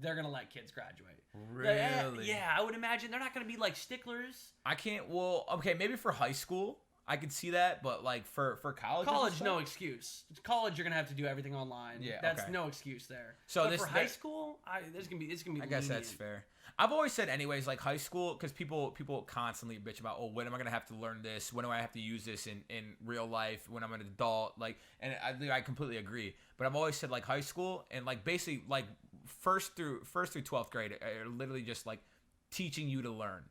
They're going to let kids graduate. Really? Yeah, I would imagine they're not going to be, like, sticklers. I can't. Well, okay, maybe for high school, I could see that, but like for college, College, no excuse. College, you're gonna have to do everything online. Yeah, that's okay. no excuse there. So but this for high school, it's gonna be. I guess that's fair. I've always said, anyways, like high school, because people constantly bitch about, when am I gonna have to learn this? When do I have to use this in real life? When I'm an adult, like, and I completely agree. But I've always said, like, high school and like basically like first through 12th grade are literally just like teaching you to learn.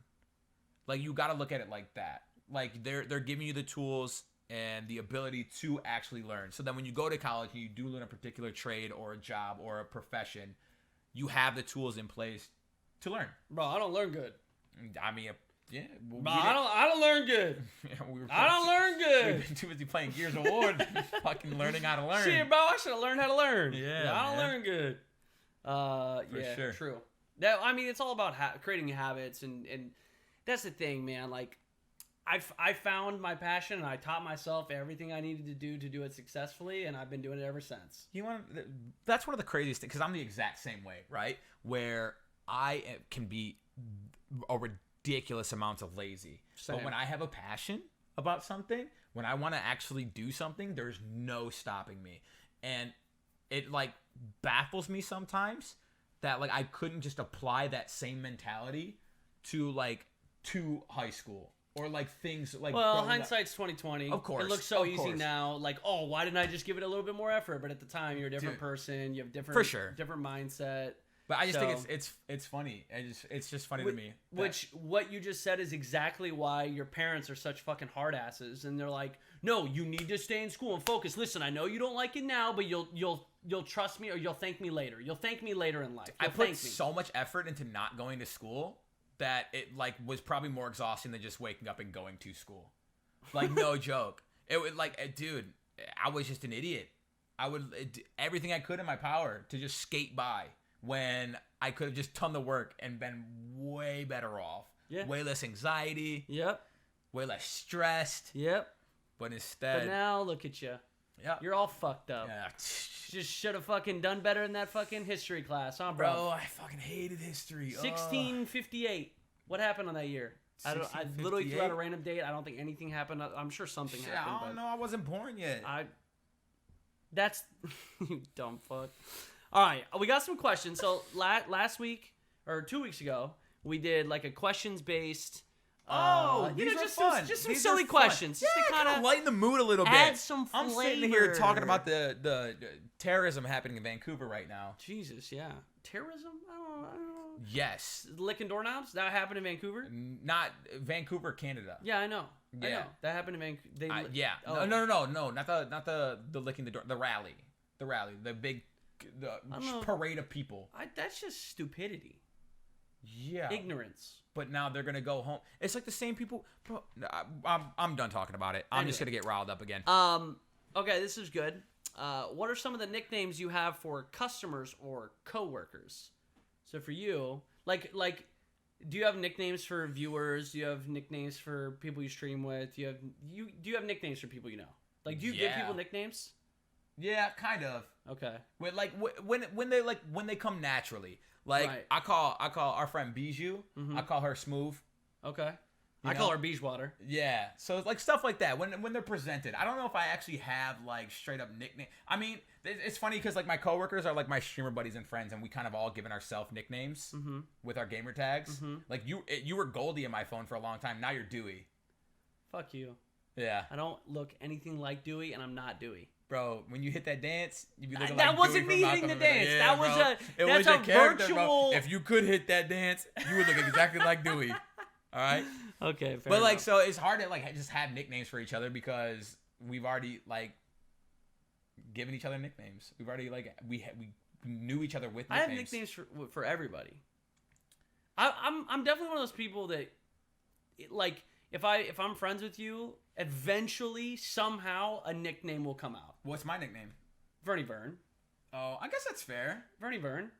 Like, you got to look at it like that. Like, they're giving you the tools and the ability to actually learn. So then when you go to college and you do learn a particular trade or a job or a profession, you have the tools in place to learn. Bro, I don't learn good. I mean, yeah. Well, Bro, I don't learn good. I don't learn good. We've been too busy playing Gears of War than fucking learning how to learn. Shit, bro, I should have learned how to learn. Yeah, I don't man. learn good. Yeah, sure. True. That, I mean, it's all about creating habits, and that's the thing, man. Like, I found my passion, and I taught myself everything I needed to do it successfully, and I've been doing it ever since. You want? That's one of the craziest things, because I'm the exact same way, right? Where I can be a ridiculous amount of lazy, Same. but when I have a passion about something, when I want to actually do something, there's no stopping me, and it like baffles me sometimes that like I couldn't just apply that same mentality to high school. Or like things like, well, hindsight's 2020. Of course, it looks so of easy course. now. Like, oh, why didn't I just give it a little bit more effort? But at the time, you're a different person. You have different, For sure. different mindset. But I just So- think it's funny. It's just funny to me. Which what you just said is exactly why your parents are such fucking hard asses, and they're like, no, you need to stay in school and focus. Listen, I know you don't like it now, but you'll trust me, or you'll thank me later. You'll thank me later in life. I You'll put thank me. so much effort into not going to school that it like was probably more exhausting than just waking up and going to school. Like, no joke. It would like, dude, I was just an idiot. I would do everything I could in my power to just skate by when I could have just done the work and been way better off. Yeah. Way less anxiety. Yep. Way less stressed. Yep. But instead, But now look at you. yeah, You're all fucked up. yeah. Just should have fucking done better in that fucking history class, huh, bro? Bro, I fucking hated history. 1658. What happened on that year? I literally threw 1658? out a random date. I don't think anything happened. I'm sure something Shit, happened. I don't but know. I wasn't born yet. That's you dumb fuck. All right, we got some questions. So last week or 2 weeks ago, we did like a questions based. These are just fun. just some These silly are fun. questions, just to Yeah, kind of lighten the mood a little bit. add some I'm flavor. sitting here talking about the terrorism happening in Vancouver right now. Jesus, yeah, terrorism. I don't know. Yes, Licking doorknobs. That happened in Vancouver. not Vancouver, Canada. Yeah, I know. I Yeah. know. That happened in Vancouver. Yeah. Oh. No, not the licking the door. The rally, the big don't know. parade of people. That's just stupidity, Yeah. ignorance. But now they're gonna go home. It's like the same people. Bro, I'm done talking about it. I'm just gonna get riled up again. Okay, this is good. What are some of the nicknames you have for customers or coworkers? So for you, like, do you have nicknames for viewers? Do you have nicknames for people you stream with? Do you have nicknames for people you know? Like, do you give people nicknames? Yeah, kind of. Okay. When they come naturally. Like, Right. I call our friend Bijou. I call her Smooth. Okay. You I call know? her Beachwater. Yeah, so it's like stuff like that when they're presented. I don't know if I actually have like straight up nickname. I mean, it's funny because like my coworkers are like my streamer buddies and friends, and we kind of all given ourselves nicknames with our gamer tags. Like you were Goldie in my phone for a long time. Now you're Dewey. Fuck you. Yeah. I don't look anything like Dewey, and I'm not Dewey. Bro, when you hit that dance, you be looking That like wasn't Dewey me from hitting the Malcolm in dance. Middle. That Yeah, was bro. that's your a character, bro. virtual. If you could hit that dance, you would look exactly like Dewey. All right. Okay, fair But like, enough. so it's hard to like just have nicknames for each other because we've already like given each other nicknames. We've already like we knew each other with I nicknames. have nicknames for everybody. I'm definitely one of those people that, like, if I'm friends with you, eventually somehow a nickname will come out. What's my nickname? Vernie Vern. Oh, I guess that's fair. Vernie Vern.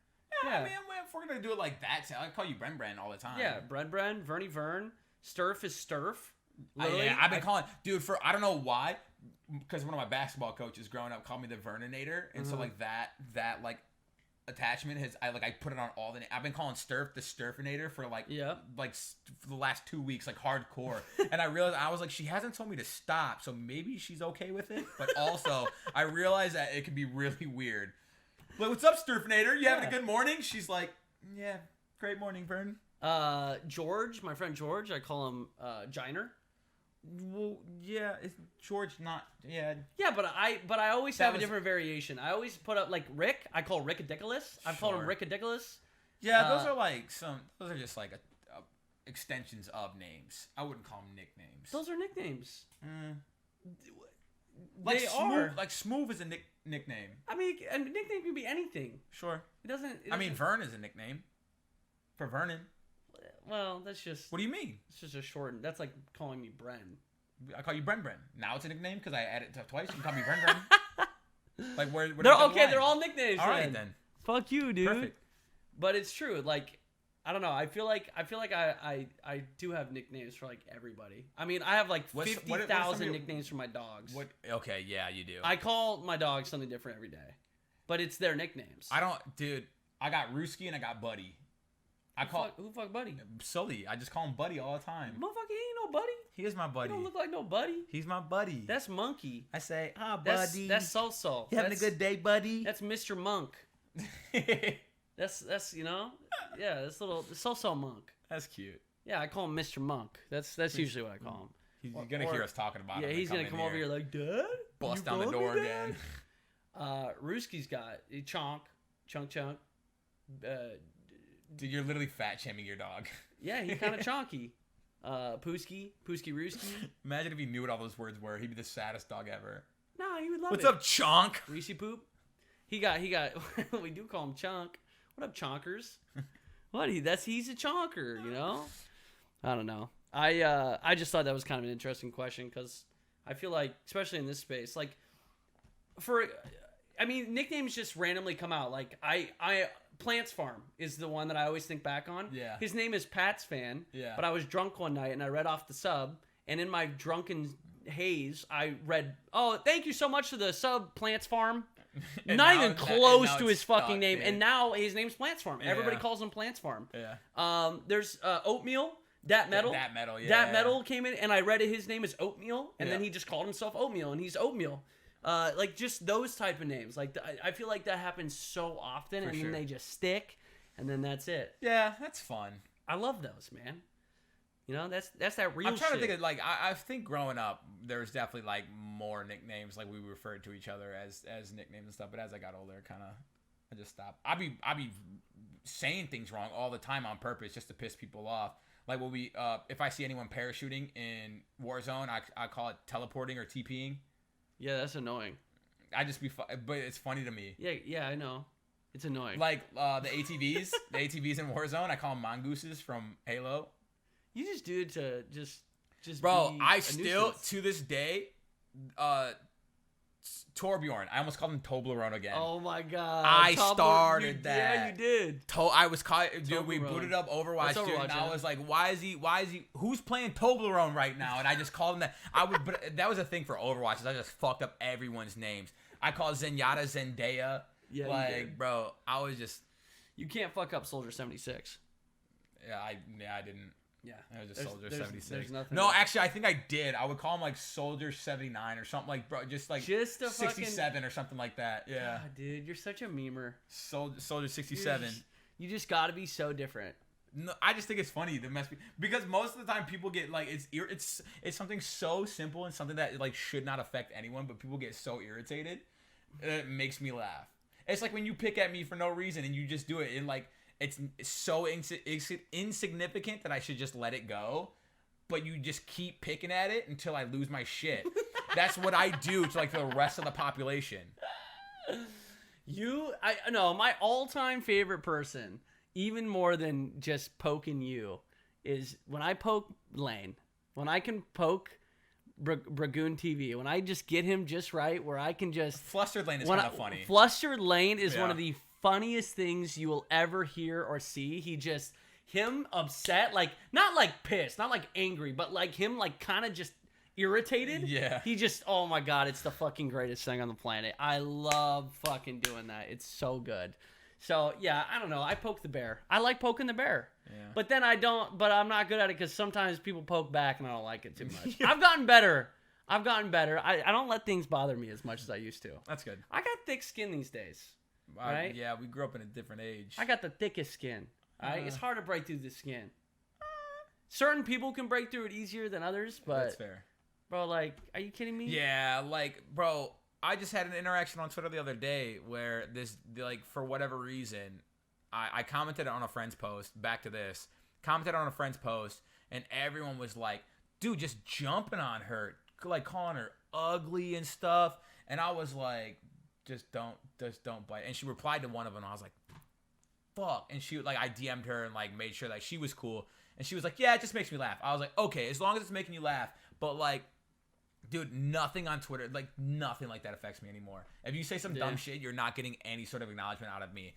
Yeah, Yeah. I mean, if we're gonna do it like that, I call you Bren all the time. Yeah, Bren, Vernie Vern. Sturf is Sturf. Literally, Yeah, I've been calling, dude, for I don't know why, because one of my basketball coaches growing up called me the Verninator, and so like that like attachment has I put it on all the. I've been calling Sturf the Sturfinator for like for the last 2 weeks, like hardcore, and I realized I was like, she hasn't told me to stop, so maybe she's okay with it, but also I realized that it could be really weird. Like, what's up, Sturfinator? You having a good morning? She's like, yeah, great morning, Vern. George, my friend George, I call him Giner. Well, yeah, it's George not, yeah. Yeah, but I always That have a was- different variation. I always put up like Rick. I call Rick Ridiculous. I've called him Sure. Rick Ridiculous. Yeah, those are like those are just like extensions of names. I wouldn't call them nicknames. Those are nicknames. Like they Smooth, are. like Smooth is a nickname. I mean, a nickname can be anything. Sure. It doesn't. I mean, Vern is a nickname for Vernon. Well, that's just. What do you mean? It's just a short. That's like calling me Bren. I call you Bren. Now it's a nickname because I added it twice. You can call me Bren. Like where? They're okay. They're all nicknames. All right then. Fuck you, dude. Perfect. But it's true. Like, I don't know. I feel like I do have nicknames for like everybody. I mean, I have like What are 50,000 some of your- nicknames for my dogs. What? Okay, yeah, you do. I call my dogs something different every day, but it's their nicknames. I don't, dude. I got Rooski and I got Buddy. I call Who fuck Buddy? Sully. I just call him Buddy all the time. Motherfucker, he ain't no buddy. He is my He buddy. don't look like no buddy. He's my buddy. That's Monkey. I say, That's buddy. that's So. You having a good day, buddy? That's Mr. Monk. That's you know, yeah, this little So Monk. That's cute. Yeah, I call him Mr. Monk. That's usually what I call him. He's gonna hear us talking about Yeah, him. he's gonna come over here like, Dad, bust you down the called me door Dad?" again. Rooski's got Chunk. Dude, you're literally fat shaming your dog. Yeah, he's kind of chonky. Pooski Rooski. Imagine if he knew what all those words were. He'd be the saddest dog ever. Nah, he would love What's it. up, Chonk? Reese Poop. He got. We do call him Chunk. What up, Chonkers? He's a chonker, you know. I don't know. I just thought that was kind of an interesting question because I feel like, especially in this space, like nicknames just randomly come out. Like Plants Farm is the one that I always think back on. Yeah. His name is Pat's Fan. Yeah. But I was drunk one night and I read off the sub, and in my drunken haze, I read, "Oh, thank you so much to the sub, Plants Farm." And Not now even that- close now to it's his fucking stuck, name, dude. and now his name's Plants Farm. Everybody Yeah. calls him Plants Farm. Yeah. There's Oatmeal. Dat Metal. Dat Metal, yeah. Dat Metal came in, and I read his name is Oatmeal, and then Yeah. he just called himself Oatmeal, and he's Oatmeal. Like just those type of names. Like I feel like that happens so often, and sure. then they just stick, and then that's it. Yeah, that's fun. I love those, man. You know, that's that real. I'm trying shit. to think of like I think growing up there's definitely like more nicknames, like we referred to each other as nicknames and stuff. But as I got older, I just stopped. I be saying things wrong all the time on purpose just to piss people off. Like when if I see anyone parachuting in Warzone, I call it teleporting or TPing. Yeah, that's annoying. I just but it's funny to me. Yeah, I know. It's annoying. Like the ATVs in Warzone, I call them mongooses from Halo. You just do it to just. Bro, be I a still nuisance. to this day, Torbjorn. I almost called him Toblerone again. Oh my god! I started that. Yeah, you did. I was caught, dude. We Toblerone. booted up Overwatch, That's dude, and Overwatch, I yeah. was like, "Why is he? Who's playing Toblerone right now?" And I just called him that. But that was a thing for Overwatch. Is I just fucked up everyone's names. I called Zenyatta Zendaya. Yeah, you like, did. bro, I was just. You can't fuck up Soldier 76. I didn't. Yeah, It was just Soldier 76. There's nothing. No, actually, I think I did. I would call him like Soldier 79 or something like, bro, just a 67 or something like that. Yeah. God, dude, you're such a memer. Soldier 67. You just got to be so different. No, I just think it's funny to mess because most of the time people get like it's something so simple and something that like should not affect anyone, but people get so irritated. It makes me laugh. It's like when you pick at me for no reason and you just do it, and like it's so insignificant that I should just let it go, but you just keep picking at it until I lose my shit. That's what I do to like the rest of the population. I know my all-time favorite person, even more than just poking you, is when I poke Lane. When I can poke Dragoon TV. When I just get him just right, where I can just... Flustered Lane is kind of funny. Flustered Lane is one of the funniest things you will ever hear or see. Him upset, like, not like pissed, not like angry, but like him like kind of just irritated. Yeah. He just, oh my God, it's the fucking greatest thing on the planet. I love fucking doing that. It's so good. So, yeah, I don't know. I poke the bear. I like poking the bear. Yeah. But then I'm not good at it because sometimes people poke back and I don't like it too much. I've gotten better. I don't let things bother me as much as I used to. That's good. I got thick skin these days. Right? Yeah, we grew up in a different age. I got the thickest skin. Right? It's hard to break through the skin. Certain people can break through it easier than others, but... That's fair. Bro, like, are you kidding me? Yeah, like, bro, I just had an interaction on Twitter the other day where for whatever reason, I commented on a friend's post, commented on a friend's post, and everyone was like, dude, just jumping on her, like calling her ugly and stuff, and I was like, just don't bite. And she replied to one of them, and I was like, fuck. And she, like, I DM'd her and, like, made sure that she was cool, and she was like, yeah, it just makes me laugh. I was like, okay, as long as it's making you laugh, but, like, dude, nothing on Twitter, like, nothing like that affects me anymore. If you say some dumb shit, you're not getting any sort of acknowledgement out of me.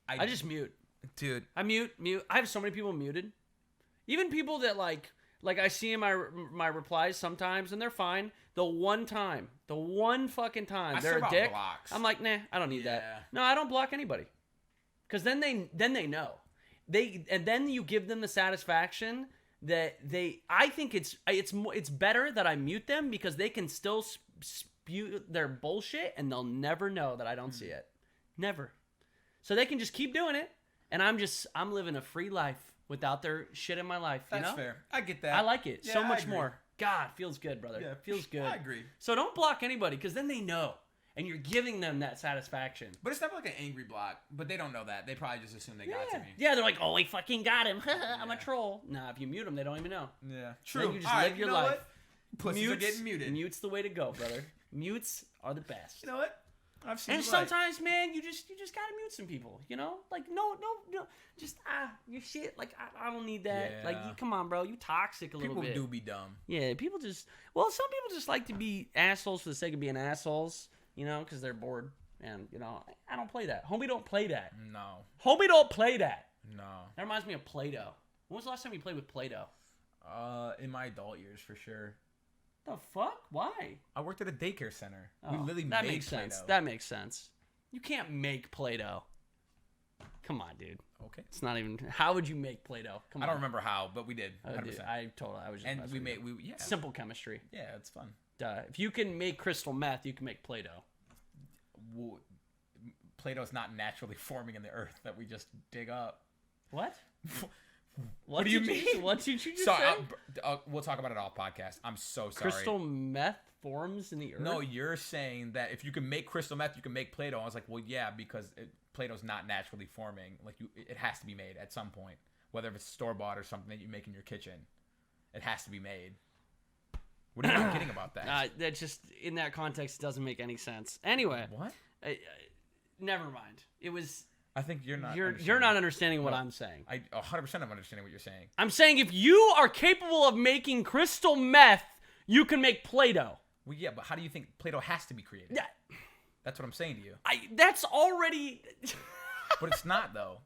I just mute. Dude. I mute. I have so many people muted. Even people that, like I see in my replies sometimes, and they're fine. The one fucking time, they're a dick. Blocks. I'm like, nah, I don't need that. No, I don't block anybody. Because then they know. And then you give them the satisfaction that I think it's better that I mute them because they can still spew their bullshit and they'll never know that I don't see it. Never. So they can just keep doing it, and I'm living a free life without their shit in my life. That's fair. I get that. I like it so much more. God, feels good, brother. Yeah, feels good. I agree. So don't block anybody because then they know, and you're giving them that satisfaction. But it's never like an angry block. But they don't know that. They probably just assume they got to me. Yeah, they're like, oh, we fucking got him. I'm a troll. Nah, if you mute them, they don't even know. Yeah, true. Then you just live your life. What? Pussies are getting muted. Mute's the way to go, brother. Mutes are the best. You know what? I've seen. And sometimes, man, you just gotta mute some people. You know, like no, just you shit. Like I don't need that. Yeah. Like come on, bro, you toxic a little bit. People do be dumb. Yeah, some people just like to be assholes for the sake of being assholes. You know, because they're bored. And you know, I don't play that. Homie, don't play that. No. Homie, don't play that. No. That reminds me of Play-Doh. When was the last time you played with Play-Doh? In my adult years, for sure. The fuck? Why? I worked at a daycare center. Oh, We literally that made makes Play-Doh. sense. That makes sense. You can't make Play-Doh. Come on, dude. Okay. It's not even. How would you make Play-Doh? Come on. I don't remember how, but we did. 100%. Dude, I was just. And we made. Simple chemistry. Yeah, it's fun. If you can make crystal meth, you can make Play-Doh. Well, Play-Doh's not naturally forming in the earth that we just dig up. What? What do you mean? What did you just Sorry, say? we'll talk about it off podcast. I'm so sorry. Crystal meth forms in the earth? No, you're saying that if you can make crystal meth, you can make Play-Doh. I was like, well, yeah, because Play-Doh's not naturally forming. Like, it has to be made at some point. Whether it's store-bought or something that you make in your kitchen. It has to be made. What are you not kidding about that? That just, in that context, doesn't make any sense. Anyway. What? Never mind. It was... I think you're not. You're not understanding what I'm saying. I 100% I'm understanding what you're saying. I'm saying if you are capable of making crystal meth, you can make Play-Doh. Well, yeah, but how do you think Play-Doh has to be created? Yeah. That's what I'm saying to you. That's already. But it's not though.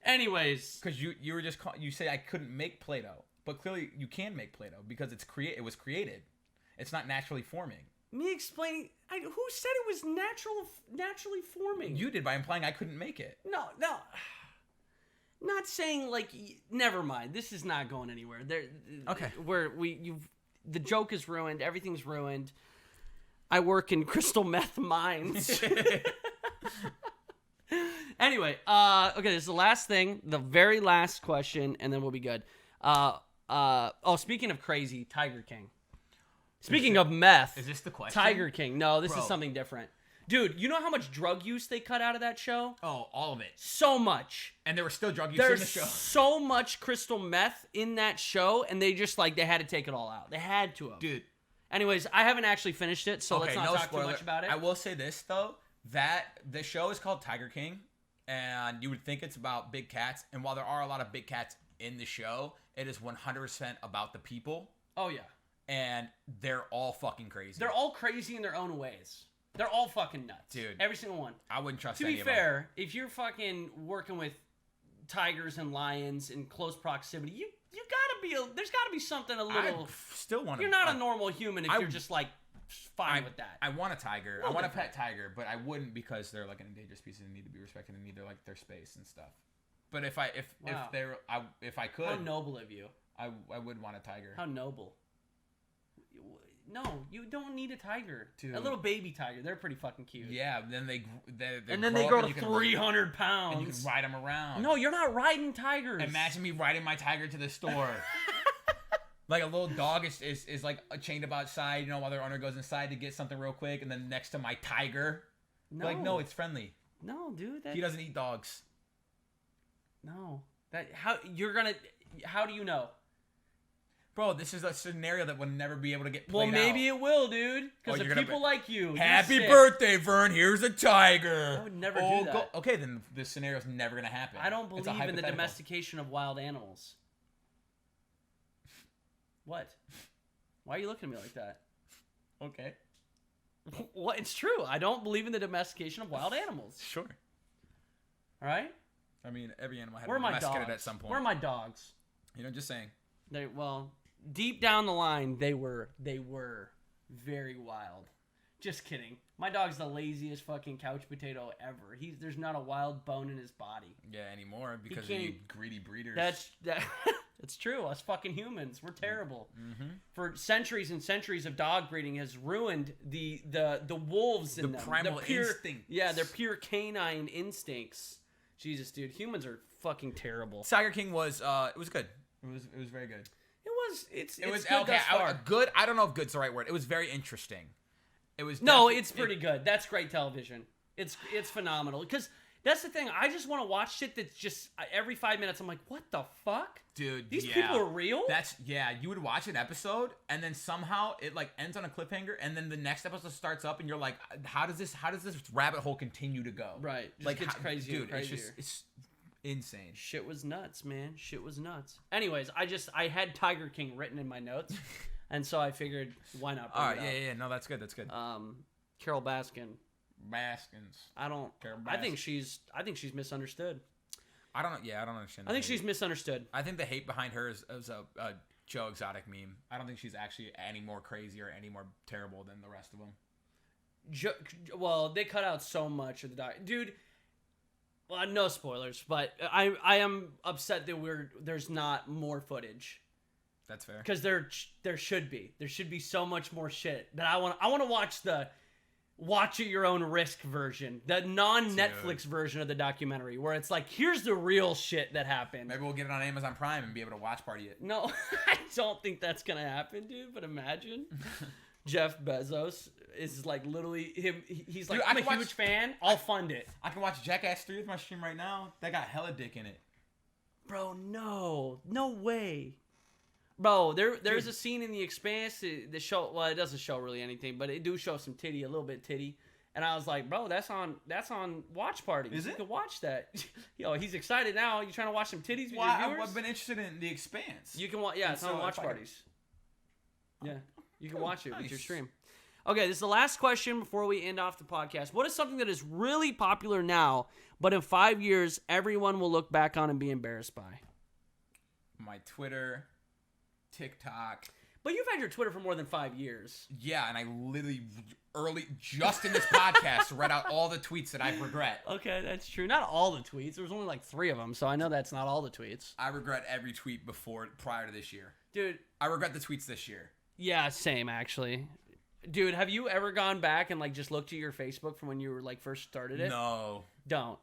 Anyways, because you were just you say I couldn't make Play-Doh, but clearly you can make Play-Doh because it was created. It's not naturally forming. Me explaining. Who said it was naturally forming? You did by implying I couldn't make it. No. Not saying like. Never mind. This is not going anywhere. Okay. The joke is ruined. Everything's ruined. I work in crystal meth mines. Anyway, okay, this is the last thing, the very last question, and then we'll be good. Speaking of crazy, Tiger King. Speaking of meth. Is this the question? Tiger King. No, this Bro. is something different. Dude, you know how much drug use they cut out of that show? Oh, all of it. So much. And there was still drug use There's in the show. so much crystal meth in that show, and they just, like, they had to take it all out. They had to have. Dude. Anyways, I haven't actually finished it, so let's not talk spoiler. too much about it. I will say this, though, that the show is called Tiger King, and you would think it's about big cats, and while there are a lot of big cats in the show, it is 100% about the people, Oh, yeah. and they're all fucking crazy. They're all crazy in their own ways. They're all fucking nuts. Dude. Every single one. I wouldn't trust To any be of them. fair, if you're fucking working with tigers and lions in close proximity, you gotta be there's gotta be something a little. I still want to. You're not a normal human if you're just like fine with that. I want a tiger. I Little want a different. pet tiger, but I wouldn't because they're like an endangered species and need to be respected and need their like their space and stuff. But if I could, How noble of you. I would want a tiger. How noble. No, you don't need a tiger. Dude. A little baby tiger. They're pretty fucking cute. Yeah, then they grow up to and you can- 300 pounds. and you can ride them around. No, you're not riding tigers. Imagine me riding my tiger to the store. Like a little dog is like chained up outside, you know, while their owner goes inside to get something real quick, and then next to my tiger. No. Like, no, it's friendly. No, dude. He doesn't eat dogs. No. How do you know? Bro, this is a scenario that would never be able to get Well, played maybe out. it will, dude. Because you're of gonna people like you. Happy You're sick. birthday, Vern. Here's a tiger. I would never do that. Okay, then this scenario's never going to happen. I don't It's a believe in the hypothetical. domestication of wild animals. What? Why are you looking at me like that? Okay. What? It's true. I don't believe in the domestication of wild animals. Sure. All right? I mean, every animal had Where to are be my domesticated dogs? at some point. Where are my dogs? You know, just saying. Deep down the line, they were very wild. Just kidding. My dog's the laziest fucking couch potato ever. There's not a wild bone in his body. Yeah, anymore because of can't- you greedy breeders. That's true. Us fucking humans, we're terrible. Mm-hmm. For centuries and centuries of dog breeding has ruined the wolves in The them. primal pure, instincts. Yeah, their pure canine instincts. Jesus, dude, humans are fucking terrible. Tiger King was it was good. It was very good. It's It was good okay. thus far. Good. I don't know if good's the right word. It was very interesting. It was It's pretty good. That's great television. It's phenomenal. Because that's the thing. I just want to watch shit that's just every 5 minutes. I'm like, what the fuck, dude. These yeah. people are real. You would watch an episode and then somehow it like ends on a cliffhanger and then the next episode starts up and you're like, how does this rabbit hole continue to go? Right. Just Like gets how- crazier. dude. And It's crazier. just insane. Shit was nuts, man. Shit was nuts. Anyways, I had Tiger King written in my notes, and so I figured why not bring All right. it up. Yeah. No, that's good. That's good. Carol Baskin. Baskins. Carol I think she's misunderstood. I don't know. Yeah, I don't understand. I think the hate. she's misunderstood. I think the hate behind her is a Joe Exotic meme. I don't think she's actually any more crazy or any more terrible than the rest of them. Well, they cut out so much of the dude. Well, no spoilers, but I am upset that there's not more footage. That's fair. Because there should be so much more shit that I want to watch the watch at your own risk version, the non-Netflix version of the documentary, where it's like, here's the real shit that happened. Maybe we'll get it on Amazon Prime and be able to watch party it. No, I don't think that's gonna happen, dude. But imagine Jeff Bezos is like literally him. He's like, Dude, I'm a I can huge watch- fan. I'll fund it, I can watch Jackass 3 with my stream right now. That got hella dick in it. bro. No way. Bro, there's a scene in The Expanse. The show, well, it doesn't show really anything, but it do show some titty, a little bit titty. And I was like, bro, that's on Watch Party. Is You it? can watch that. Yo, he's excited now. You trying to watch some titties with your Well, viewers? I've been interested in The Expanse. You can watch. Yeah, it's So on Watch if I- Parties. Yeah, you can watch it with your nice. stream. Okay, this is the last question before we end off the podcast. What is something that is really popular now, but in 5 years everyone will look back on and be embarrassed by? My Twitter, TikTok. But you've had your Twitter for more than 5 years. Yeah, and I literally just in this podcast, read out all the tweets that I regret. Okay, that's true. Not all the tweets. There was only like 3 of them, so I know that's not all the tweets. I regret every tweet prior to this year. Dude, I regret the tweets this year. yeah, same actually. Dude, have you ever gone back and like just looked at your Facebook from when you were like first started it? No. Don't.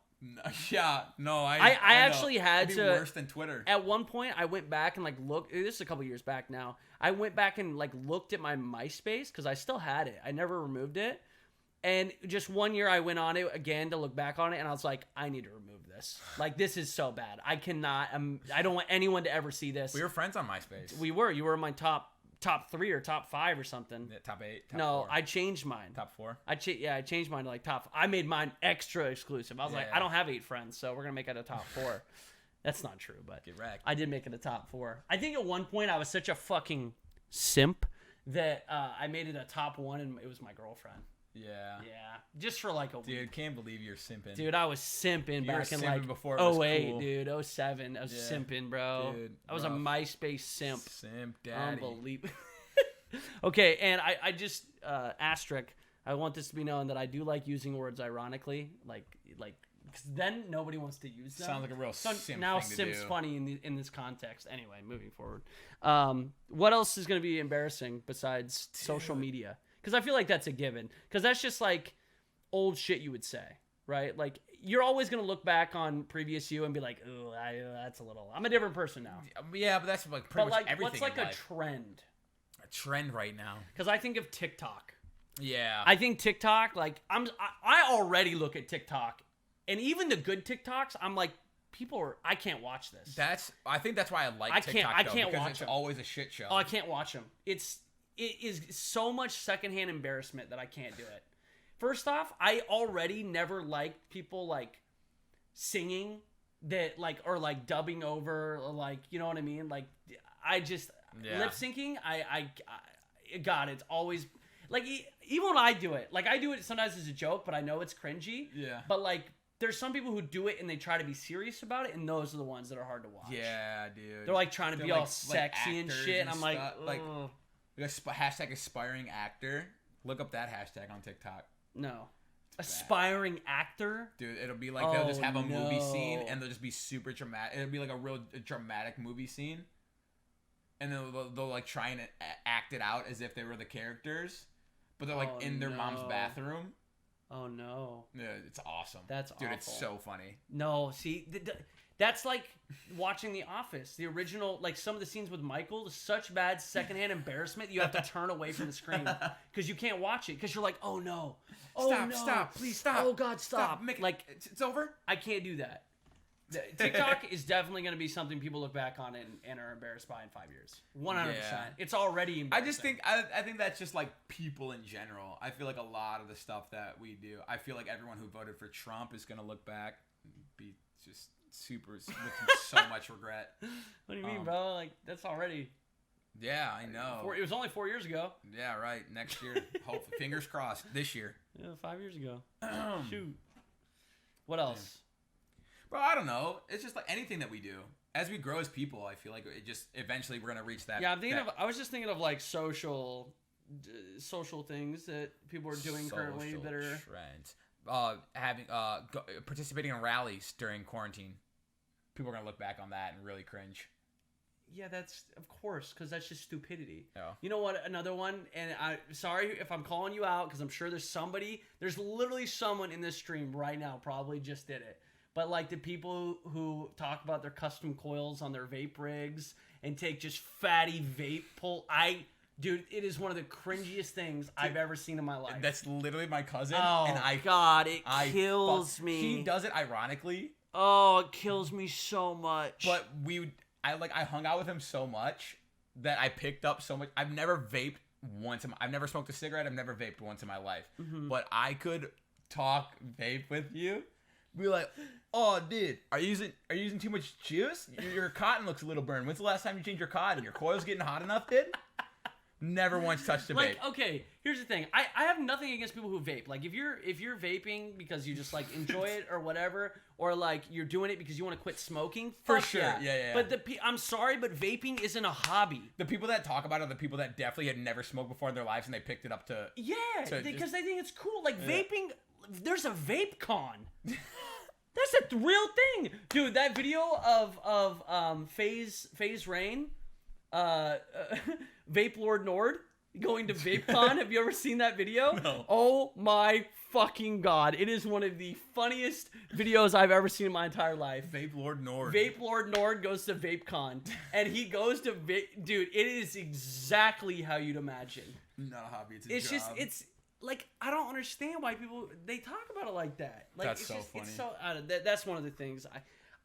Yeah, no, I know. actually had It'd be to. worse than Twitter. At one point, I went back and like looked. This is a couple years back now. I went back and like looked at my MySpace because I still had it. I never removed it. And just one year, I went on it again to look back on it, and I was like, I need to remove this. Like, this is so bad. I cannot. I don't want anyone to ever see this. We were friends on MySpace. We were. You were in my top 3 or top 5 or something. Yeah, top 8. Top No, 4. I changed mine. Top 4. I changed mine to like top. I made mine extra exclusive. I was like, Yeah. I don't have 8 friends, so we're gonna make it a top 4. That's not true, but Get wrecked. I did make it a top 4. I think at one point I was such a fucking simp that I made it a top 1, and it was my girlfriend. Yeah. Yeah, just for like a week. Dude, can't believe you're simping. Dude, I was simping You were back in simping like before it was 08, cool. dude, 07. I was Yeah. simping, bro. Dude, I was a rough. MySpace simp. Simp daddy. Unbelievable. Okay, and I just asterisk. I want this to be known that I do like using words ironically, like because then nobody wants to use them. Sounds like a real So simp now thing to simp's do. funny in this context. Anyway, moving forward. What else is going to be embarrassing besides social media? Because I feel like that's a given. Because that's just like old shit you would say, right? Like you're always going to look back on previous you and be like, "Ooh, that's a little." I'm a different person now. Yeah, but that's like pretty But much like, everything what's like in a life. trend? A trend right now. Because I think of TikTok. Yeah. I think TikTok, like I already look at TikTok, and even the good TikToks, I'm like, I can't watch this. I think that's why I like I TikTok. can't because watch it's them. always a shit show. Oh, I can't watch them. It is so much secondhand embarrassment that I can't do it. First off, I already never liked people like singing that like or like dubbing over or like you know what I mean. Like I just Yeah. lip syncing. God, it's always like even when I do it, like I do it sometimes as a joke, but I know it's cringy. Yeah. But like, there's some people who do it and they try to be serious about it, and those are the ones that are hard to watch. Yeah, dude. They're like trying to They're be like- all sexy and actors shit, and I'm like, stuff. ugh. Like hashtag aspiring actor. Look up that hashtag on TikTok. No. Aspiring actor? Dude, it'll be like they'll just Oh, have a movie scene no. and they'll just be super dramatic. It'll be like a real dramatic movie scene. And then they'll like try and act it out as if they were the characters. But they're like Oh, in their mom's no. bathroom. Oh no. Yeah, it's awesome. That's Dude, awful. it's so funny. No, see, that's like watching The Office. The original, like some of the scenes with Michael, such bad secondhand embarrassment you have to turn away from the screen because you can't watch it because you're like, oh no. Oh, Stop, no. stop, please stop. Oh God, stop. Like, it's over? I can't do that. TikTok is definitely going to be something people look back on and are embarrassed by in 5 years. 100%. Yeah. It's already I embarrassing. just think I think that's just like people in general. I feel like a lot of the stuff that we do. I feel like everyone who voted for Trump is gonna look back and be just super with so much regret. What do you mean, bro? Like that's already. Yeah, I know. It was only 4 years ago. Yeah, right. Next year, hope fingers crossed. This year, Yeah, 5 years ago. Shoot. What else? bro. I don't know. It's just like anything that we do. As we grow as people, I feel like it just eventually we're gonna reach that. Yeah, I'm thinking that of. I was just thinking of like social things that people are doing currently social that are. trends. Participating in rallies during quarantine. People are gonna look back on that and really cringe. Yeah, that's of course because that's just stupidity. Yeah. You know what? Another one, and I'm sorry if I'm calling you out because I'm sure there's literally someone in this stream right now probably just did it. But like the people who talk about their custom coils on their vape rigs and take just fatty vape pull, dude, it is one of the cringiest things I've ever seen in my life. That's literally my cousin. Oh and God, it kills me. He does it ironically, Oh, it kills me so much. but I hung out with him so much that I picked up so much. I've never vaped once. I've never smoked a cigarette. I've never vaped once in my life. Mm-hmm. But I could talk vape with you. Be like, oh, dude, are you using too much juice? Your cotton looks a little burned. When's the last time you changed your cotton? Your coil's getting hot enough, dude? Never once touched a vape. like, okay, here's the thing. I have nothing against people who vape. Like, if you're vaping because you just like enjoy it or whatever, or like you're doing it because you want to quit smoking, For fuck sure. Yeah. Yeah. But I'm sorry, but vaping isn't a hobby. The people that talk about it are the people that definitely had never smoked before in their lives and they picked it up to. Yeah, So because just- they think it's cool. Like vaping, there's a vape con. That's a real thing, dude. That video of FaZe Rain, Vape Lord Nord. going to VapeCon. Have you ever seen that video? No. Oh my fucking god. It is one of the funniest videos I've ever seen in my entire life. Vape Lord Nord. Vape Lord Nord goes to VapeCon. And he goes to dude, it is exactly how you'd imagine. Not a hobby, it's a It's job. just, it's like, I don't understand why people, they talk about it like that. Like, That's it's so just, funny. It's so, that's one of the things.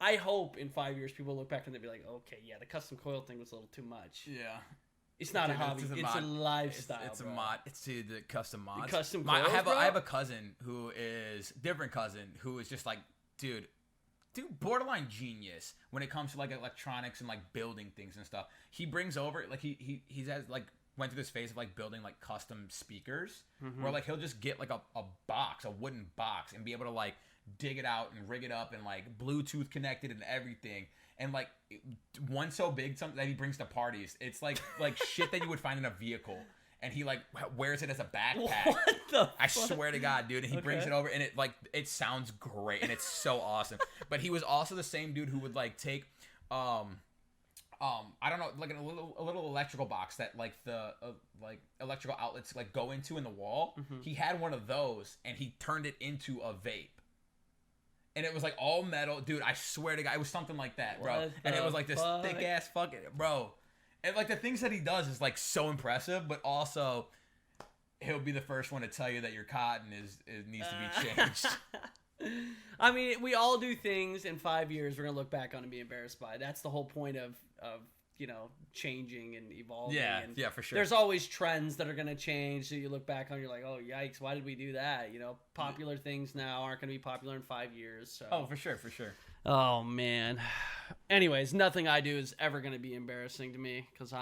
I hope in 5 years people look back and they'll be like, okay, yeah, the custom coil thing was a little too much. Yeah. It's not Dude, a hobby. It's a lifestyle. It's a bro. mod. It's the custom mods. The custom I coils, have bro? I have a cousin who is different cousin who is just like, dude, borderline genius when it comes to like electronics and like building things and stuff. He brings over like he has like went through this phase of like building like custom speakers where like he'll just get like a box, a wooden box, and be able to like dig it out and rig it up and like Bluetooth connected and everything. And like one so big something that he brings to parties, it's like shit that you would find in a vehicle, and he like wears it as a backpack. What the I fuck? swear to God, dude. And he brings it over, and it sounds great, and it's so awesome. But he was also the same dude who would like take I don't know, like a little electrical box that like the like electrical outlets like go into in the wall. He had one of those, and he turned it into a vape. And it was like all metal, dude. I swear to God, it was something like that, bro. What And it the was like this fuck? thick ass fucking, bro. And like the things that he does is like so impressive, but also he'll be the first one to tell you that your cotton is needs to be changed. I mean, we all do things in 5 years we're gonna look back on and be embarrassed by. That's the whole point of you know, changing and evolving. And yeah, for sure. There's always trends that are gonna change, so you look back on, you're like, oh yikes, why did we do that? You know, popular things now aren't gonna be popular in 5 years. So. Oh, for sure, for sure. Oh man. Anyways, nothing I do is ever gonna be embarrassing to me because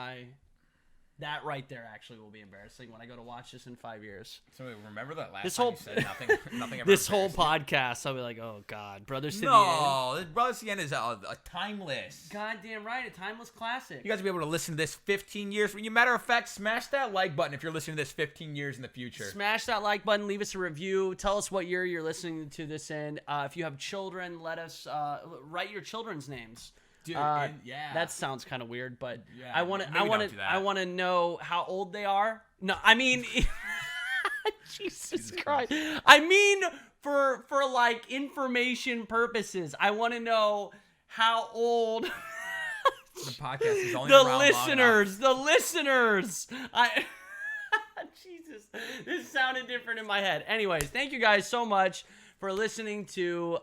that right there actually will be embarrassing when I go to watch this in 5 years. So remember that last This time whole- you said nothing ever This whole embarrassed podcast, I'll be like, oh god, Brothers to you? the End. No, Brothers to the End is a timeless. Goddamn right, a timeless classic. You guys will be able to listen to this 15 years. Matter of fact, smash that like button if you're listening to this 15 years in the future. Smash that like button, leave us a review, tell us what year you're listening to this in. If you have children, let us write your children's names. Dude, yeah. That sounds kind of weird, but Yeah, I want maybe don't do that. I want to know how old they are. No, I mean, Jesus Christ. I mean, for like information purposes, I want to know how old The podcast is only the around long enough. listeners. Jesus, this sounded different in my head. Anyways, thank you guys so much for listening to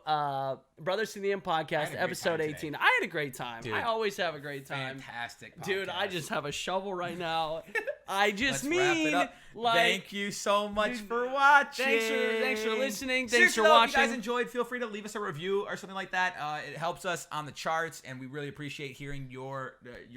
Brothers to the End I had podcast, a great episode time 18. today. I had a great time. Dude, I always have a great time. Fantastic podcast. Dude, I just have a shovel right now. I just Let's wrap it up. like, Thank you so much for watching. thanks for listening. Thanks Seriously, for though, watching. If you guys enjoyed, feel free to leave us a review or something like that. It helps us on the charts, and we really appreciate hearing your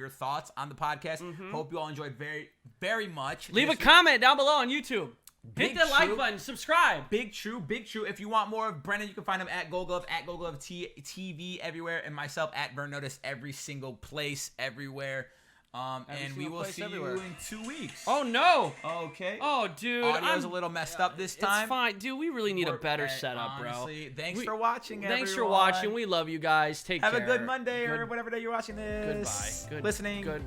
thoughts on the podcast. Hope you all enjoyed very, very much. Leave a This- comment down below on YouTube. Big Hit the like True. button. Subscribe. Big True. If you want more of Brennan, you can find him at GoldGloveTV everywhere, and myself at Vern Notice every single place, everywhere. And we single will place see everywhere. you in 2 weeks. Oh no. Okay. Oh dude, Audio's a little messed up this time. It's fine, dude. We really need a We're- better setup, bro. honestly, Thanks for watching, Thanks for everyone. watching. We love you guys. Take Have care. a good Monday or Good- whatever day you're watching this. Goodbye. Good Listening. Good.